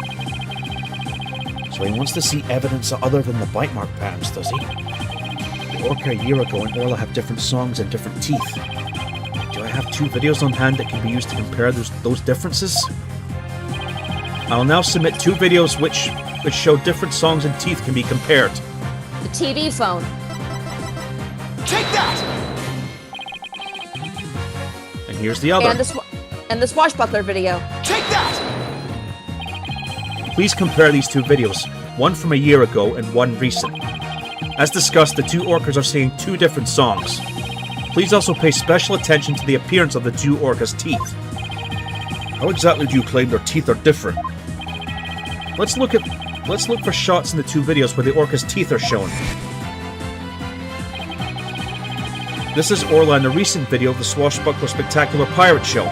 So he wants to see evidence other than the bite mark patterns, does he? The orca a year ago and Orla have different songs and different teeth. Do I have two videos on hand that can be used to compare those differences? I'll now submit two videos which show different songs and teeth can be compared. The TV phone. Take that! And here's the other. And the swashbuckler video. Take that! Please compare these two videos, one from a year ago and one recent. As discussed, the two orcas are singing two different songs. Please also pay special attention to the appearance of the two orcas' teeth. How exactly do you claim their teeth are different? Let's look for shots in the two videos where the orca's teeth are shown. This is Orla in the recent video of the Swashbuckler Spectacular Pirate Show.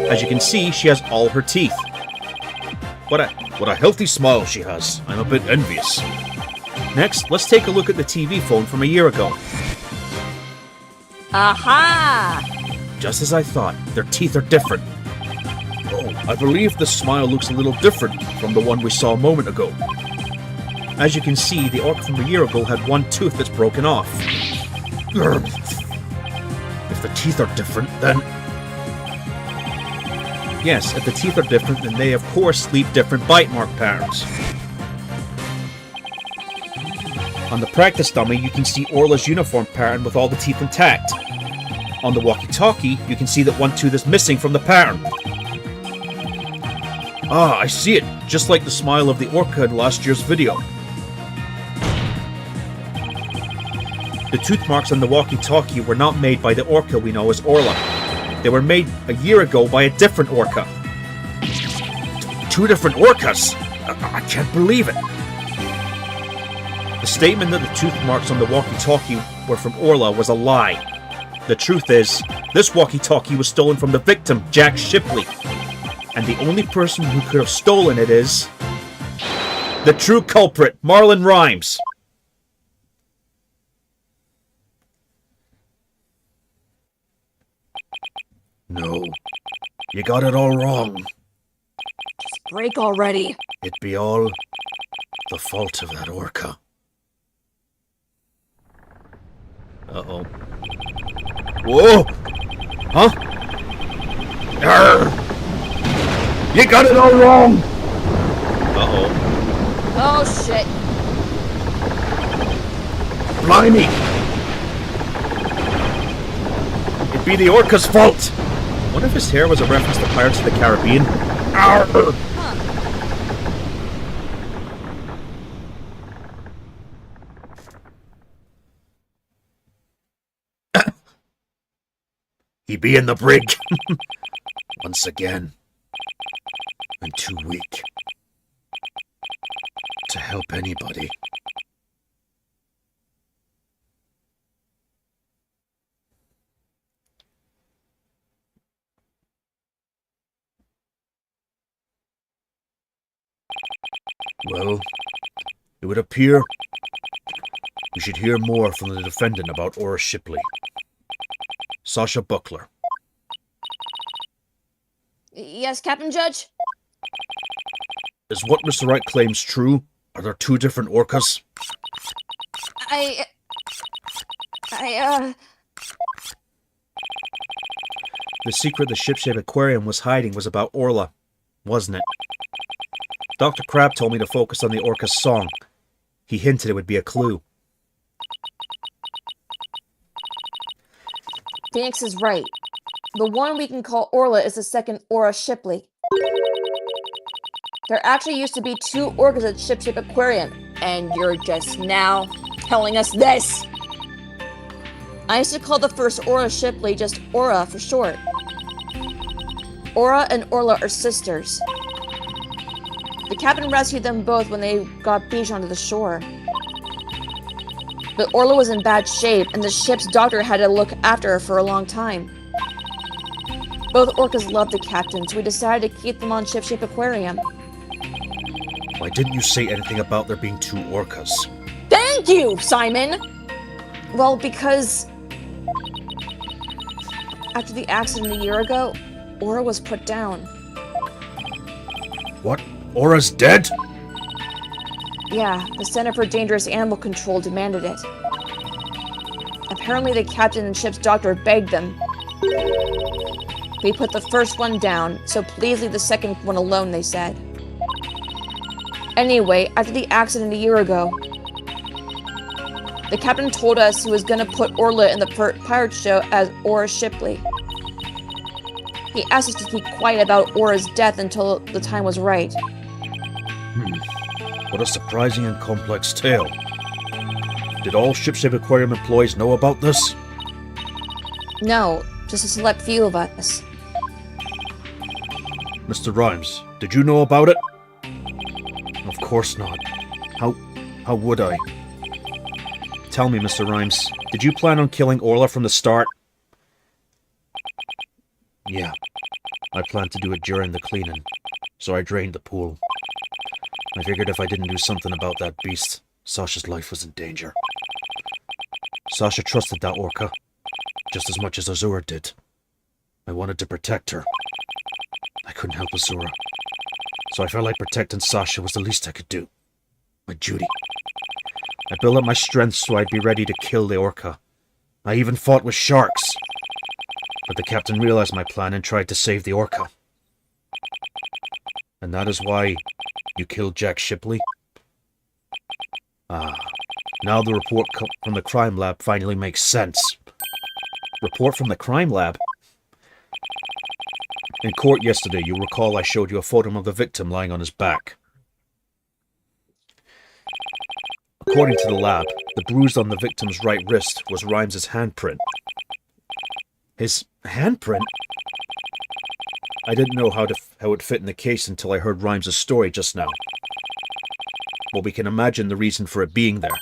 As you can see, she has all her teeth. What a healthy smile she has. I'm a bit envious. Next, let's take a look at the TV phone from a year ago. Aha! Just as I thought, their teeth are different. Oh, I believe the smile looks a little different from the one we saw a moment ago. As you can see, the orc from a year ago had one tooth that's broken off. If the teeth are different, then... Yes, if the teeth are different, then they of course leave different bite mark patterns. On the practice dummy, you can see Orla's uniform pattern with all the teeth intact. On the walkie-talkie, you can see that one tooth is missing from the pattern. Ah, I see it, just like the smile of the orca in last year's video. The tooth marks on the walkie-talkie were not made by the orca we know as Orla. They were made a year ago by a different orca. Two different orcas? I can't believe it. The statement that the tooth marks on the walkie-talkie were from Orla was a lie. The truth is, this walkie-talkie was stolen from the victim, Jack Shipley. And the only person who could have stolen it is... the true culprit, Marlon Rhymes. No, you got it all wrong. Just break already. It be all the fault of that orca. Uh-oh. Whoa! Huh? Arr! You got it all wrong! Uh-oh. Oh shit. Blimey! It'd be the orca's fault! What if his hair was a reference to Pirates of the Caribbean? Arr! He be in the brig. Once again. I'm too weak to help anybody. Well, it would appear we should hear more from the defendant about Ora Shipley. Sasha Buckler. Yes, Captain Judge? Is what Mr. Wright claims true? Are there two different orcas? The secret the ship-shape aquarium was hiding was about Orla, wasn't it? Dr. Crab told me to focus on the orca's song. He hinted it would be a clue. Phoenix is right. The one we can call Orla is the second Ora Shipley. There actually used to be two orcas at Ship Aquarium, and you're just now telling us this. I used to call the first Ora Shipley just Ora for short. Ora and Orla are sisters. The captain rescued them both when they got beached onto the shore. But Orla was in bad shape, and the ship's doctor had to look after her for a long time. Both orcas loved the captain, so we decided to keep them on Ship Aquarium. Why didn't you say anything about there being 2 orcas? Thank you, Simon! Well, because after the accident a year ago, Aura was put down. What? Aura's dead? Yeah, the Center for Dangerous Animal Control demanded it. Apparently the captain and ship's doctor begged them. We put the first one down, so please leave the second one alone, they said. Anyway, after the accident a year ago, the captain told us he was gonna put Orla in the pirate show as Aura Shipley. He asked us to keep quiet about Aura's death until the time was right. What a surprising and complex tale. Did all Ship Aquarium employees know about this? No, just a select few of us. Mr. Rhymes, did you know about it? Of course not. How would I? Tell me, Mr. Rhymes, did you plan on killing Orla from the start? Yeah, I planned to do it during the cleaning, so I drained the pool. I figured if I didn't do something about that beast, Sasha's life was in danger. Sasha trusted that orca, just as much as Azura did. I wanted to protect her. I couldn't help Azura, so I felt like protecting Sasha was the least I could do. My duty. I built up my strength so I'd be ready to kill the orca. I even fought with sharks. But the captain realized my plan and tried to save the orca. And that is why you killed Jack Shipley? Ah, now the report from the crime lab finally makes sense. Report from the crime lab? In court yesterday, you recall I showed you a photo of the victim lying on his back. According to the lab, the bruise on the victim's right wrist was Rhymes' handprint. His handprint? I didn't know how it fit in the case until I heard Rhymes' story just now. Well, we can imagine the reason for it being there.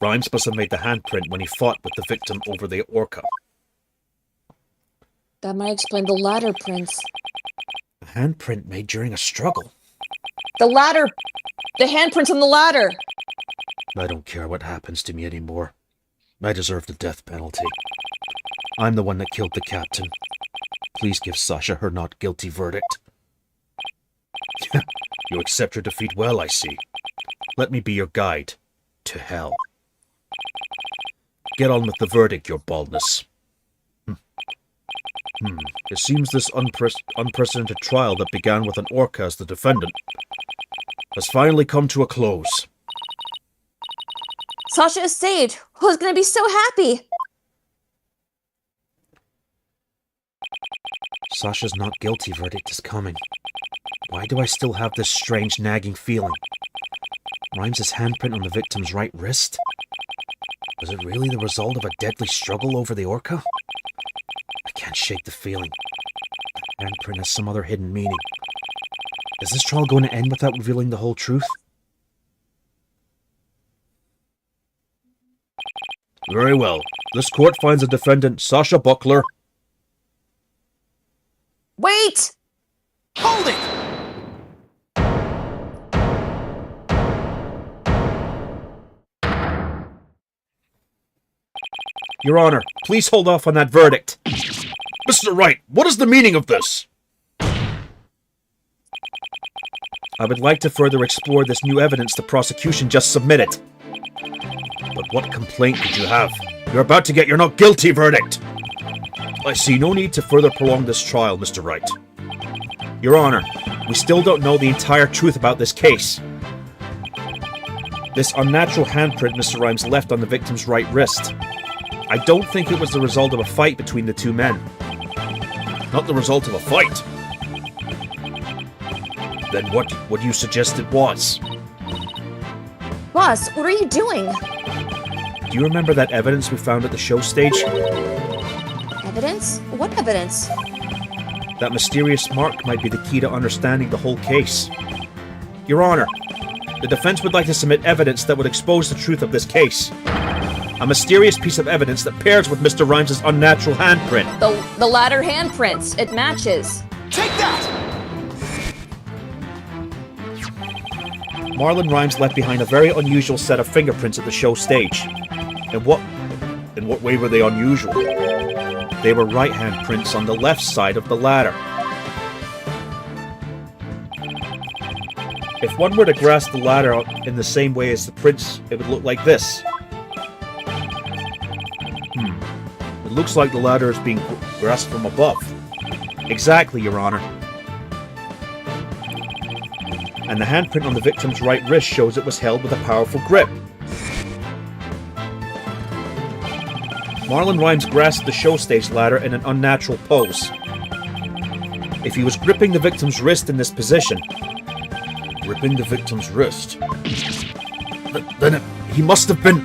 Rhymes must have made the handprint when he fought with the victim over the orca. That might explain the ladder prints. A handprint made during a struggle. The ladder! The handprints on the ladder! I don't care what happens to me anymore. I deserve the death penalty. I'm the one that killed the captain. Please give Sasha her not guilty verdict. You accept your defeat well, I see. Let me be your guide to hell. Get on with the verdict, your baldness. It seems this unprecedented trial that began with an orca as the defendant has finally come to a close. Sasha is saved! Who's gonna be so happy? Sasha's not guilty verdict is coming. Why do I still have this strange nagging feeling? Rhymes' handprint on the victim's right wrist? Was it really the result of a deadly struggle over the orca? I can't shake the feeling. The handprint has some other hidden meaning. Is this trial going to end without revealing the whole truth? Very well. This court finds the defendant Sasha Buckler. Wait! Hold it! Your Honor, please hold off on that verdict. Mr. Wright, what is the meaning of this? I would like to further explore this new evidence the prosecution just submitted. But what complaint did you have? You're about to get your not guilty verdict. I see no need to further prolong this trial, Mr. Wright. Your Honor, we still don't know the entire truth about this case. This unnatural handprint Mr. Rhymes left on the victim's right wrist. I don't think it was the result of a fight between the two men. Not the result of a fight. Then what do you suggest it was? Boss, what are you doing? Do you remember that evidence we found at the show stage? Evidence? What evidence? That mysterious mark might be the key to understanding the whole case. Your Honor, The defense would like to submit evidence that would expose the truth of this case. A mysterious piece of evidence that pairs with Mr. Rhymes' unnatural handprint. The latter handprints. It matches. Take that! Marlon Rhymes left behind a very unusual set of fingerprints at the show stage. In what way were they unusual? They were right hand prints on the left side of the ladder. If one were to grasp the ladder in the same way as the prints, it would look like this. It looks like the ladder is being grasped from above. Exactly, Your Honor. And the handprint on the victim's right wrist shows it was held with a powerful grip. Marlon Rhymes grasped the show stage ladder in an unnatural pose. If he was gripping the victim's wrist in this position, Gripping the victim's wrist. Then he must have been...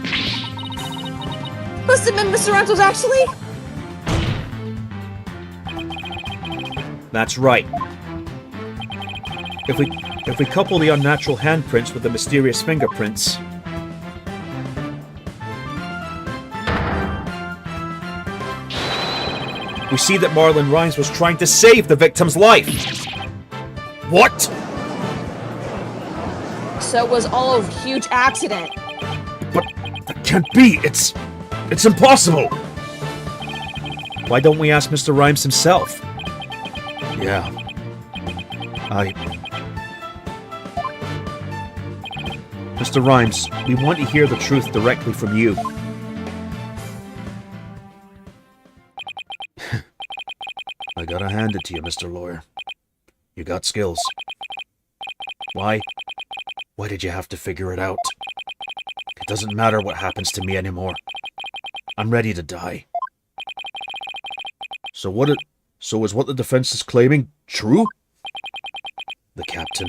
Must have been Mr. Rhymes was actually... That's right. If we couple the unnatural handprints with the mysterious fingerprints, we see that Marlon Rhymes was trying to save the victim's life. What? So it was all a huge accident. But that can't be. It's impossible. Why don't we ask Mr. Rhymes himself? Yeah. Mr. Rhymes, we want to hear the truth directly from you. I gotta hand it to you, Mr. Lawyer. You got skills. Why? Why did you have to figure it out? It doesn't matter what happens to me anymore. I'm ready to die. So is what the defense is claiming true? The captain.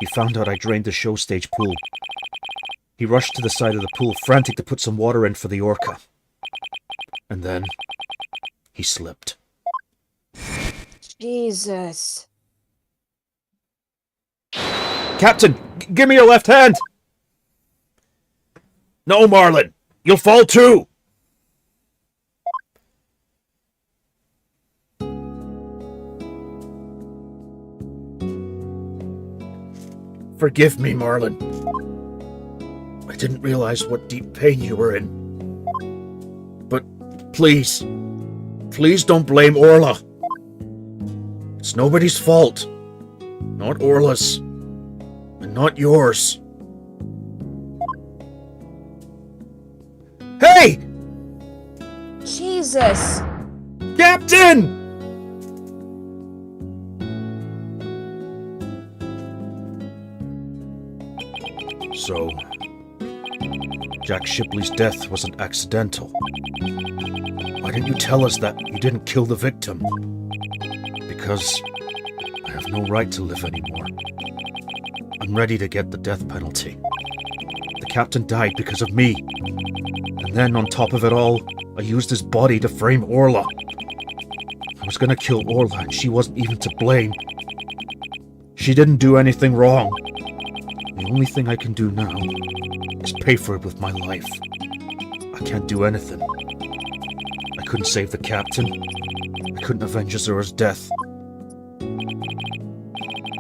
He found out I drained the show stage pool. He rushed to the side of the pool, frantic to put some water in for the orca. And then he slipped. Jesus. Captain, give me your left hand! No, Marlon! You'll fall too! Forgive me, Marlon. I didn't realize what deep pain you were in. But please don't blame Orla. It's nobody's fault. Not Orla's. And not yours. Hey! Jesus. Captain! So, Jack Shipley's death wasn't accidental. Why didn't you tell us that you didn't kill the victim? Because I have no right to live anymore. I'm ready to get the death penalty. The captain died because of me. And then, on top of it all, I used his body to frame Orla. I was gonna kill Orla, and she wasn't even to blame. She didn't do anything wrong. The only thing I can do now is pay for it with my life. I can't do anything. I couldn't save the captain. I couldn't avenge Azura's death.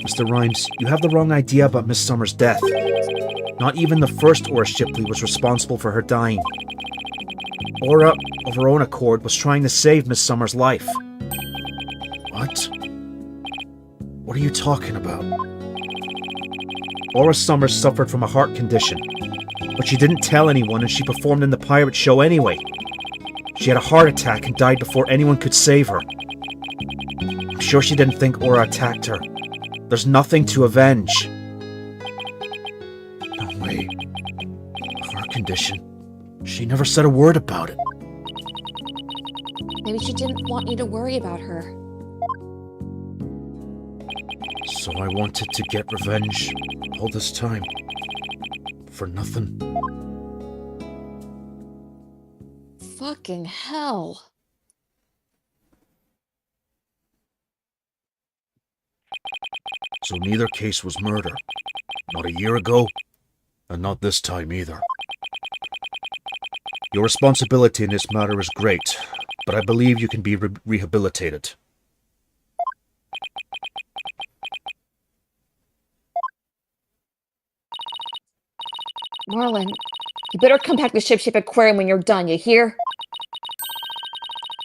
Mr. Rhymes, you have the wrong idea about Miss Summer's death. Not even the first Aura Shipley was responsible for her dying. Aura, of her own accord, was trying to save Miss Summer's life. What? What are you talking about? Aura Summers suffered from a heart condition, but she didn't tell anyone and she performed in the pirate show anyway. She had a heart attack and died before anyone could save her. I'm sure she didn't think Aura attacked her. There's nothing to avenge. No way. Heart condition. She never said a word about it. Maybe she didn't want you to worry about her. So I wanted to get revenge all this time. For nothing. Fucking hell. So neither case was murder. Not a year ago, And not this time either. Your responsibility in this matter is great, but I believe you can be rehabilitated. Marlin, you better come back to Ship Aquarium when you're done, you hear?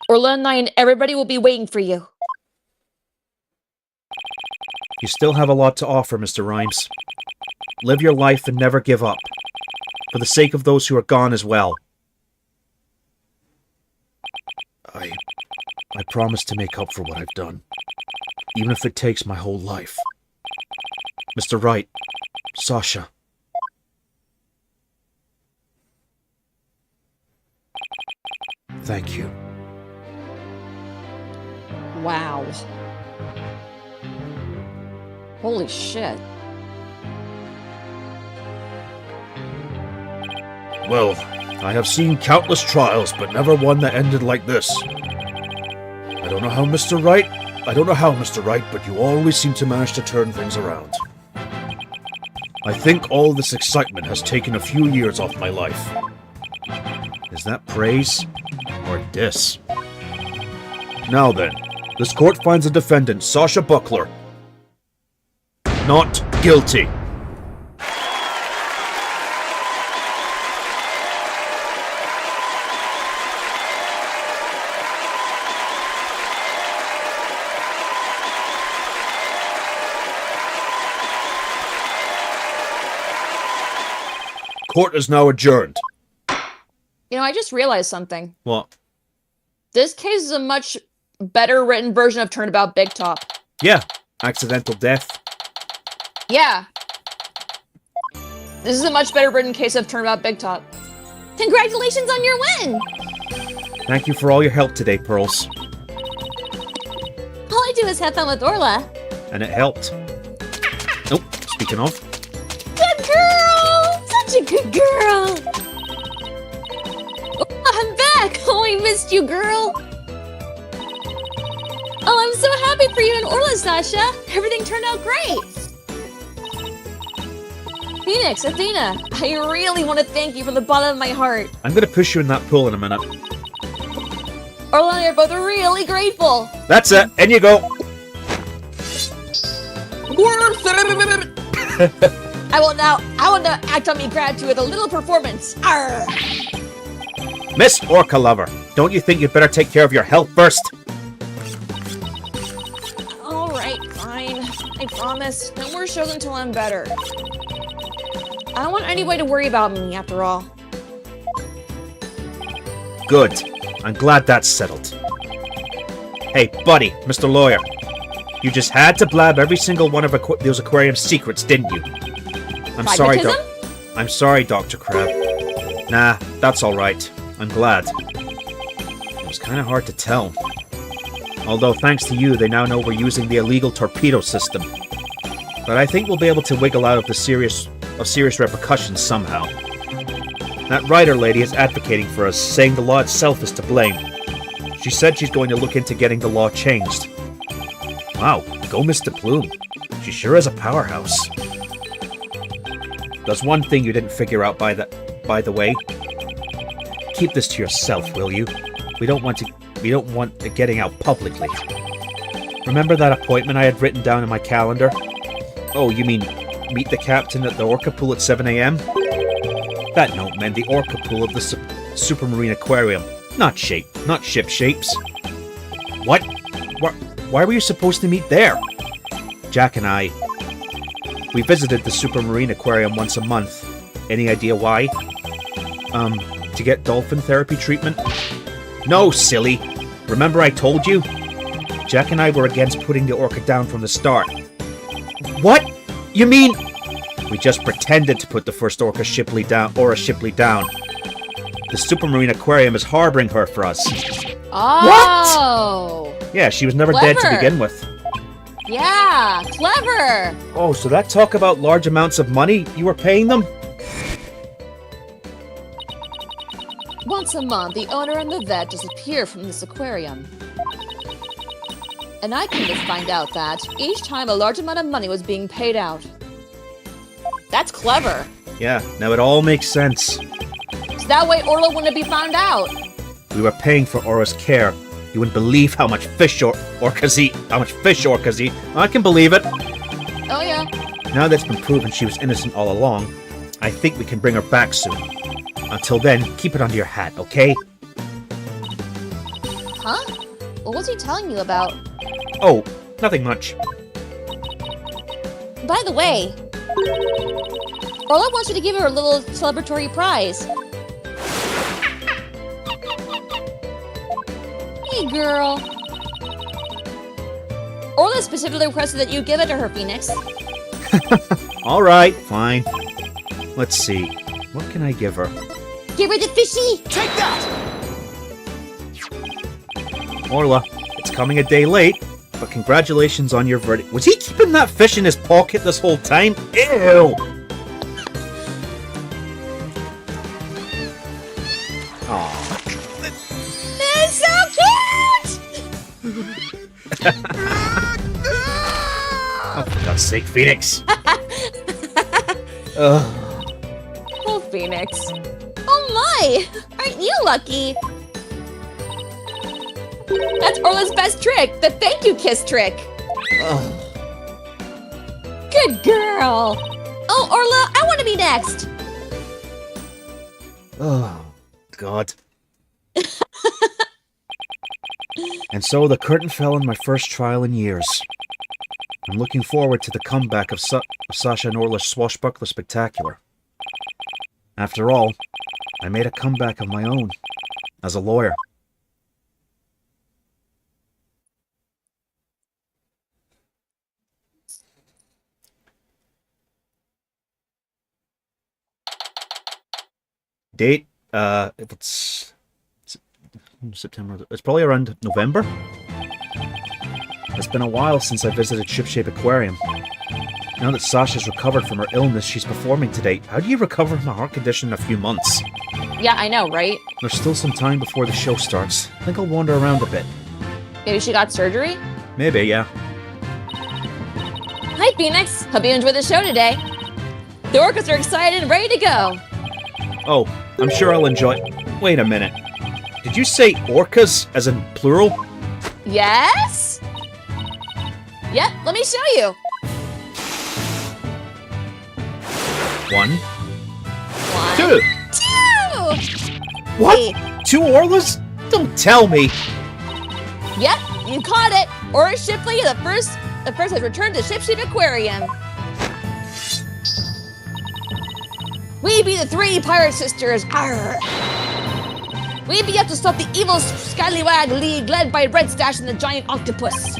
Orla and I and everybody will be waiting for you. You still have a lot to offer, Mr. Rhymes. Live your life and never give up. For the sake of those who are gone as well. I promise to make up for what I've done, even if it takes my whole life. Mr. Wright, Sasha. Thank you. Wow. Holy shit. Well, I have seen countless trials, but never one that ended like this. I don't know how, Mr. Wright, but you always seem to manage to turn things around. I think all this excitement has taken a few years off my life. Is that praise or diss? Now then, this court finds the defendant, Sasha Buckler, not guilty. Court is now adjourned. You know, I just realized something. What? This case is a much better written version of Turnabout Big Top. Yeah, accidental death. Yeah. This is a much better written case of Turnabout Big Top. Congratulations on your win! Thank you for all your help today, Pearls. All I do is have fun with Orla. And it helped. Oh, speaking of. Good girl! Such a good girl! Oh, I'm back! Oh, I missed you, girl! Oh, I'm so happy for you and Orla, Sasha! Everything turned out great! Phoenix, Athena, I really want to thank you from the bottom of my heart. I'm gonna push you in that pool in a minute. Orla and I are both really grateful. That's it, in you go. I will now act on me gratitude with a little performance. Arr! Miss Orca Lover, don't you think you'd better take care of your health first? Alright, fine. I promise. No more shows until I'm better. I don't want anybody to worry about me, after all. Good. I'm glad that's settled. Hey, buddy, Mr. Lawyer. You just had to blab every single one of those aquarium secrets, didn't you? I'm sorry, Dr. Crab. Nah, that's alright. I'm glad. It was kind of hard to tell. Although, thanks to you, they now know we're using the illegal torpedo system. But I think we'll be able to wiggle out of serious repercussions somehow. That writer lady is advocating for us, saying the law itself is to blame. She said she's going to look into getting the law changed. Wow, go Mr. Plume. She sure is a powerhouse. There's one thing you didn't figure out by the way. Keep this to yourself, will you? We don't want it getting out publicly. Remember that appointment I had written down in my calendar? Oh, you mean meet the captain at the Orca Pool at 7 a.m.? That note meant the Orca Pool of the Supermarine Aquarium, not ship shapes. What? Why were you supposed to meet there? Jack and I, we visited the Supermarine Aquarium once a month. Any idea why? To get dolphin therapy treatment? No, silly. Remember I told you? Jack and I were against putting the orca down from the start. What? You mean... We just pretended to put the first Orca Shipley down. The Supermarine Aquarium is harboring her for us. Oh! What? Yeah, she was never Clever. dead to begin with. Yeah, clever! Oh, so that talk about large amounts of money you were paying them? Once a month, the owner and the vet disappear from this aquarium. And I came to find out that each time a large amount of money was being paid out. That's clever. Yeah, now it all makes sense. So that way Orla wouldn't be found out. We were paying for Aura's care. You wouldn't believe how much fish orcas eat. I can believe it. Oh yeah. Now that it's been proven she was innocent all along, I think we can bring her back soon. Until then, keep it under your hat, okay? Huh? What was he telling you about? Oh, nothing much. By the way, Orla wants you to give her a little celebratory prize. Hey, girl. Orla specifically requested that you give it to her, Phoenix. Alright, fine. Let's see. What can I give her? Give her the fishy! Take that! Orla, it's coming a day late, but congratulations on your verdict. Was he keeping that fish in his pocket this whole time? Ew! Aw. That's so cute! Oh, for God's sake, Phoenix! Ugh. Oh, Phoenix. Oh my! Aren't you lucky? That's Orla's best trick, the thank you kiss trick. Ugh. Good girl. Oh, Orla, I want to be next. Oh, God. And so the curtain fell on my first trial in years. I'm looking forward to the comeback of Sasha and Orla's Swashbuckler Spectacular. After all, I made a comeback of my own, as a lawyer. Date, if it's September, it's probably around November. It's been a while since I visited Shipshape Aquarium. Now that Sasha's recovered from her illness, she's performing today. How do you recover from a heart condition in a few months? Yeah, I know, right? There's still some time before the show starts. I think I'll wander around a bit. Maybe she got surgery? Maybe, yeah. Hi, Phoenix. Hope you enjoyed the show today. The orcas are excited and ready to go. Oh, I'm sure I'll enjoy... Wait a minute. Did you say orcas, as in plural? Yes? Yep, let me show you. One. One. Two. Two! What? Wait. 2 Orlas? Don't tell me. Yep, you caught it. Aura Shipley, the first has returned to Shipshape Aquarium. We be the 3 pirate sisters. Arr. We be up to stop the evil Scallywag League led by Red Stash and the giant octopus.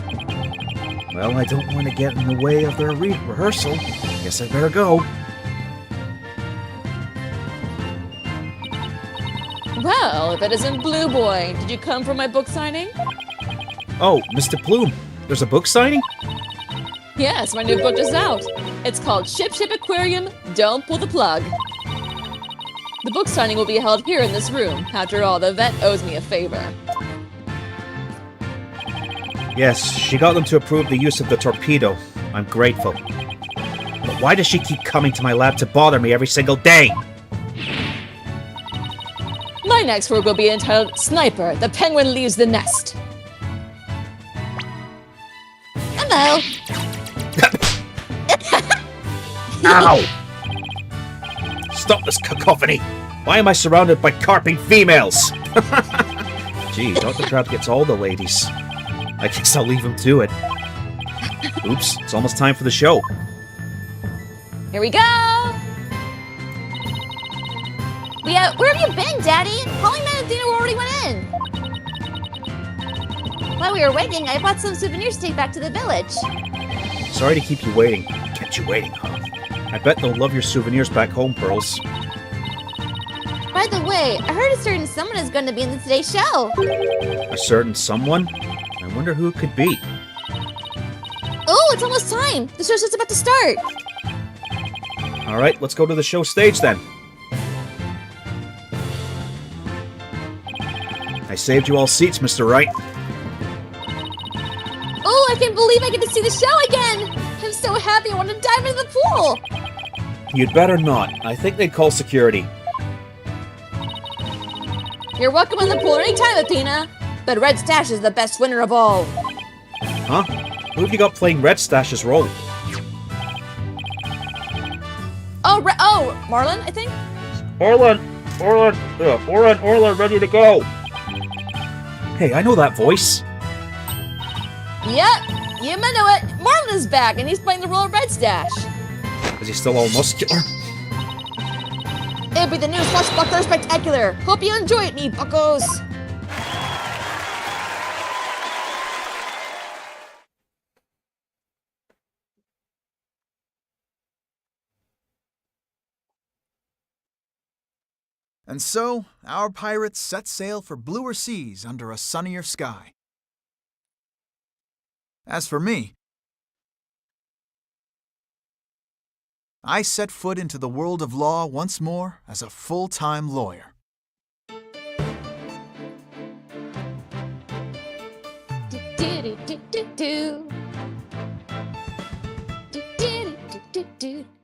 Well, I don't want to get in the way of their rehearsal. Guess I better go. Well, if it isn't Blue Boy, did you come for my book signing? Oh, Mr. Plume, there's a book signing? Yes, my new book is out. It's called Shipshape Aquarium, Don't Pull the Plug. The book signing will be held here in this room. After all, the vet owes me a favor. Yes, she got them to approve the use of the torpedo. I'm grateful. But why does she keep coming to my lab to bother me every single day? My next work will be entitled Sniper, the Penguin Leaves the Nest. Hello. Ow! Stop this cacophony! Why am I surrounded by carping females? Gee, Dr. Crab gets all the ladies. I guess I'll leave him to it. Oops, it's almost time for the show. Here we go. Where have you been, Daddy? Hollyman and Dina already went in. While we were waiting, I bought some souvenirs to take back to the village. Sorry to keep you waiting. Kept you waiting, huh? I bet they'll love your souvenirs back home, Pearls. By the way, I heard a certain someone is going to be in today's show. A certain someone? I wonder who it could be. Oh, it's almost time. The show's just about to start. Alright, let's go to the show stage then. I saved you all seats, Mr. Wright. Oh, I can't believe I get to see the show again. I'm so happy I want to dive into the pool. You'd better not. I think they'd call security. You're welcome in the pool anytime, Athena. But Red Stash is the best winner of all. Huh? Who have you got playing Red Stash's role? Oh, Marlon, I think? Orlan, ready to go. Hey, I know that voice. Yep, you may know it. Marlon is back, and he's playing the role of Red Stash. Is he still all muscular? It'll be the new Swashbuckler Spectacular. Hope you enjoy it, me buckos. And so, our pirates set sail for bluer seas under a sunnier sky. As for me, I set foot into the world of law once more as a full-time lawyer.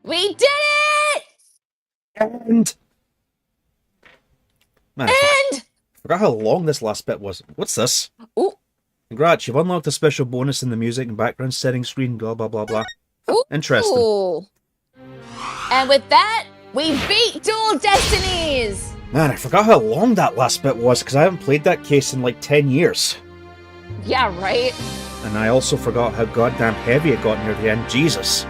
We did it! And... Man, I forgot how long this last bit was. What's this? Ooh. Congrats, you've unlocked a special bonus in the music and background settings screen, blah blah blah blah. Ooh. Interesting. And with that, we beat Dual Destinies! Man, I forgot how long that last bit was, because I haven't played that case in like 10 years. Yeah, right? And I also forgot how goddamn heavy it got near the end. Jesus.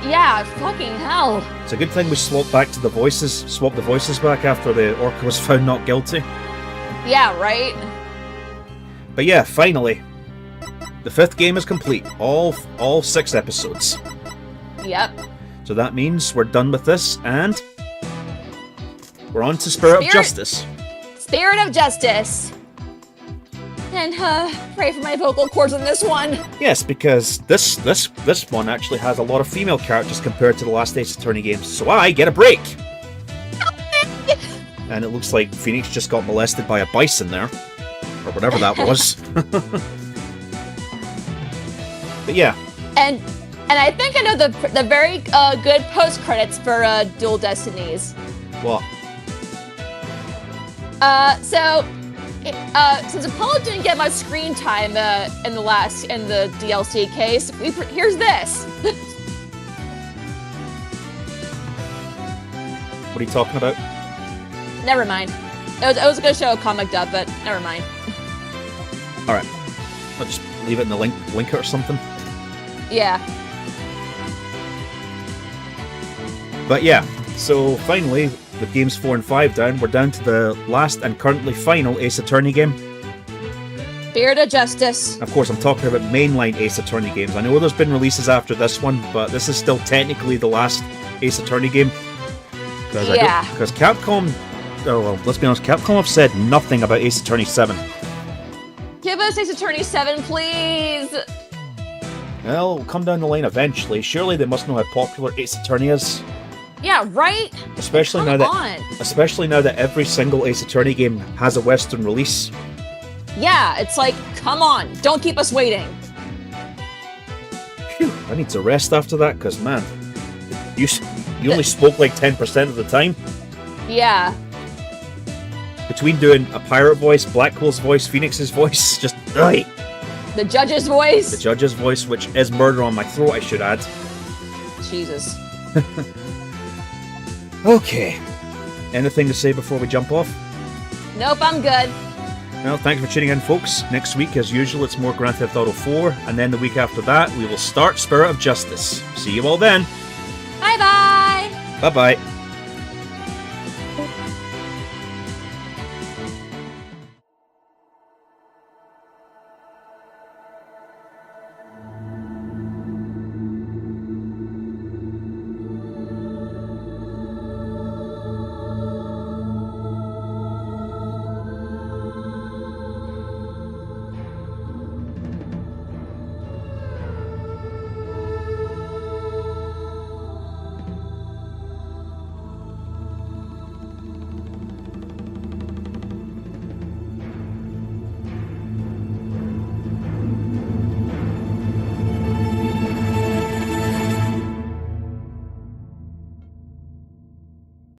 Yeah, fucking hell. It's a good thing we swapped the voices back after the orca was found not guilty. Yeah, right? But yeah, finally. The 5th game is complete. All 6 episodes. Yep. So that means we're done with this, and we're on to Spirit of Justice. Spirit of Justice. And pray for my vocal cords on this one. Yes, because this one actually has a lot of female characters compared to the last Ace Attorney games, so I get a break. And it looks like Phoenix just got molested by a bison there, or whatever that was. But yeah. And I think I know the very good post credits for Dual Destinies. What? Since Apollo didn't get much screen time in the DLC case, here's this. What are you talking about? Never mind. I was gonna show a comic dub, but never mind. All right, I'll just leave it in the link it or something. Yeah. But yeah, so finally, with games 4 and 5 down, we're down to the last and currently final Ace Attorney game. Spirit of Justice. Of course, I'm talking about mainline Ace Attorney games. I know there's been releases after this one, but this is still technically the last Ace Attorney game. Because Capcom, let's be honest, Capcom have said nothing about Ace Attorney 7. Give us Ace Attorney 7, please! Well, it'll come down the line eventually. Surely they must know how popular Ace Attorney is. Yeah, right? Especially now that every single Ace Attorney game has a Western release. Yeah, it's like, come on, don't keep us waiting. Phew, I need to rest after that, because man, you only spoke like 10% of the time. Yeah. Between doing a pirate voice, Blackwell's voice, Phoenix's voice, just right. The judge's voice. The judge's voice, which is murder on my throat, I should add. Jesus. Okay. Anything to say before we jump off? Nope, I'm good. Well, thanks for tuning in, folks. Next week, as usual, it's more Grand Theft Auto 4, and then the week after that, we will start Spirit of Justice. See you all then. Bye-bye. Bye-bye.